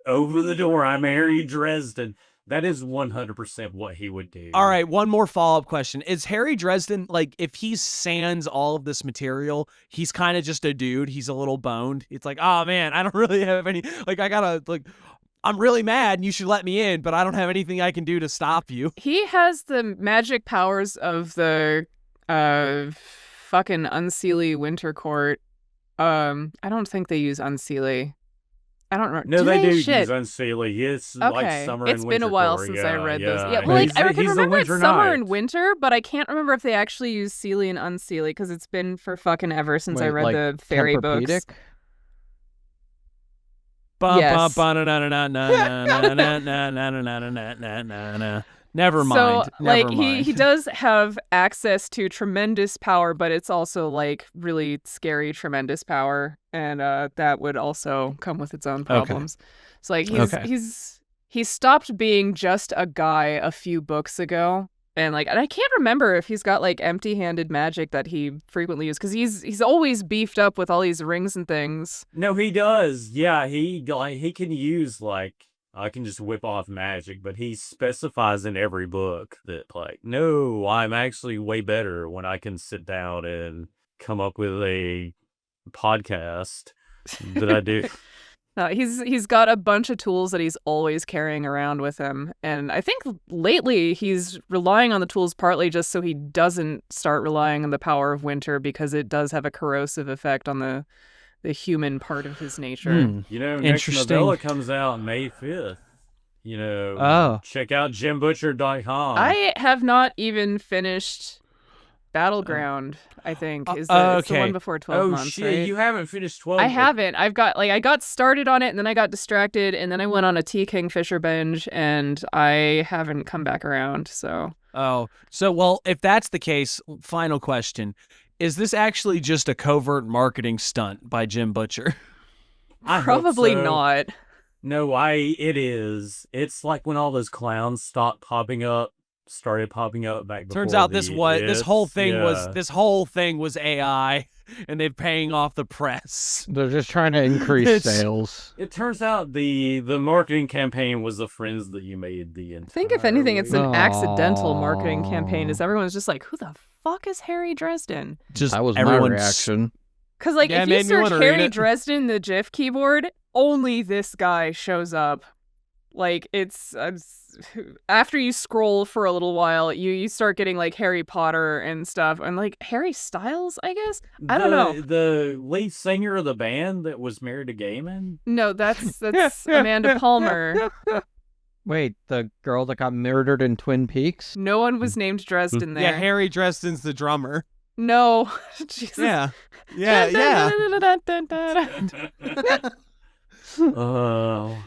over the door, I'm Harry Dresden. That is 100% what he would do. All right, one more follow-up question. Is Harry Dresden, like, if he sans all of this material, he's kind of just a dude, he's a little boned. It's like, oh man, I don't really have any, like, I'm really mad and you should let me in, but I don't have anything I can do to stop you. He has the magic powers of the fucking Unseelie Winter Court. I don't think they use Unseelie. I don't remember. No, they do use Shit. Unseelie. It's Okay. like summer It's and winter. been a while core. since Yeah, I read yeah. those. Yeah, well, like, I can He's the remember it's winter summer knight. and winter, but I can't remember if they actually use Seelie and Unseelie because it's been for fucking ever since I read the fairy books. Tempur-Pedic? Yes. Never mind. So, like, he does have access to tremendous power, but it's also, like, really scary, tremendous power, and that would also come with its own problems. So, like, he's stopped being just a guy a few books ago, and I can't remember if he's got, like, empty-handed magic that he frequently uses, because he's always beefed up with all these rings and things. No, he does. Yeah, he can use, like, I can just whip off magic, but he specifies in every book that, like, no, I'm actually way better when I can sit down and come up with a podcast that I do. No, he's got a bunch of tools that he's always carrying around with him, and I think lately he's relying on the tools partly just so he doesn't start relying on the power of winter, because it does have a corrosive effect on the human part of his nature. You know, next novella comes out May 5th. You know, check out jimbutcher.com. I have not even finished Battleground, I think. It's the one before 12 months, shit, right? You haven't finished 12 I haven't. I got started on it, and then I got distracted, and then I went on a T. Kingfisher binge, and I haven't come back around, so... Well, if that's the case, final question. Is this actually just a covert marketing stunt by Jim Butcher? Probably not. No, it is. It's like when all those clowns started popping up back before. Turns out this whole thing was AI, and they're paying off the press. They're just trying to increase sales. It turns out the marketing campaign was the friends that you made the entire I think if anything, it's an Aww. accidental marketing campaign, as everyone's just like, who the fuck is Harry Dresden? That was my reaction. Because, like, if you search Harry Dresden, the GIF keyboard, only this guy shows up. Like, it's after you scroll for a little while, you start getting like Harry Potter and stuff, and like Harry Styles, I guess. I don't know. The lead singer of the band that was married to Gaiman? No, that's Amanda Palmer. Wait, the girl that got murdered in Twin Peaks? No one was named Dresden there. Yeah, Harry Dresden's the drummer. No. Jesus. Yeah. Oh.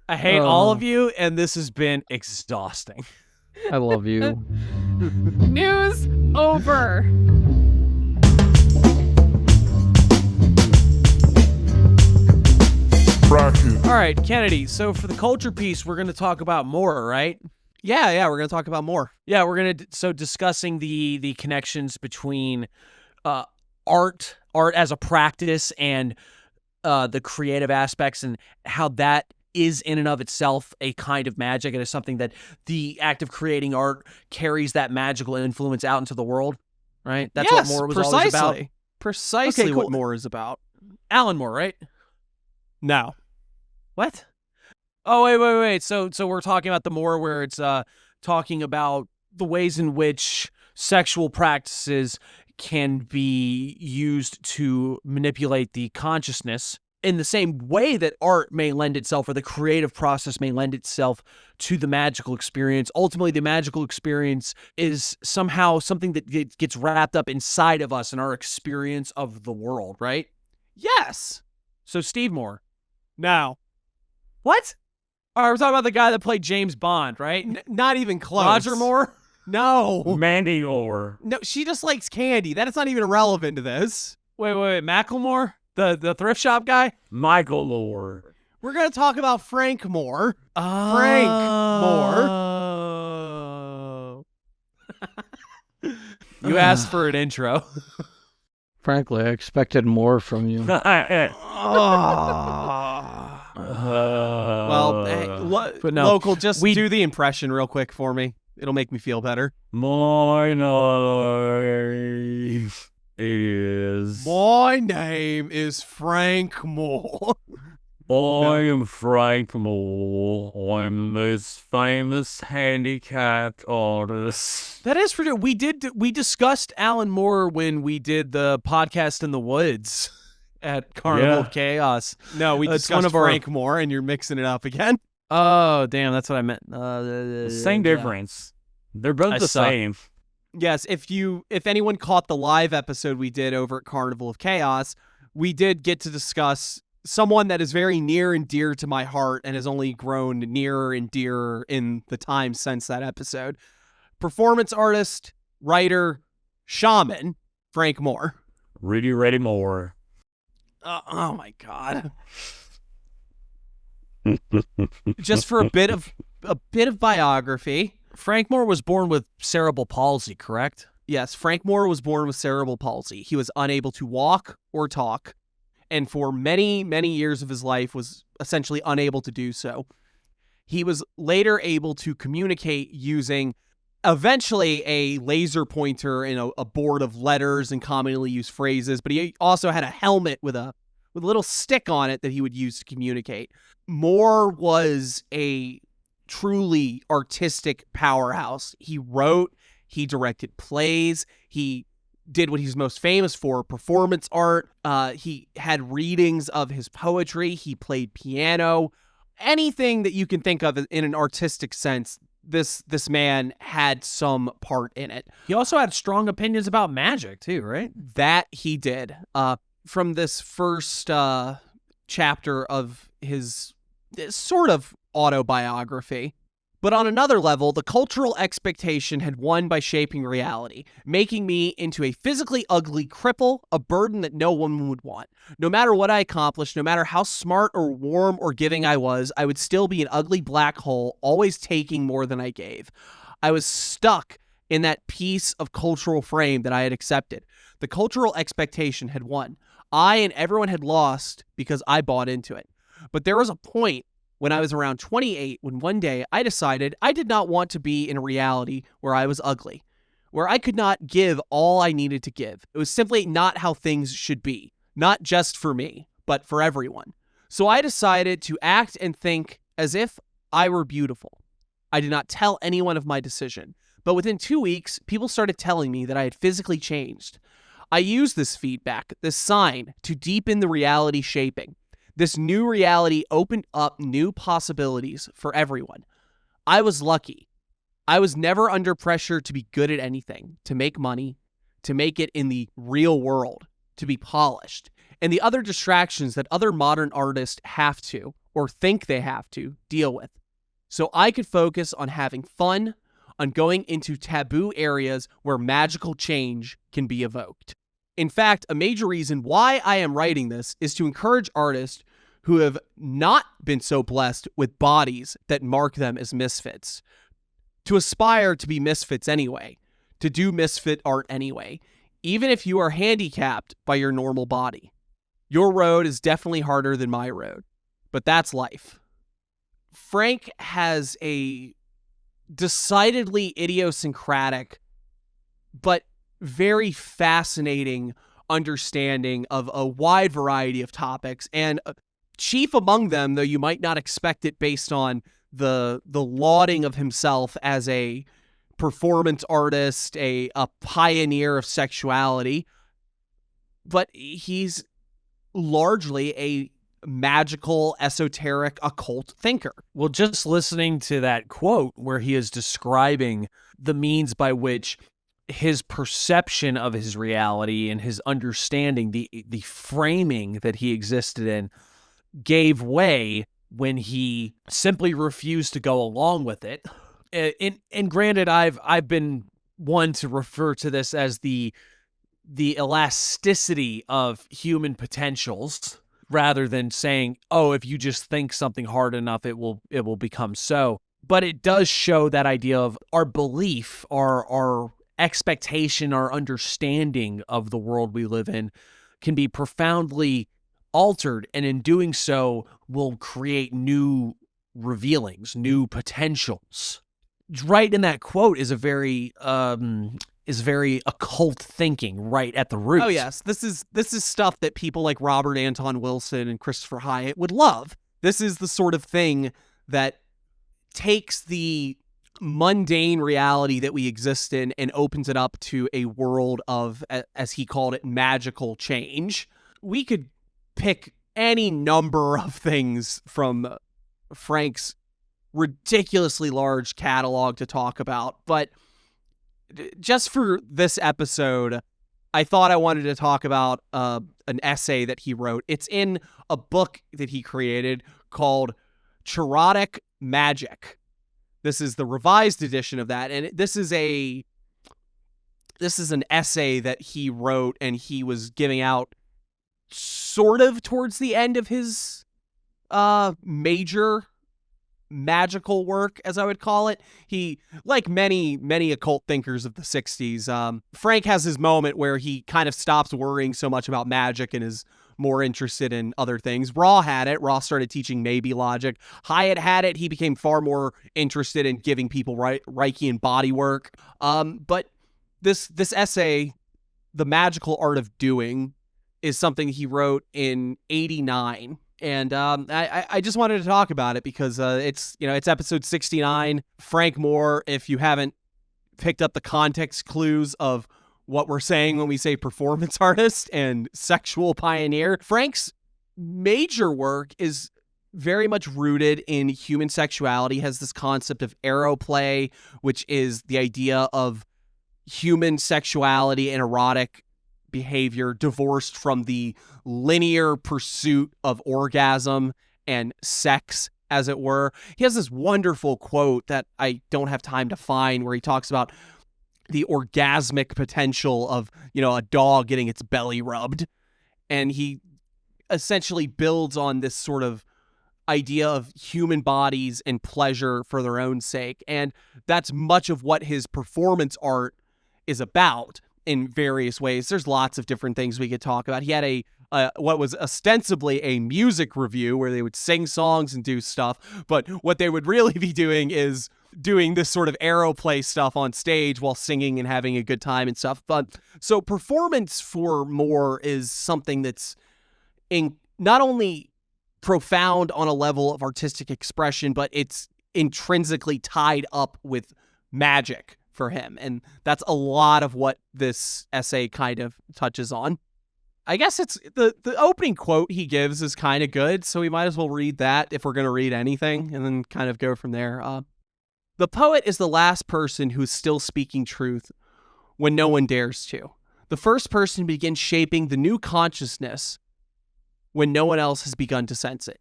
I hate all of you, and this has been exhausting. I love you. News over. All right, Kennedy, so for the culture piece, we're going to talk about more, right? Yeah, we're going to talk about more. Yeah, we're going to discussing the connections between art as a practice and the creative aspects, and how that is in and of itself a kind of magic. It is something that the act of creating art carries that magical influence out into the world, right? That's what Moore was always about. Precisely Okay, cool. what Moore is about. Alan Moore, right? No. What? Oh, wait. So we're talking about the Moore where it's talking about the ways in which sexual practices can be used to manipulate the consciousness in the same way that art may lend itself, or the creative process may lend itself to the magical experience. Ultimately, the magical experience is somehow something that gets wrapped up inside of us and our experience of the world, right? Yes. So Steve Moore. No. What? All right, we're talking about the guy that played James Bond, right? Not even close. Roger Moore? No. Mandy Moore. No, she just likes candy. That is not even relevant to this. Wait. Macklemore? The thrift shop guy? Michael Moore. We're going to talk about Frank Moore. Frank Moore. You asked for an intro. Frankly, I expected more from you. Well, hey, But no, local, just do the impression real quick for me. It'll make me feel better. My name is Frank Moore. I am Frank Moore. I'm this famous handicapped artist. That is for sure. We discussed Alan Moore when we did the podcast in the woods at Carnival of Chaos. No, we discussed Frank Moore, and you're mixing it up again. Oh, damn, that's what I meant. Same difference. They're both the same. Yes, if anyone caught the live episode we did over at Carnival of Chaos, we did get to discuss someone that is very near and dear to my heart and has only grown nearer and dearer in the time since that episode. Performance artist, writer, shaman, Frank Moore. Ready Moore. Oh my God. Just for a bit of biography. Frank Moore was born with cerebral palsy, correct? Yes, Frank Moore was born with cerebral palsy. He was unable to walk or talk, and for many, many years of his life was essentially unable to do so. He was later able to communicate using eventually a laser pointer and a board of letters and commonly used phrases, but he also had a helmet with a little stick on it that he would use to communicate. Moore was a truly artistic powerhouse. He wrote, he directed plays, he did what he's most famous for, performance art. He had readings of his poetry. He played piano. Anything that you can think of in an artistic sense, this man had some part in it. He also had strong opinions about magic too, right? That he did. From this first chapter of his sort of autobiography. But on another level, the cultural expectation had won by shaping reality, making me into a physically ugly cripple, a burden that no one would want. No matter what I accomplished, no matter how smart or warm or giving I would still be an ugly black hole, always taking more than I gave. I was stuck in that piece of cultural frame that I had accepted. The cultural expectation had won. I and everyone had lost because I bought into it. But there was a point when I was around 28, when one day I decided I did not want to be in a reality where I was ugly, where I could not give all I needed to give. It was simply not how things should be, not just for me, but for everyone. So I decided to act and think as if I were beautiful. I did not tell anyone of my decision, but within 2 weeks, people started telling me that I had physically changed. I used this feedback, this sign, to deepen the reality shaping. This new reality opened up new possibilities for everyone. I was lucky. I was never under pressure to be good at anything, to make money, to make it in the real world, to be polished, and the other distractions that other modern artists have to, or think they have to, deal with. So I could focus on having fun, on going into taboo areas where magical change can be evoked. In fact, a major reason why I am writing this is to encourage artists who have not been so blessed with bodies that mark them as misfits, to aspire to be misfits anyway, to do misfit art anyway, even if you are handicapped by your normal body. Your road is definitely harder than my road, but that's life. Frank has a decidedly idiosyncratic, but very fascinating understanding of a wide variety of topics, and chief among them, though you might not expect it based on the lauding of himself as a performance artist, a pioneer of sexuality, but he's largely a magical, esoteric, occult thinker. Well, just listening to that quote where he is describing the means by which his perception of his reality and his understanding, the framing that he existed in, gave way when he simply refused to go along with it. And granted, I've been one to refer to this as the elasticity of human potentials, rather than saying, oh, if you just think something hard enough, it will become so. But it does show that idea of our belief, our expectation, our understanding of the world we live in can be profoundly altered, and in doing so will create new revealings, new potentials. Right in that quote is very occult thinking right at the root. Oh yes, this is stuff that people like Robert Anton Wilson and Christopher Hyatt would love. This is the sort of thing that takes the mundane reality that we exist in and opens it up to a world of, as he called it, magical change. We could pick any number of things from Frank's ridiculously large catalog to talk about, but just for this episode, I thought I wanted to talk about an essay that he wrote. It's in a book that he created called Chaotic Magic. This is the revised edition of that, and this is an essay that he wrote and he was giving out sort of towards the end of his major magical work, as I would call it. He, like many occult thinkers of the 60s, Frank has his moment where he kind of stops worrying so much about magic and is more interested in other things. Raw had it. Raw started teaching maybe logic. Hyatt had it. He became far more interested in giving people Reiki and body work. But this essay, The Magical Art of Doing, is something he wrote in 89. And I just wanted to talk about it because it's episode 69. Frank Moore, if you haven't picked up the context clues of what we're saying when we say performance artist and sexual pioneer, Frank's major work is very much rooted in human sexuality, has this concept of aeroplay, which is the idea of human sexuality and erotic behavior divorced from the linear pursuit of orgasm and sex, as it were. He has this wonderful quote that I don't have time to find where he talks about the orgasmic potential of, a dog getting its belly rubbed. And he essentially builds on this sort of idea of human bodies and pleasure for their own sake. And that's much of what his performance art is about in various ways. There's lots of different things we could talk about. He had what was ostensibly a music review where they would sing songs and do stuff, but what they would really be doing is doing this sort of aeroplay stuff on stage while singing and having a good time and stuff. But so performance for Moore is something that's not only profound on a level of artistic expression, but it's intrinsically tied up with magic for him. And that's a lot of what this essay kind of touches on. I guess it's the opening quote he gives is kind of good, so we might as well read that if we're going to read anything, and then kind of go from there. The poet is the last person who is still speaking truth when no one dares to. The first person begins shaping the new consciousness when no one else has begun to sense it.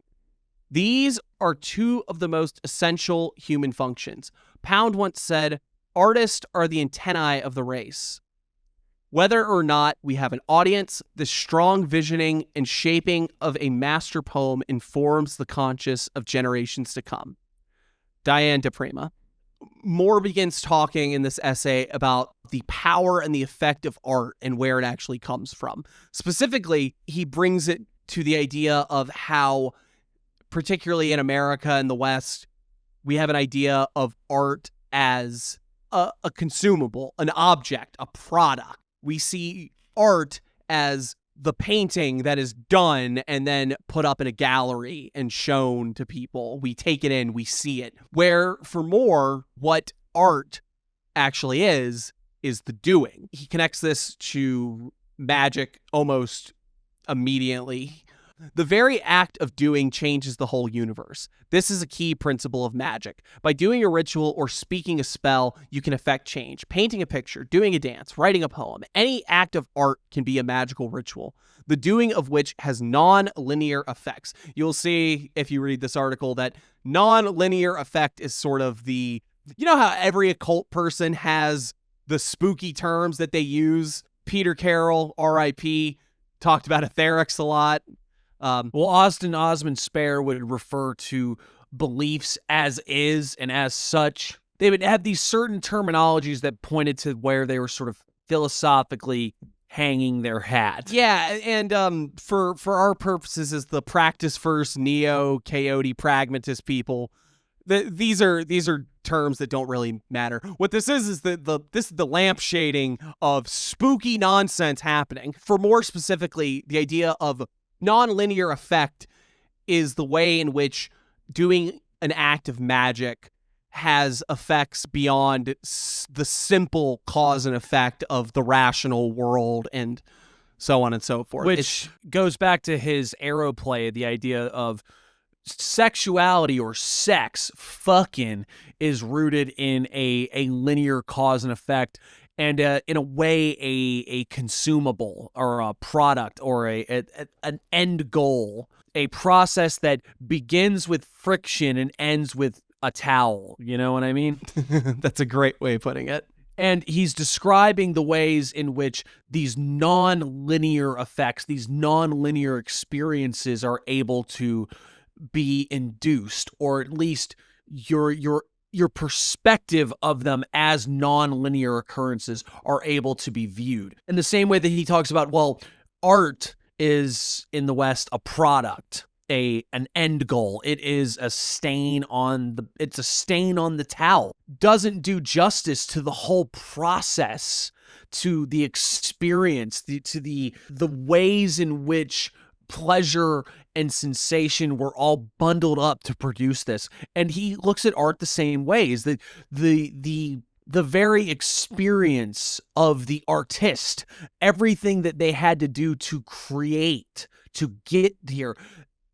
These are two of the most essential human functions. Pound once said, "Artists are the antennae of the race." Whether or not we have an audience, the strong visioning and shaping of a master poem informs the conscious of generations to come. Diane DePrima. Moore begins talking in this essay about the power and the effect of art and where it actually comes from. Specifically, he brings it to the idea of how, particularly in America and the West, we have an idea of art as a consumable, an object, a product. We see art as the painting that is done and then put up in a gallery and shown to people. We take it in, we see it. Where for Moore, what art actually is the doing. He connects this to magic almost immediately. The very act of doing changes the whole universe. This is a key principle of magic. By doing a ritual or speaking a spell, you can affect change. Painting a picture, doing a dance, writing a poem, any act of art can be a magical ritual, the doing of which has non-linear effects. You'll see, if you read this article, that non-linear effect is sort of the, you know how every occult person has the spooky terms that they use? Peter Carroll, R.I.P., talked about etherics a lot. Well, Austin Osman Spare would refer to beliefs as is and as such. They would have these certain terminologies that pointed to where they were sort of philosophically hanging their hat. Yeah, and for our purposes as the practice first neo-coyote pragmatist people, these are terms that don't really matter. What this is this is the lampshading of spooky nonsense happening. For more specifically, the idea of non-linear effect is the way in which doing an act of magic has effects beyond the simple cause and effect of the rational world and so on and so forth. Which goes back to his arrow play, the idea of sexuality or sex, fucking, is rooted in a linear cause and effect. And in a way, a consumable or a product or an end goal, a process that begins with friction and ends with a towel. You know what I mean? That's a great way of putting it. And he's describing the ways in which these non-linear effects, these non-linear experiences are able to be induced, or at least your perspective of them as non-linear occurrences are able to be viewed. In the same way that he talks about, well, art is in the West a product, an end goal. It is a stain on the towel. Doesn't do justice to the whole process, to the experience, to the ways in which pleasure and sensation were all bundled up to produce this. And he looks at art the same way, is that the very experience of the artist, everything that they had to do to create, to get here,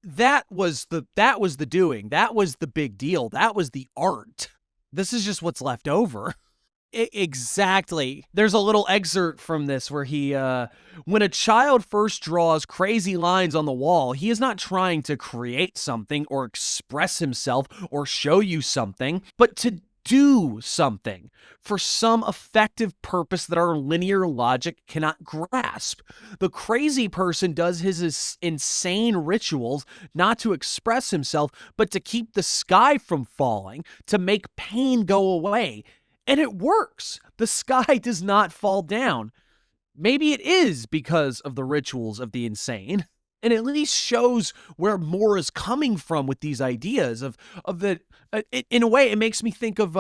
that was the doing. That was the big deal. That was the art. This is just what's left over. Exactly. There's a little excerpt from this where he, when a child first draws crazy lines on the wall, he is not trying to create something or express himself or show you something, but to do something for some effective purpose that our linear logic cannot grasp. The crazy person does his insane rituals not to express himself, but to keep the sky from falling, to make pain go away. And it works. The sky does not fall down. Maybe it is because of the rituals of the insane. and at least shows where Moore is coming from with these ideas of the. In a way, it makes me think of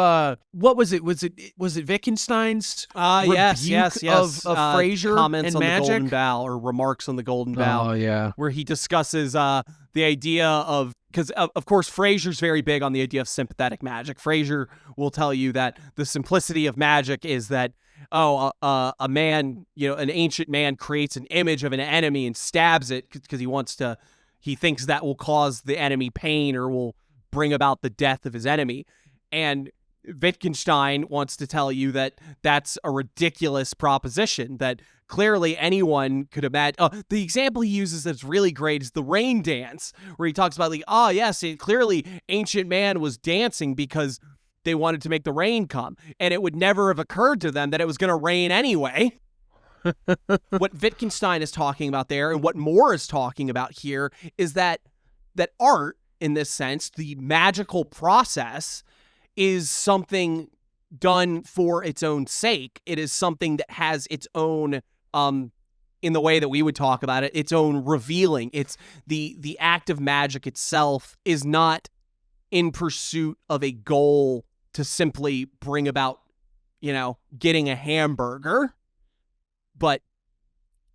what was it? Was it Wittgenstein's yes. of Fraser comments and on Magick? the Golden Bough, or remarks on the Golden Bough. Oh, yeah. Where he discusses the idea of, because of course Fraser's very big on the idea of sympathetic magic. Fraser will tell you that the simplicity of magic is that a man, an ancient man creates an image of an enemy and stabs it because he thinks that will cause the enemy pain or will bring about the death of his enemy. And Wittgenstein wants to tell you that that's a ridiculous proposition, that clearly anyone could imagine. The example he uses that's really great is the rain dance, where he talks about clearly ancient man was dancing because they wanted to make the rain come, and it would never have occurred to them that it was going to rain anyway. What Wittgenstein is talking about there, and what Moore is talking about here, is that art, in this sense, the magical process, is something done for its own sake. It is something that has its own, in the way that we would talk about it, its own revealing. It's the act of magic itself is not in pursuit of a goal to simply bring about, getting a hamburger, but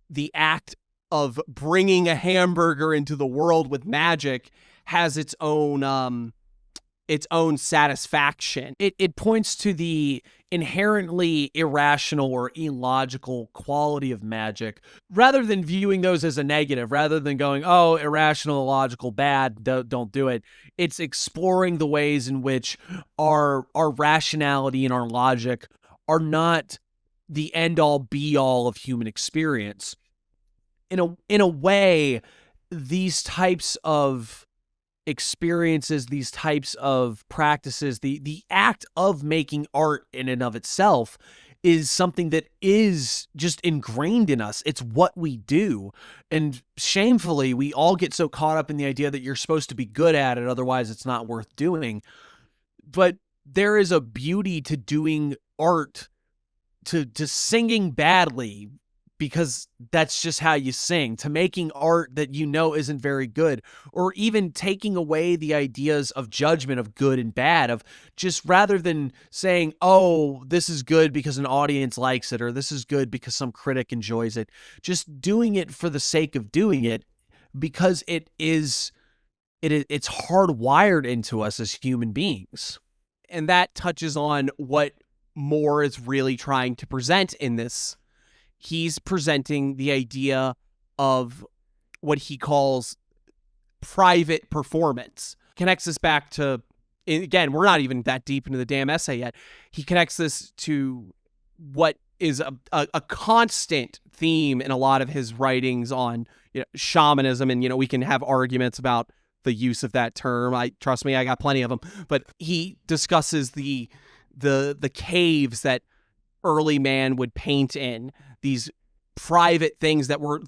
the act of bringing a hamburger into the world with magic has its own satisfaction. It points to the inherently irrational or illogical quality of magic, rather than viewing those as a negative, rather than going, oh, irrational, illogical, bad, don't do it. It's exploring the ways in which our rationality and our logic are not the end-all, be-all of human experience. In a way, these types of experiences, these types of practices, the act of making art in and of itself is something that is just ingrained in us. It's what we do. And shamefully, we all get so caught up in the idea that you're supposed to be good at it, otherwise it's not worth doing. But there is a beauty to doing art, to singing badly, because that's just how you sing, to making art that isn't very good, or even taking away the ideas of judgment of good and bad, of just rather than saying, oh, this is good because an audience likes it, or this is good because some critic enjoys it, just doing it for the sake of doing it, because it's hardwired into us as human beings. And that touches on what Moore is really trying to present in this. He's presenting the idea of what he calls private performance. Connects this back to, again, we're not even that deep into the damn essay yet. He connects this to what is a constant theme in a lot of his writings on shamanism. And, we can have arguments about the use of that term. Trust me, I got plenty of them. But he discusses the caves that early man would paint in, these private things that were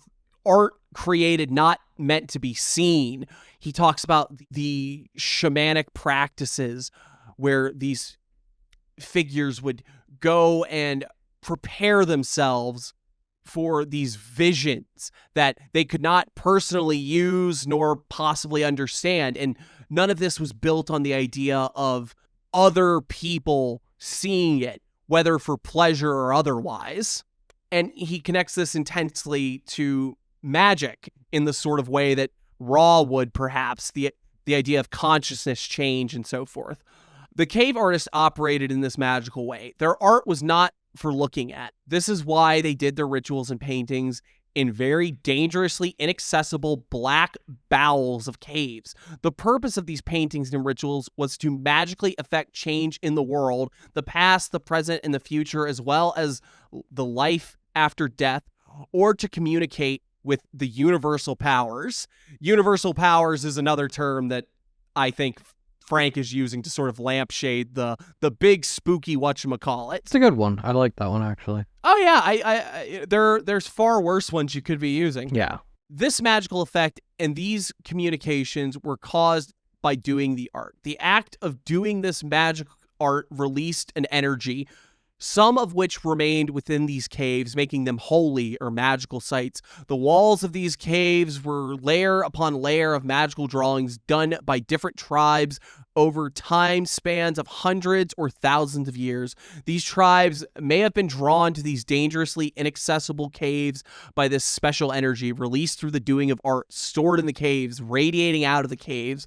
art created, not meant to be seen. He talks about the shamanic practices where these figures would go and prepare themselves for these visions that they could not personally use nor possibly understand. And none of this was built on the idea of other people seeing it, whether for pleasure or otherwise. And he connects this intensely to magic in the sort of way that Ra would, perhaps, the idea of consciousness change and so forth. The cave artists operated in this magical way. Their art was not for looking at. This is why they did their rituals and paintings in very dangerously inaccessible black bowels of caves. The purpose of these paintings and rituals was to magically affect change in the world, the past, the present, and the future, as well as the life after death, or to communicate with the universal powers. Universal powers is another term that I think Frank is using to sort of lampshade the big spooky whatchamacallit. It's a good one. I like that one, actually. Oh yeah, there's far worse ones you could be using. Yeah. This magical effect and these communications were caused by doing the art. The act of doing this magic art released an energy some of which remained within these caves, making them holy or magical sites. The walls of these caves were layer upon layer of magical drawings done by different tribes over time spans of hundreds or thousands of years. These tribes may have been drawn to these dangerously inaccessible caves by this special energy released through the doing of art stored in the caves, radiating out of the caves,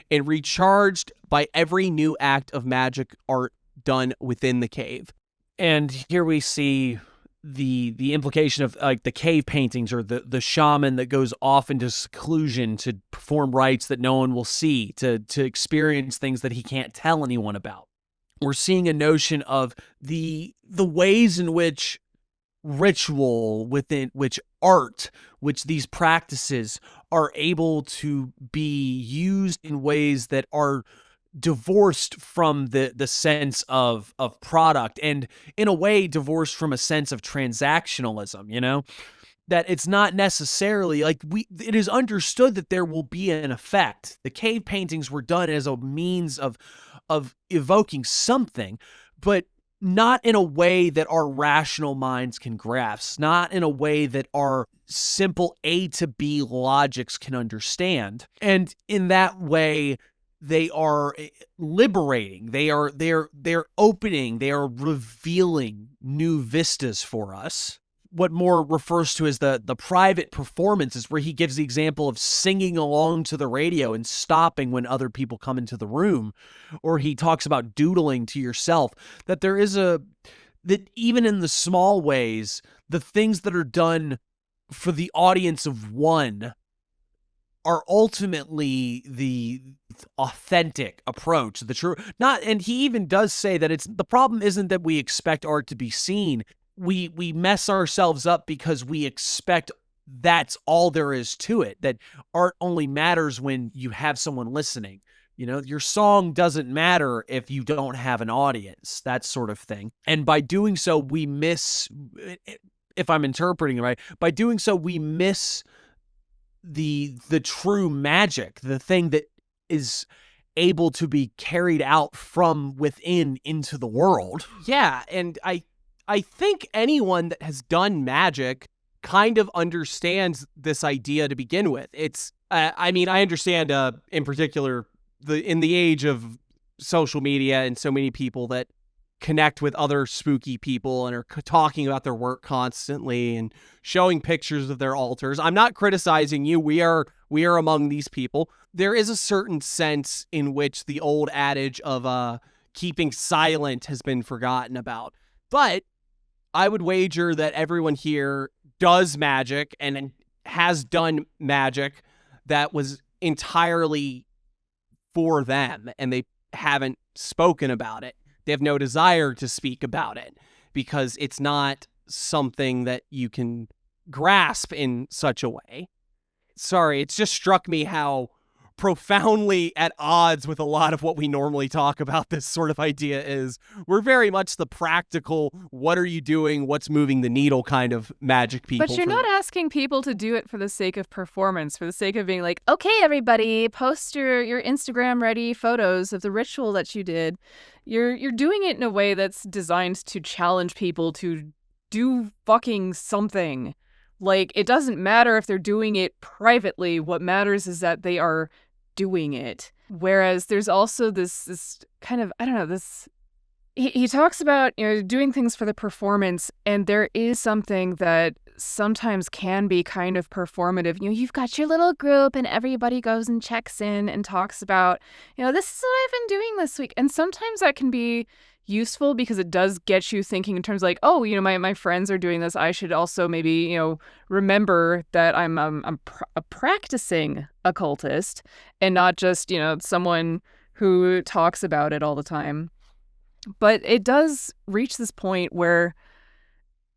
and recharged by every new act of magic art done within the cave. And here we see the implication of like the cave paintings, or the shaman that goes off into seclusion to perform rites that no one will see, to experience things that he can't tell anyone about. We're seeing a notion of the ways in which ritual, within which art, which these practices are able to be used in ways that are divorced from the sense of product, and in a way divorced from a sense of transactionalism, you know, that it's not necessarily like it is understood that there will be an effect. The cave paintings were done as a means of evoking something, but not in a way that our rational minds can grasp, not in a way that our simple A to B logics can understand. And in that way, they are liberating. They're opening. They are revealing new vistas for us. What Moore refers to as the private performances, where he gives the example of singing along to the radio and stopping when other people come into the room, or he talks about doodling to yourself. That there is that even in the small ways, the things that are done for the audience of one are ultimately the authentic approach, the true, not, and he even does say that the problem isn't that we expect art to be seen. We mess ourselves up because we expect that's all there is to it, that art only matters when you have someone listening. You know, your song doesn't matter if you don't have an audience, that sort of thing. And by doing so, we miss, if I'm interpreting it right, by doing so, we miss the true magic, the thing that is able to be carried out from within into the world. Yeah, and I think anyone that has done magic kind of understands this idea to begin with. It's I mean, I understand in particular in the age of social media and so many people that connect with other spooky people and are talking about their work constantly and showing pictures of their altars. I'm not criticizing you. We are among these people. There is a certain sense in which the old adage of keeping silent has been forgotten about. But I would wager that everyone here does magic and has done magic that was entirely for them, and they haven't spoken about it. They have no desire to speak about it because it's not something that you can grasp in such a way. Sorry, it's just struck me how profoundly at odds with a lot of what we normally talk about this sort of idea is. We're very much the practical, what are you doing, what's moving the needle kind of magic people. But you're not asking people to do it for the sake of performance, for the sake of being like, okay, everybody, post your Instagram-ready photos of the ritual that you did. You're doing it in a way that's designed to challenge people to do fucking something. Like, it doesn't matter if they're doing it privately. What matters is that they are doing it. Whereas there's also this kind of, I don't know, this, he talks about, you know, doing things for the performance, and there is something that sometimes can be kind of performative. You know, you've got your little group and everybody goes and checks in and talks about, you know, this is what I've been doing this week. And sometimes that can be useful because it does get you thinking in terms of like, oh, you know, my friends are doing this. I should also maybe, you know, remember that I'm a practicing occultist and not just, you know, someone who talks about it all the time. But it does reach this point where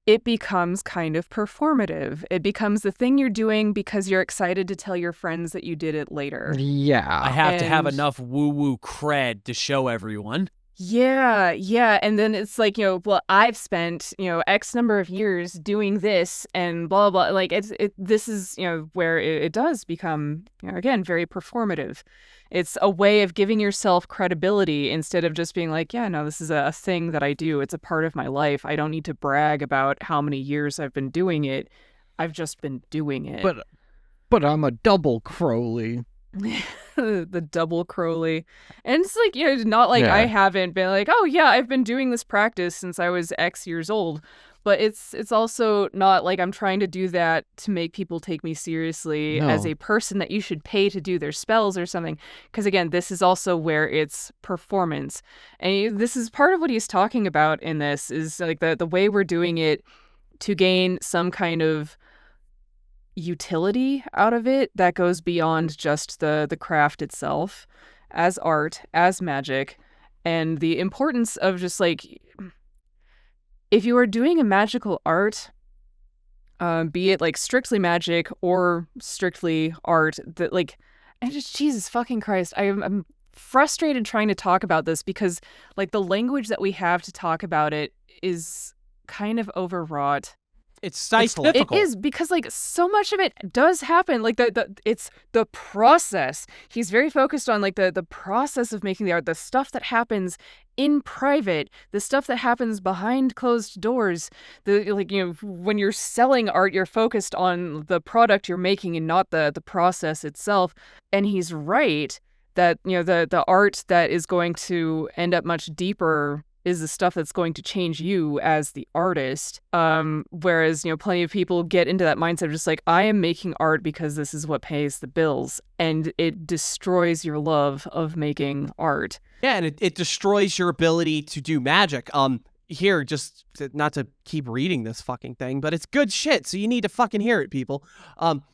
it becomes kind of performative. It becomes the thing you're doing because you're excited to tell your friends that you did it later. Yeah. I have to have enough woo-woo cred to show everyone. Yeah. And then it's like, you know, well, I've spent, you know, X number of years doing this and blah, blah, blah. Like, this is, you know, where it does become, you know, again, very performative. It's a way of giving yourself credibility instead of just being like, yeah, no, this is a thing that I do. It's a part of my life. I don't need to brag about how many years I've been doing it. I've just been doing it. But I'm a double Crowley. The double Crowley. And it's like, not like I haven't been like, oh yeah, I've been doing this practice since I was X years old. But it's also not like I'm trying to do that to make people take me seriously as a person that you should pay to do their spells or something. Because again, this is also where it's performance. And this is part of what he's talking about in this is like the way we're doing it to gain some kind of utility out of it that goes beyond just the craft itself as art, as magic, and the importance of just like, if you are doing a magical art, be it like strictly magic or strictly art, that like, and just Jesus fucking Christ, I'm frustrated trying to talk about this because like the language that we have to talk about it is kind of overwrought. It's stifling. It is, because like so much of it does happen. Like it's the process. He's very focused on like the process of making the art, the stuff that happens in private, the stuff that happens behind closed doors. When you're selling art, you're focused on the product you're making and not the process itself. And he's right that the art that is going to end up much deeper is the stuff that's going to change you as the artist. Whereas, plenty of people get into that mindset of just like, I am making art because this is what pays the bills. And it destroys your love of making art. Yeah, and it destroys your ability to do magic. Here, just not to keep reading this fucking thing, but it's good shit, so you need to fucking hear it, people. Where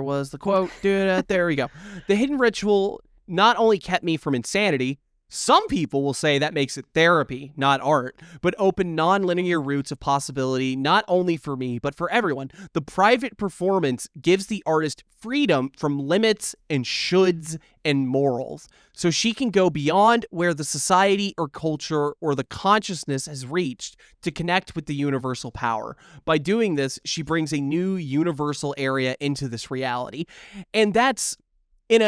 was the quote? There we go. The hidden ritual not only kept me from insanity, some people will say that makes it therapy, not art, but open non-linear routes of possibility, not only for me, but for everyone. The private performance gives the artist freedom from limits and shoulds and morals, so she can go beyond where the society or culture or the consciousness has reached to connect with the universal power. By doing this, she brings a new universal area into this reality. And that's, in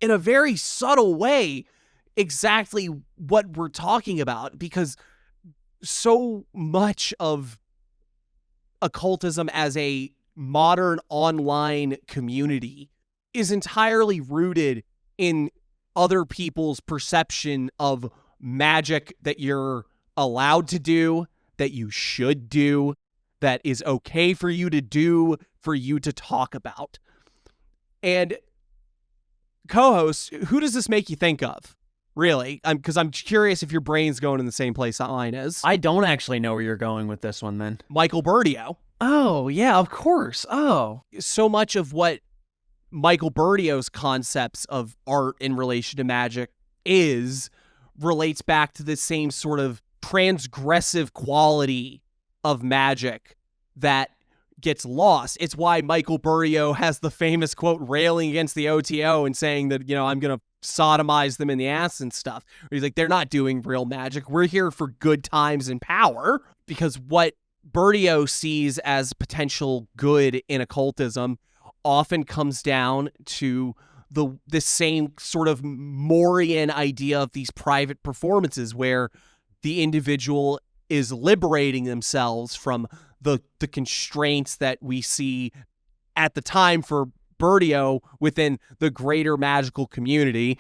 a very subtle way, exactly what we're talking about, because so much of occultism as a modern online community is entirely rooted in other people's perception of magic that you're allowed to do, that you should do, that is okay for you to do, for you to talk about. And co-host, who does this make you think of? Really? Because I'm curious if your brain's going in the same place that mine is. I don't actually know where you're going with this one, then. Michael Berdio. Oh, yeah, of course. Oh. So much of what Michael Berdio's concepts of art in relation to magic relates back to the same sort of transgressive quality of magic that gets lost. It's why Michael Berdio has the famous quote railing against the OTO and saying that, I'm going to sodomize them in the ass and stuff. He's like, they're not doing real magic. We're here for good times and power, because what Berdio sees as potential good in occultism often comes down to the same sort of Moorian idea of these private performances where the individual is liberating themselves from the constraints that we see at the time for Berdio within the greater magical community.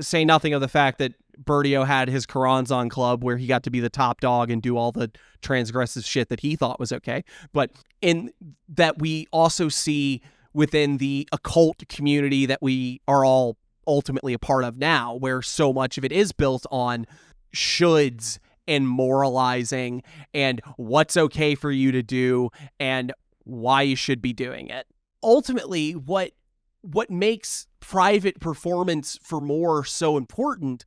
Say nothing of the fact that Berdio had his Karanzan club where he got to be the top dog and do all the transgressive shit that he thought was okay. But in that, we also see within the occult community that we are all ultimately a part of now, where so much of it is built on shoulds and moralizing and what's okay for you to do and why you should be doing it. Ultimately, what makes private performance for Moore so important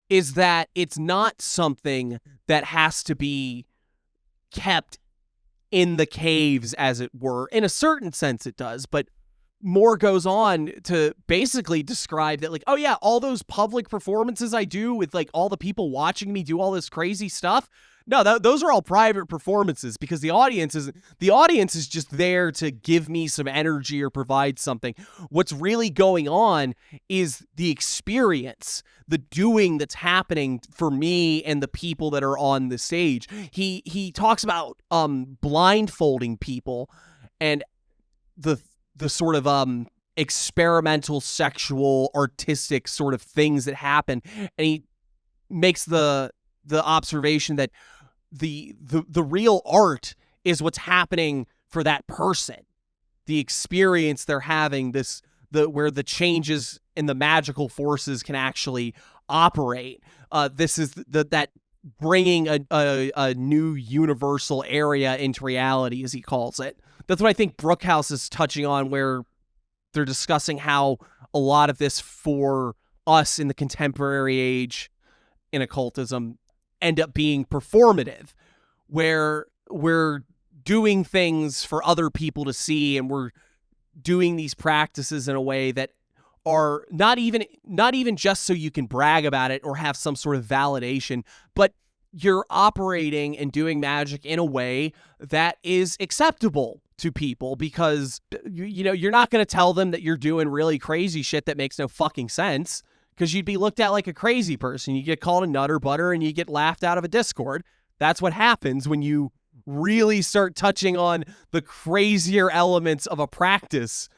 is that it's not something that has to be kept in the caves, as it were. In a certain sense it does, but Moore goes on to basically describe that, like, oh yeah, all those public performances I do with like all the people watching me do all this crazy stuff. No, those are all private performances because the audience is just there to give me some energy or provide something. What's really going on is the experience, the doing that's happening for me and the people that are on the stage. He talks about blindfolding people and the sort of experimental, sexual, artistic sort of things that happen, and he makes the observation that the real art is what's happening for that person, the experience they're having, where the changes in the magical forces can actually operate. This is that bringing a new universal area into reality, as he calls it. That's what I think Brookhouse is touching on, where they're discussing how a lot of this for us in the contemporary age in occultism end up being performative, where we're doing things for other people to see, and we're doing these practices in a way that are not even just so you can brag about it or have some sort of validation, but you're operating and doing magic in a way that is acceptable to people, because you're not going to tell them that you're doing really crazy shit that makes no fucking sense, because you'd be looked at like a crazy person. You get called a nutter butter and you get laughed out of a Discord. That's what happens when you really start touching on the crazier elements of a practice.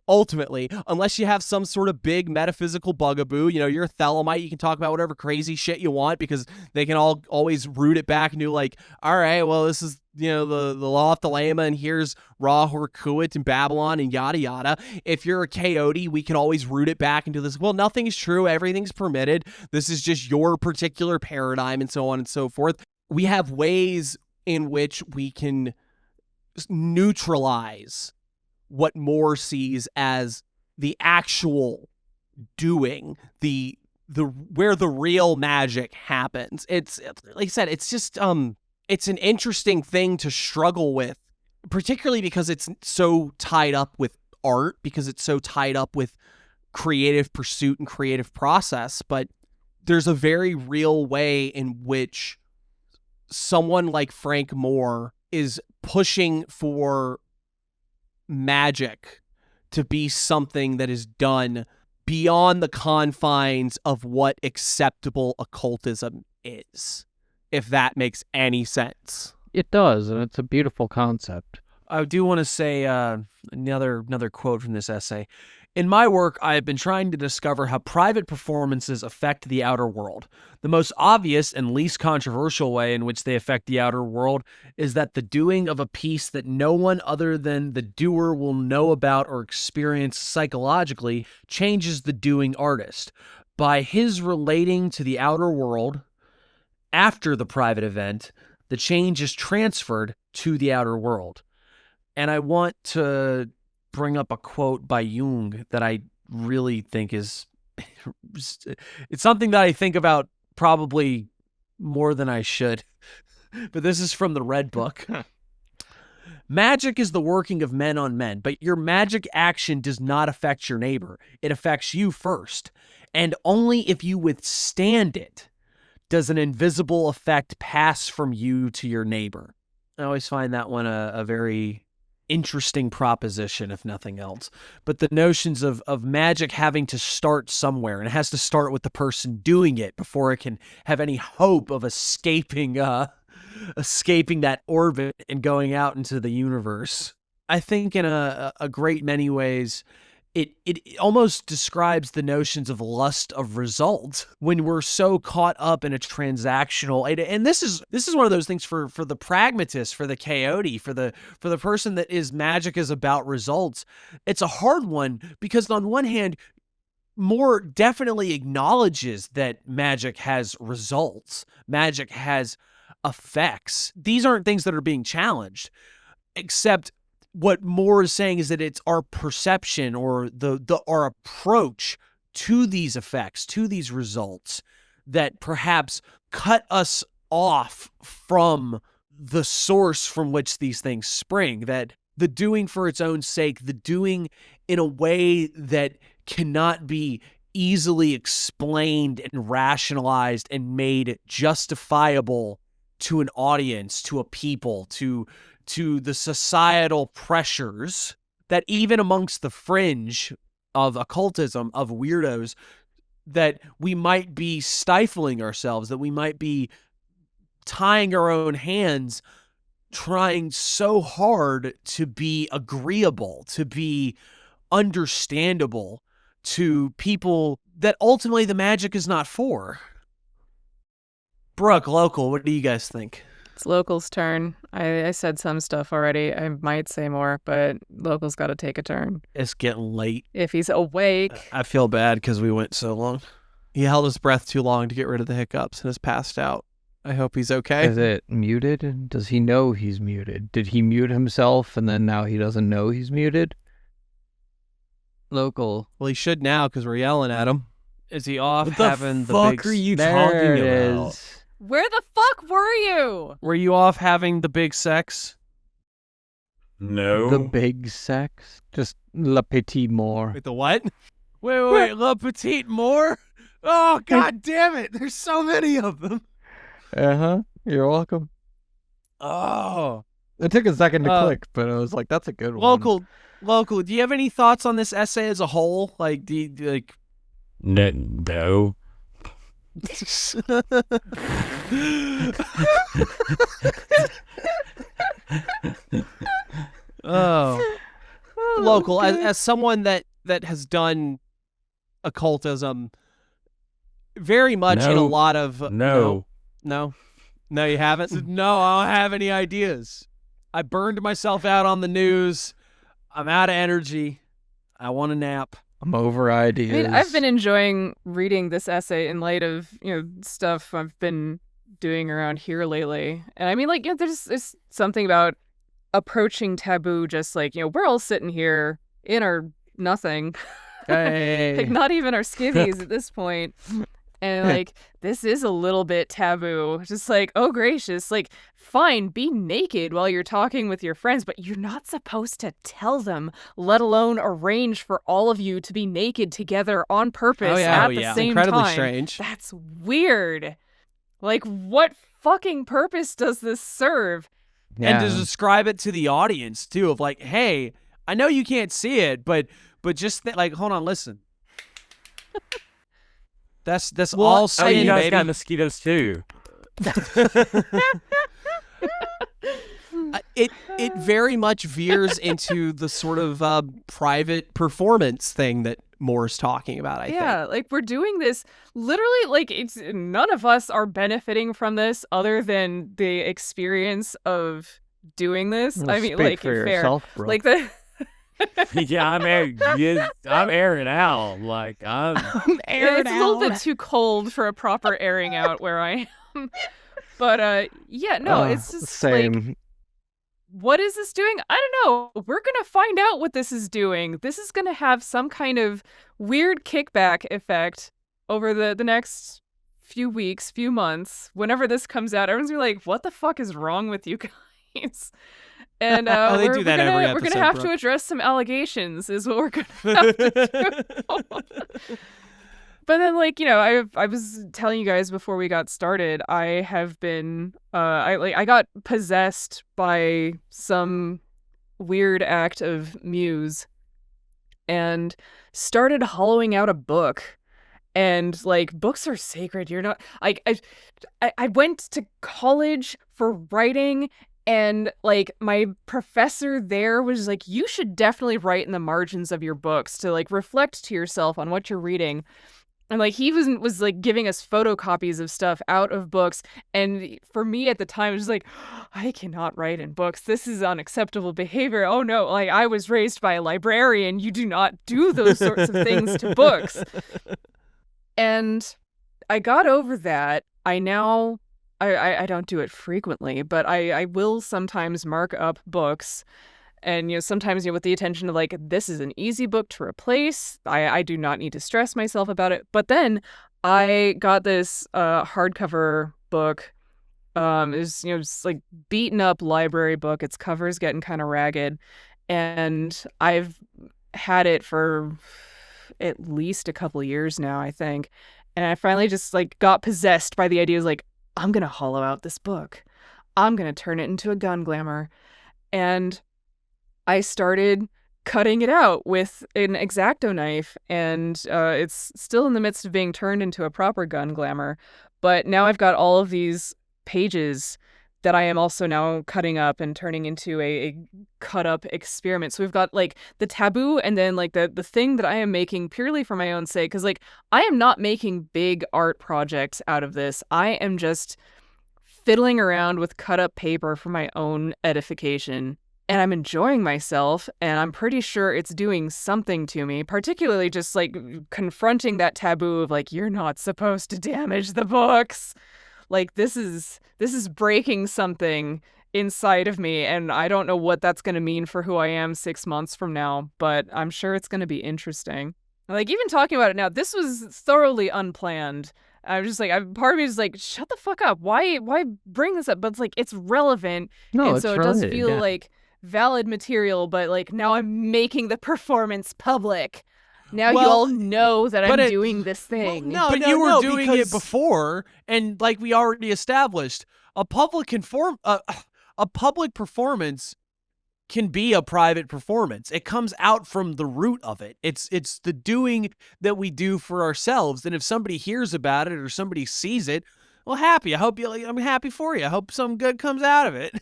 Ultimately, unless you have some sort of big metaphysical bugaboo, you're a Thelemite, you can talk about whatever crazy shit you want because they can always root it back into like, all right, well, this is, the law of Thelema, and here's Ra Horkuit in Babylon and yada yada. If you're a coyote, we can always root it back into this, well, nothing's true, everything's permitted, this is just your particular paradigm, and so on and so forth. We have ways in which we can neutralize what Moore sees as the actual doing, the where the real magic happens. It's like I said, it's just it's an interesting thing to struggle with, particularly because it's so tied up with art, because it's so tied up with creative pursuit and creative process. But there's a very real way in which someone like Frank Moore is pushing for magic to be something that is done beyond the confines of what acceptable occultism is, if that makes any sense. It does, and it's a beautiful concept. I do want to say another quote from this essay. In my work, I have been trying to discover how private performances affect the outer world. The most obvious and least controversial way in which they affect the outer world is that the doing of a piece that no one other than the doer will know about or experience psychologically changes the doing artist. By his relating to the outer world after the private event, the change is transferred to the outer world. And I want to bring up a quote by Jung that I really think is, it's something that I think about probably more than I should, but this is from the Red Book. Magic is the working of men on men, but your magic action does not affect your neighbor. It affects you first, and only if you withstand it does an invisible effect pass from you to your neighbor. I always find that one a very interesting proposition, if nothing else. But the notions of magic having to start somewhere, and it has to start with the person doing it before it can have any hope of escaping that orbit and going out into the universe. I think in a great many ways, it almost describes the notions of lust of result when we're so caught up in a transactional, and this is one of those things for the pragmatist, for the coyote, for the person that is magic is about results. It's a hard one because on one hand, Moore definitely acknowledges that magic has results, magic has effects. These aren't things that are being challenged, except what Moore is saying is that it's our perception or our approach to these effects, to these results, that perhaps cut us off from the source from which these things spring. That the doing for its own sake, the doing in a way that cannot be easily explained and rationalized and made justifiable to an audience, to a people, to the societal pressures that even amongst the fringe of occultism, of weirdos, that we might be stifling ourselves, that we might be tying our own hands, trying so hard to be agreeable, to be understandable to people that ultimately the magic is not for. Brooke, Local, what do you guys think? It's Local's turn. I said some stuff already. I might say more, but Local's got to take a turn. It's getting late. If he's awake. I feel bad because we went so long. He held his breath too long to get rid of the hiccups and is passed out. I hope he's okay. Is it muted? Does he know he's muted? Did he mute himself and then now he doesn't know he's muted? Local. Well, he should now because we're yelling at him. Is he off What having the fuck big... are you There talking it about? is. Where the fuck were you? Were you off having the big sex? No. The big sex? Just le petit more. Wait, the what? Wait, Le Petit Moore? Oh, god damn it. There's so many of them. Uh-huh. You're welcome. Oh. It took a second to click, but I was like, that's a good one. Local, do you have any thoughts on this essay as a whole? Like, No. Oh. Local, as someone that has done occultism very much in a No. lot of... No. No, you haven't? No, I don't have any ideas. I burned myself out on the news. I'm out of energy. I want a nap. I'm over ideas. I mean, I've been enjoying reading this essay in light of, stuff I've been doing around here lately. And I mean, like, there's something about approaching taboo, just like, we're all sitting here in our nothing. Hey. Like, not even our skivvies at this point. And like, this is a little bit taboo. Just like, oh gracious, like, fine, be naked while you're talking with your friends, but you're not supposed to tell them, let alone arrange for all of you to be naked together on purpose at the same incredibly time. strange. That's weird. Like, what fucking purpose does this serve? And to describe it to the audience too, of like, hey, I know you can't see it, but just like, hold on, listen. That's all saying, you guys baby. got mosquitoes too. It very much veers into the sort of private performance thing that Moore's talking about, I think. Yeah, like, we're doing this literally, like, it's none of us are benefiting from this other than the experience of doing this. Well, I mean, speak like, for fair. yourself, bro. Like, the Yeah, I'm airing out. Like, I'm it's a little bit too cold for a proper airing out where I am. But yeah, no, it's just same. like, what is this doing? I don't know. We're gonna find out what this is doing. This is gonna have some kind of weird kickback effect over the next few weeks, few months. Whenever this comes out, everyone's gonna be like, "What the fuck is wrong with you guys?" And they do that every we're gonna episode, have to Brooke. address some allegations, is what we're gonna have to do. But then, like, I was telling you guys before we got started, I have been, I got possessed by some weird act of muse and started hollowing out a book. And, like, books are sacred. You're not, like, I went to college for writing, and, like, my professor there was like, you should definitely write in the margins of your books to, like, reflect to yourself on what you're reading. And, like, he was like giving us photocopies of stuff out of books. And for me at the time, it was like, I cannot write in books. This is unacceptable behavior. Oh no, like, I was raised by a librarian. You do not do those sorts of things to books. And I got over that. I don't do it frequently, but I will sometimes mark up books. And, sometimes, with the intention of, like, this is an easy book to replace. I do not need to stress myself about it. But then I got this hardcover book. It was, just, like, beaten up library book. Its cover's getting kind of ragged. And I've had it for at least a couple years now, I think. And I finally just like got possessed by the idea of like, I'm going to hollow out this book. I'm going to turn it into a gun glamour. And I started cutting it out with an X-Acto knife, and it's still in the midst of being turned into a proper gun glamour. But now I've got all of these pages that I am also now cutting up and turning into a cut-up experiment. So we've got, like, the taboo and then, like, the thing that I am making purely for my own sake. Because, like, I am not making big art projects out of this. I am just fiddling around with cut-up paper for my own edification. And I'm enjoying myself, and I'm pretty sure it's doing something to me, particularly just, like, confronting that taboo of, like, you're not supposed to damage the books. Like, this is breaking something inside of me, and I don't know what that's going to mean for who I am 6 months from now, but I'm sure it's going to be interesting. Like, even talking about it now, this was thoroughly unplanned. I'm just like, part of me is like, shut the fuck up. Why bring this up? But it's like, it's relevant. No, and it's so it related, does feel yeah. like valid material, but like now I'm making the performance public. Now you all know that I'm doing this thing. But you were doing it before, and like we already established, a public performance can be a private performance. It comes out from the root of it. It's the doing that we do for ourselves. And if somebody hears about it or somebody sees it, well, happy. I'm happy for you. I hope some good comes out of it.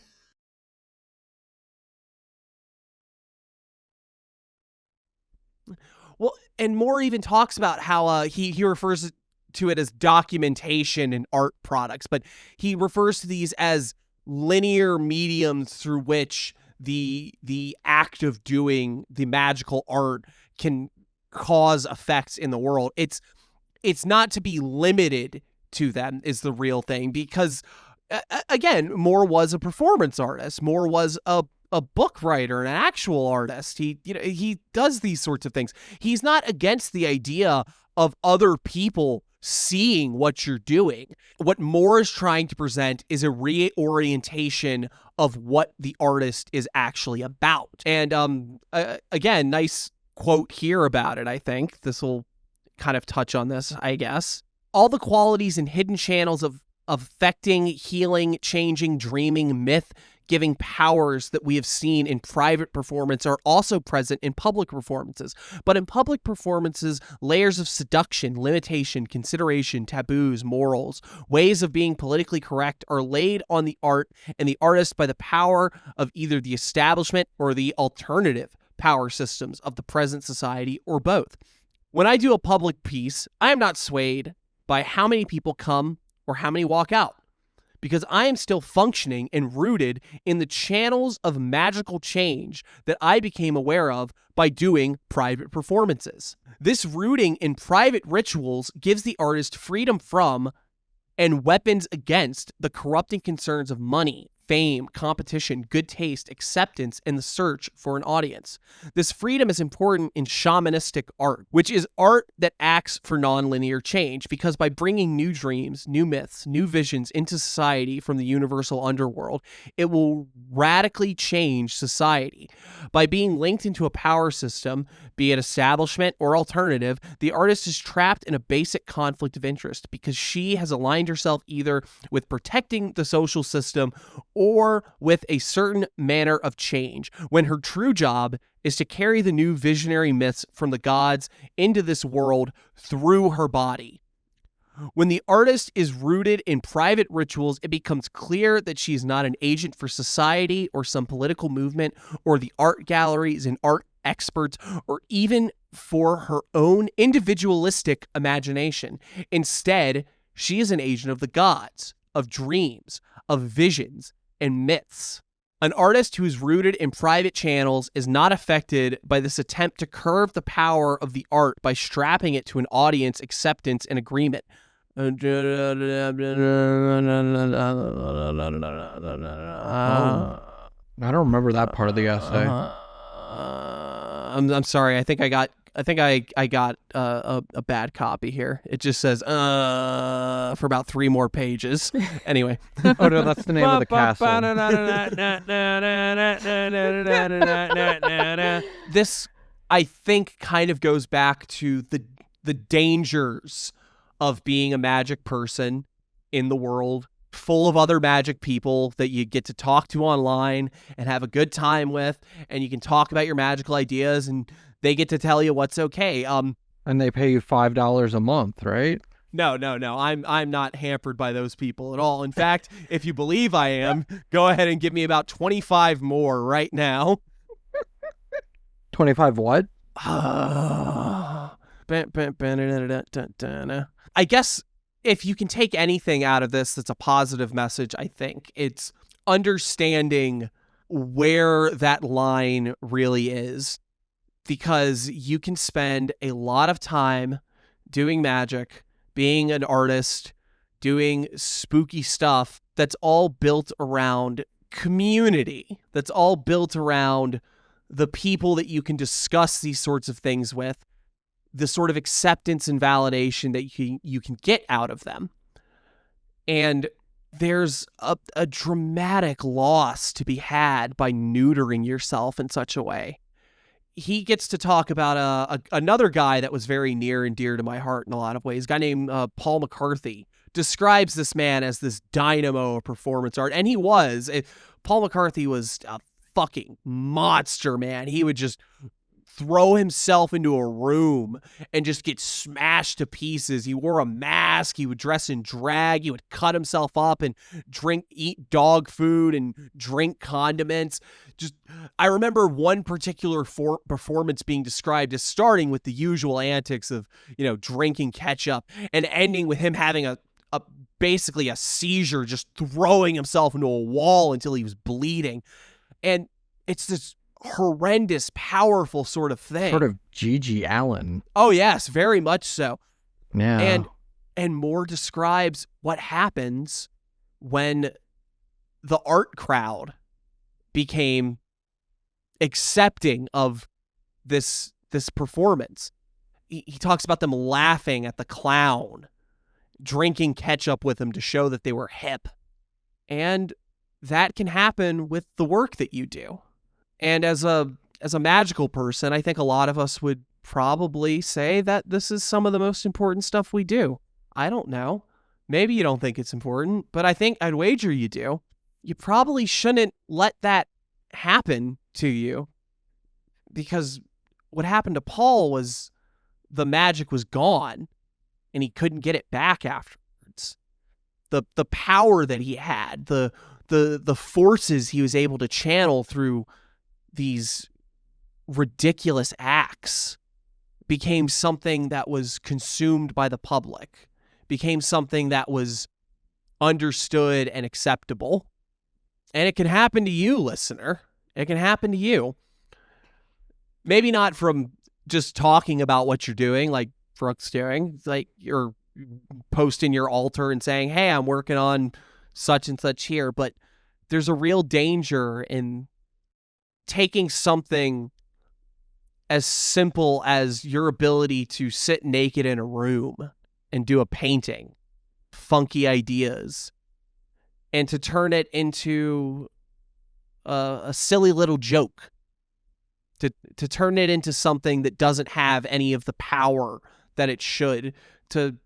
Well, and Moore even talks about how he refers to it as documentation and art products, but he refers to these as linear mediums through which the act of doing the magical art can cause effects in the world. It's not to be limited to them is the real thing, because again, Moore was a performance artist. Moore was a book writer, an actual artist. He does these sorts of things. He's not against the idea of other people seeing what you're doing. What Moore is trying to present is a reorientation of what the artist is actually about. And again, nice quote here about it, I think. This will kind of touch on this, I guess. All the qualities and hidden channels of affecting, healing, changing, dreaming, myth, giving powers that we have seen in private performance are also present in public performances. But in public performances, layers of seduction, limitation, consideration, taboos, morals, ways of being politically correct are laid on the art and the artist by the power of either the establishment or the alternative power systems of the present society, or both. When I do a public piece, I am not swayed by how many people come or how many walk out, because I am still functioning and rooted in the channels of magical change that I became aware of by doing private performances. This rooting in private rituals gives the artist freedom from and weapons against the corrupting concerns of money, fame, competition, good taste, acceptance, and the search for an audience. This freedom is important in shamanistic art, which is art that acts for nonlinear change, because by bringing new dreams, new myths, new visions into society from the universal underworld, it will radically change society. By being linked into a power system, be it establishment or alternative, the artist is trapped in a basic conflict of interest, because she has aligned herself either with protecting the social system or with a certain manner of change, when her true job is to carry the new visionary myths from the gods into this world through her body. When the artist is rooted in private rituals, it becomes clear that she is not an agent for society or some political movement or the art galleries and art experts or even for her own individualistic imagination. Instead, she is an agent of the gods, of dreams, of visions, and myths. An artist who is rooted in private channels is not affected by this attempt to curb the power of the art by strapping it to an audience acceptance and agreement. I don't remember that part of the essay. I'm sorry. I think I got a bad copy here. It just says for about 3 more pages. Anyway. Oh no, that's the name of the castle. This I think kind of goes back to the dangers of being a magic person in the world, full of other magic people that you get to talk to online and have a good time with, and you can talk about your magical ideas, and they get to tell you what's okay. And they pay you $5 a month, right? No. I'm not hampered by those people at all. In fact, if you believe I am, go ahead and give me about 25 more right now. 25 what? I guess if you can take anything out of this that's a positive message, I think it's understanding where that line really is, because you can spend a lot of time doing magic, being an artist, doing spooky stuff that's all built around community, that's all built around the people that you can discuss these sorts of things with, the sort of acceptance and validation that you can get out of them. And there's a dramatic loss to be had by neutering yourself in such a way. He gets to talk about another guy that was very near and dear to my heart in a lot of ways. A guy named Paul McCarthy describes this man as this dynamo of performance art. And he was. Paul McCarthy was a fucking monster, man. He would just throw himself into a room and just get smashed to pieces. He wore a mask. He would dress in drag. He would cut himself up and eat dog food and drink condiments. I remember one particular performance being described as starting with the usual antics of, drinking ketchup and ending with him having basically a seizure, just throwing himself into a wall until he was bleeding. And it's this horrendous, powerful sort of thing. Sort of G.G. Allen. Oh, yes, very much so. Yeah. And Moore describes what happens when the art crowd became accepting of this performance. He talks about them laughing at the clown, drinking ketchup with him to show that they were hip. And that can happen with the work that you do. And as a magical person, I think a lot of us would probably say that this is some of the most important stuff we do. I don't know. Maybe you don't think it's important, but I think I'd wager you do. You probably shouldn't let that happen to you, because what happened to Paul was the magic was gone and he couldn't get it back afterwards. The power that he had, the forces he was able to channel through these ridiculous acts became something that was consumed by the public, became something that was understood and acceptable. And it can happen to you, listener. It can happen to you. Maybe not from just talking about what you're doing, like Brooke's doing, like you're posting your altar and saying, hey, I'm working on such and such here. But there's a real danger in taking something as simple as your ability to sit naked in a room and do a painting, funky ideas, and to turn it into a silly little joke, to turn it into something that doesn't have any of the power that it should, to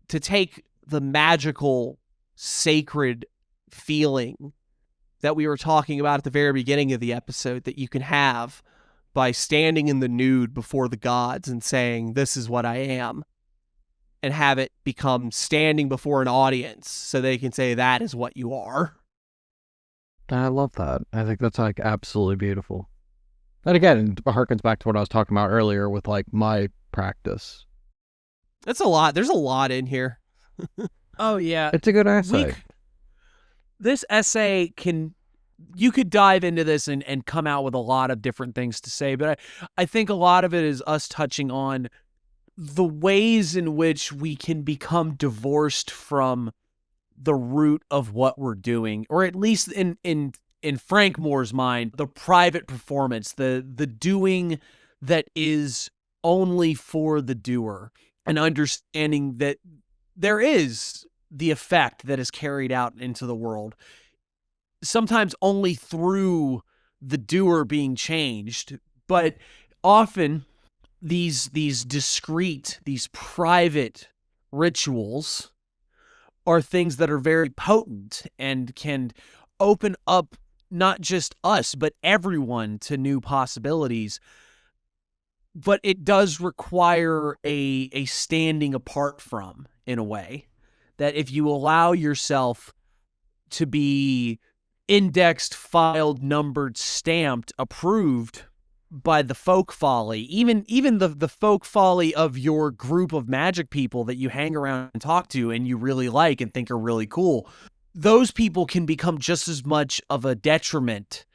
take the magical, sacred feeling that we were talking about at the very beginning of the episode that you can have by standing in the nude before the gods and saying, this is what I am, and have it become standing before an audience so they can say that is what you are. I love that. I think that's like absolutely beautiful. And again, it harkens back to what I was talking about earlier with like my practice. That's a lot. There's a lot in here. Oh, yeah. It's a good essay. This essay you could dive into this and come out with a lot of different things to say, but I think a lot of it is us touching on the ways in which we can become divorced from the root of what we're doing, or at least in Frank Moore's mind, the private performance, the doing that is only for the doer, and understanding that there is the effect that is carried out into the world, sometimes only through the doer being changed, but often these discreet, these private rituals are things that are very potent and can open up not just us, but everyone to new possibilities. But it does require a standing apart from, in a way, that if you allow yourself to be indexed, filed, numbered, stamped, approved by the folk folly, even the folk folly of your group of magic people that you hang around and talk to and you really like and think are really cool, those people can become just as much of a detriment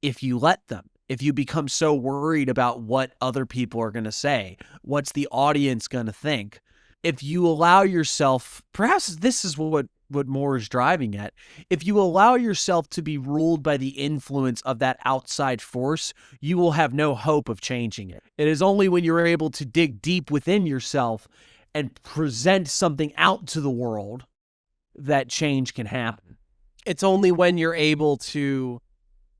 if you let them. If you become so worried about what other people are going to say, what's the audience going to think, if you allow yourself, perhaps this is what Moore is driving at, if you allow yourself to be ruled by the influence of that outside force, you will have no hope of changing it. It is only when you're able to dig deep within yourself and present something out to the world that change can happen. It's only when you're able to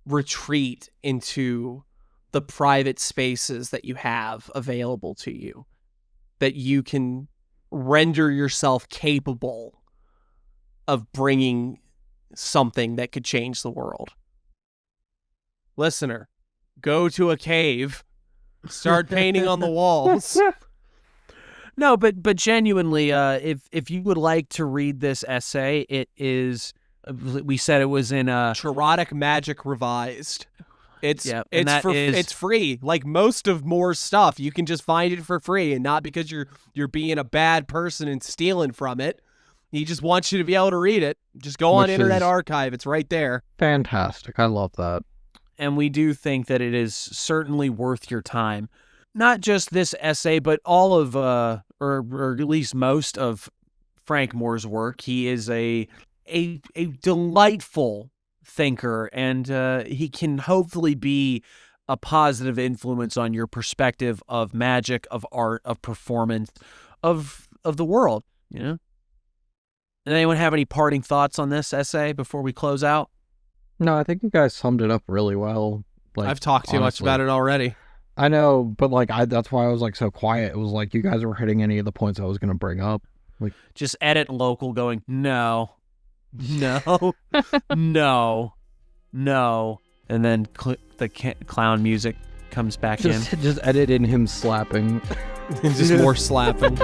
retreat into the private spaces that you have available to you that you can render yourself capable of bringing something that could change the world. Listener, go to a cave, start painting on the walls. No, but genuinely, if you would like to read this essay, it is, we said it was in Erotic Magic Revised. It's free. Like most of Moore's stuff, you can just find it for free, and not because you're being a bad person and stealing from it. He just wants you to be able to read it. Just go on Internet Archive. It's right there. Fantastic. I love that. And we do think that it is certainly worth your time. Not just this essay, but all of, or at least most of Frank Moore's work. He is a delightful thinker, and he can hopefully be a positive influence on your perspective of magic, of art, of performance, of the world. You know. Does anyone have any parting thoughts on this essay before we close out? No, I think you guys summed it up really well. Like, I've talked too much about it already. I know, but like that's why I was like so quiet. It was like you guys were hitting any of the points I was going to bring up. Like, just edit local going, no, no, and then the clown music comes back in. Just edit in him slapping. Just more slapping.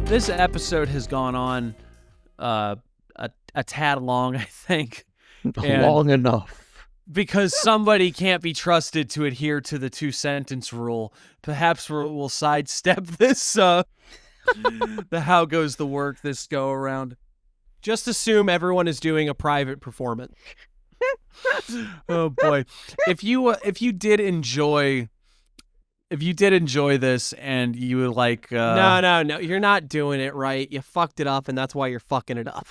This episode has gone on a tad long, I think. Long enough. Because somebody can't be trusted to adhere to the 2-sentence rule. Perhaps we'll sidestep this, the how goes the work this go around. Just assume everyone is doing a private performance. Oh boy. If you did enjoy this and you would like... No, you're not doing it right. You fucked it up, and that's why you're fucking it up.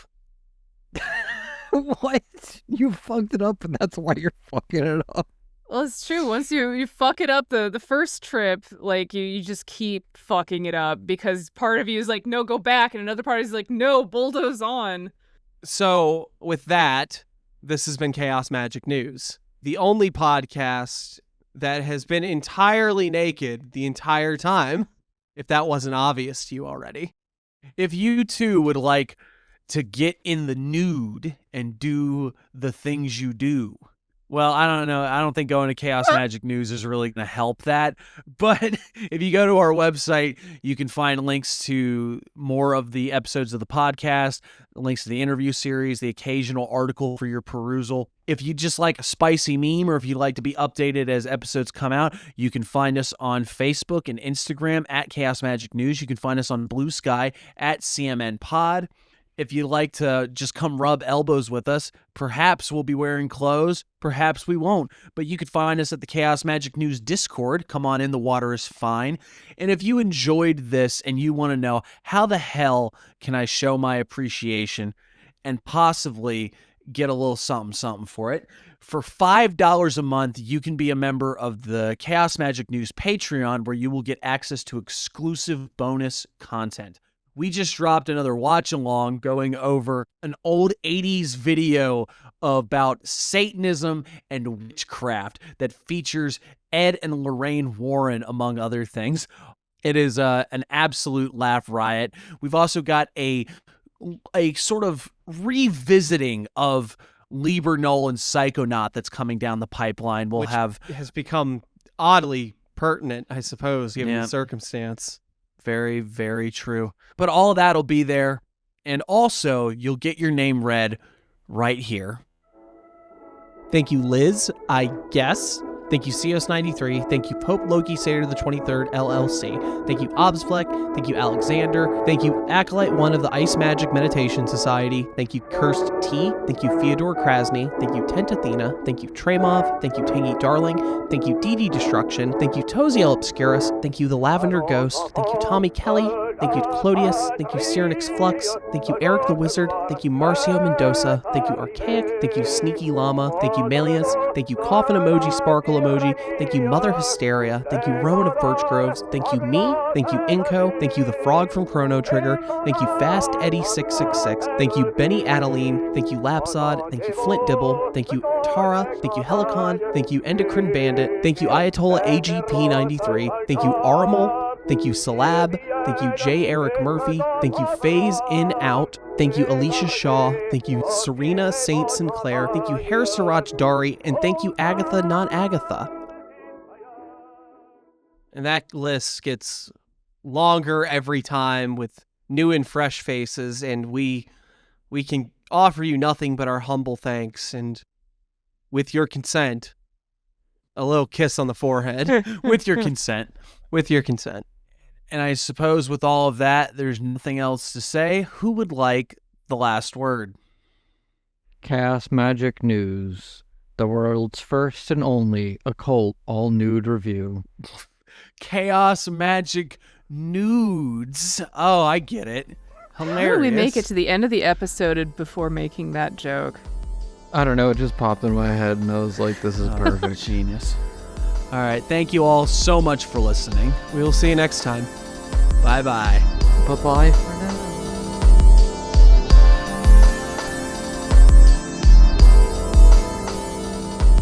What? You fucked it up, and that's why you're fucking it up. Well, it's true. Once you fuck it up the first trip, like, you just keep fucking it up because part of you is like, no, go back, and another part is like, no, bulldoze on. So, with that, this has been Chaos Magic News, the only podcast that has been entirely naked the entire time, if that wasn't obvious to you already. If you too would like to get in the nude and do the things you do, well, I don't know. I don't think going to Chaos Magic News is really going to help that. But if you go to our website, you can find links to more of the episodes of the podcast, links to the interview series, the occasional article for your perusal. If you just like a spicy meme, or if you'd like to be updated as episodes come out, you can find us on Facebook and Instagram at Chaos Magic News. You can find us on Blue Sky at CMN Pod. If you'd like to just come rub elbows with us, perhaps we'll be wearing clothes, perhaps we won't. But you could find us at the Chaos Magic News Discord. Come on in, the water is fine. And if you enjoyed this and you want to know how the hell can I show my appreciation and possibly get a little something for it, for $5 a month, you can be a member of the Chaos Magic News Patreon, where you will get access to exclusive bonus content. we just dropped another watch along going over an old 80s video about Satanism and witchcraft that features Ed and Lorraine Warren, among other things. It is an absolute laugh riot. We've also got a sort of revisiting of Lieber Nolan's Psychonaut that's coming down the pipeline. Which has become oddly pertinent, I suppose, given the circumstance. Very, very true. But all of that will be there. And also, you'll get your name read right here. Thank you, Liz, I guess. Thank you, Cios93. Thank you, Pope Loki Satyr the 23rd, LLC. Thank you, Obsfleck. Thank you, Alexander. Thank you, Acolyte 1 of the Ice Magic Meditation Society. Thank you, Cursed T. Thank you, Fyodor Krasny. Thank you, Tentathena. Thank you, Tremov. Thank you, Tangy Darling. Thank you, DD Destruction. Thank you, Toziel Obscurus. Thank you, The Lavender Ghost. Thank you, Tommy Kelly. Thank you, Clodius. Thank you, Cyrenix Flux. Thank you, Eric the Wizard. Thank you, Marcio Mendoza. Thank you, Archaic. Thank you, Sneaky Llama. Thank you, Melius. Thank you, Coffin Emoji Sparkle Emoji. Thank you, Mother Hysteria. Thank you, Rowan of Birch Groves. Thank you, me. Thank you, Inco. Thank you, The Frog from Chrono Trigger. Thank you, Fast Eddie 666. Thank you, Benny Adeline. Thank you, Lapsod. Thank you, Flint Dibble. Thank you, Tara. Thank you, Helicon. Thank you, Endocrine Bandit. Thank you, Ayatollah AGP93. Thank you, Arimal. Thank you, Salab. Thank you, J. Eric Murphy. Thank you, Phase In Out. Thank you, Alicia Shaw. Thank you, Serena St. Sinclair. Thank you, Harry Siraj Dari. And thank you, Agatha Not Agatha. And that list gets longer every time with new and fresh faces, and we can offer you nothing but our humble thanks, and with your consent, a little kiss on the forehead. With your consent. With your consent. And I suppose with all of that, there's nothing else to say. Who would like the last word? Chaos Magic News, the world's first and only occult all-nude review. Chaos Magic Nudes. Oh, I get it. Hilarious. How did we make it to the end of the episode before making that joke? I don't know, it just popped in my head and I was like, this is perfect. Genius. All right, thank you all so much for listening. We will see you next time. Bye-bye. Bye-bye for now.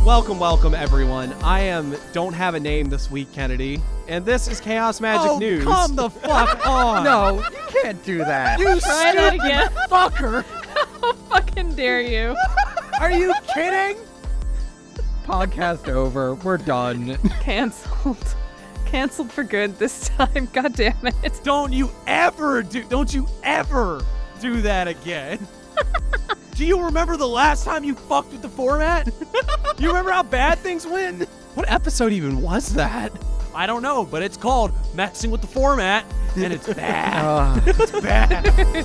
Welcome, everyone. I don't have a name this week, Kennedy, and this is Chaos Magic News. Come the fuck on! No, you can't do that. You Try that again. fucker! How fucking dare you? Are you kidding? Podcast over. We're done. Canceled. Canceled for good this time. God damn it. Don't you ever do that again. Do you remember the last time you fucked with the format? You remember how bad things went? What episode even was that? I don't know, but it's called Messing with the Format, and it's bad. It's bad.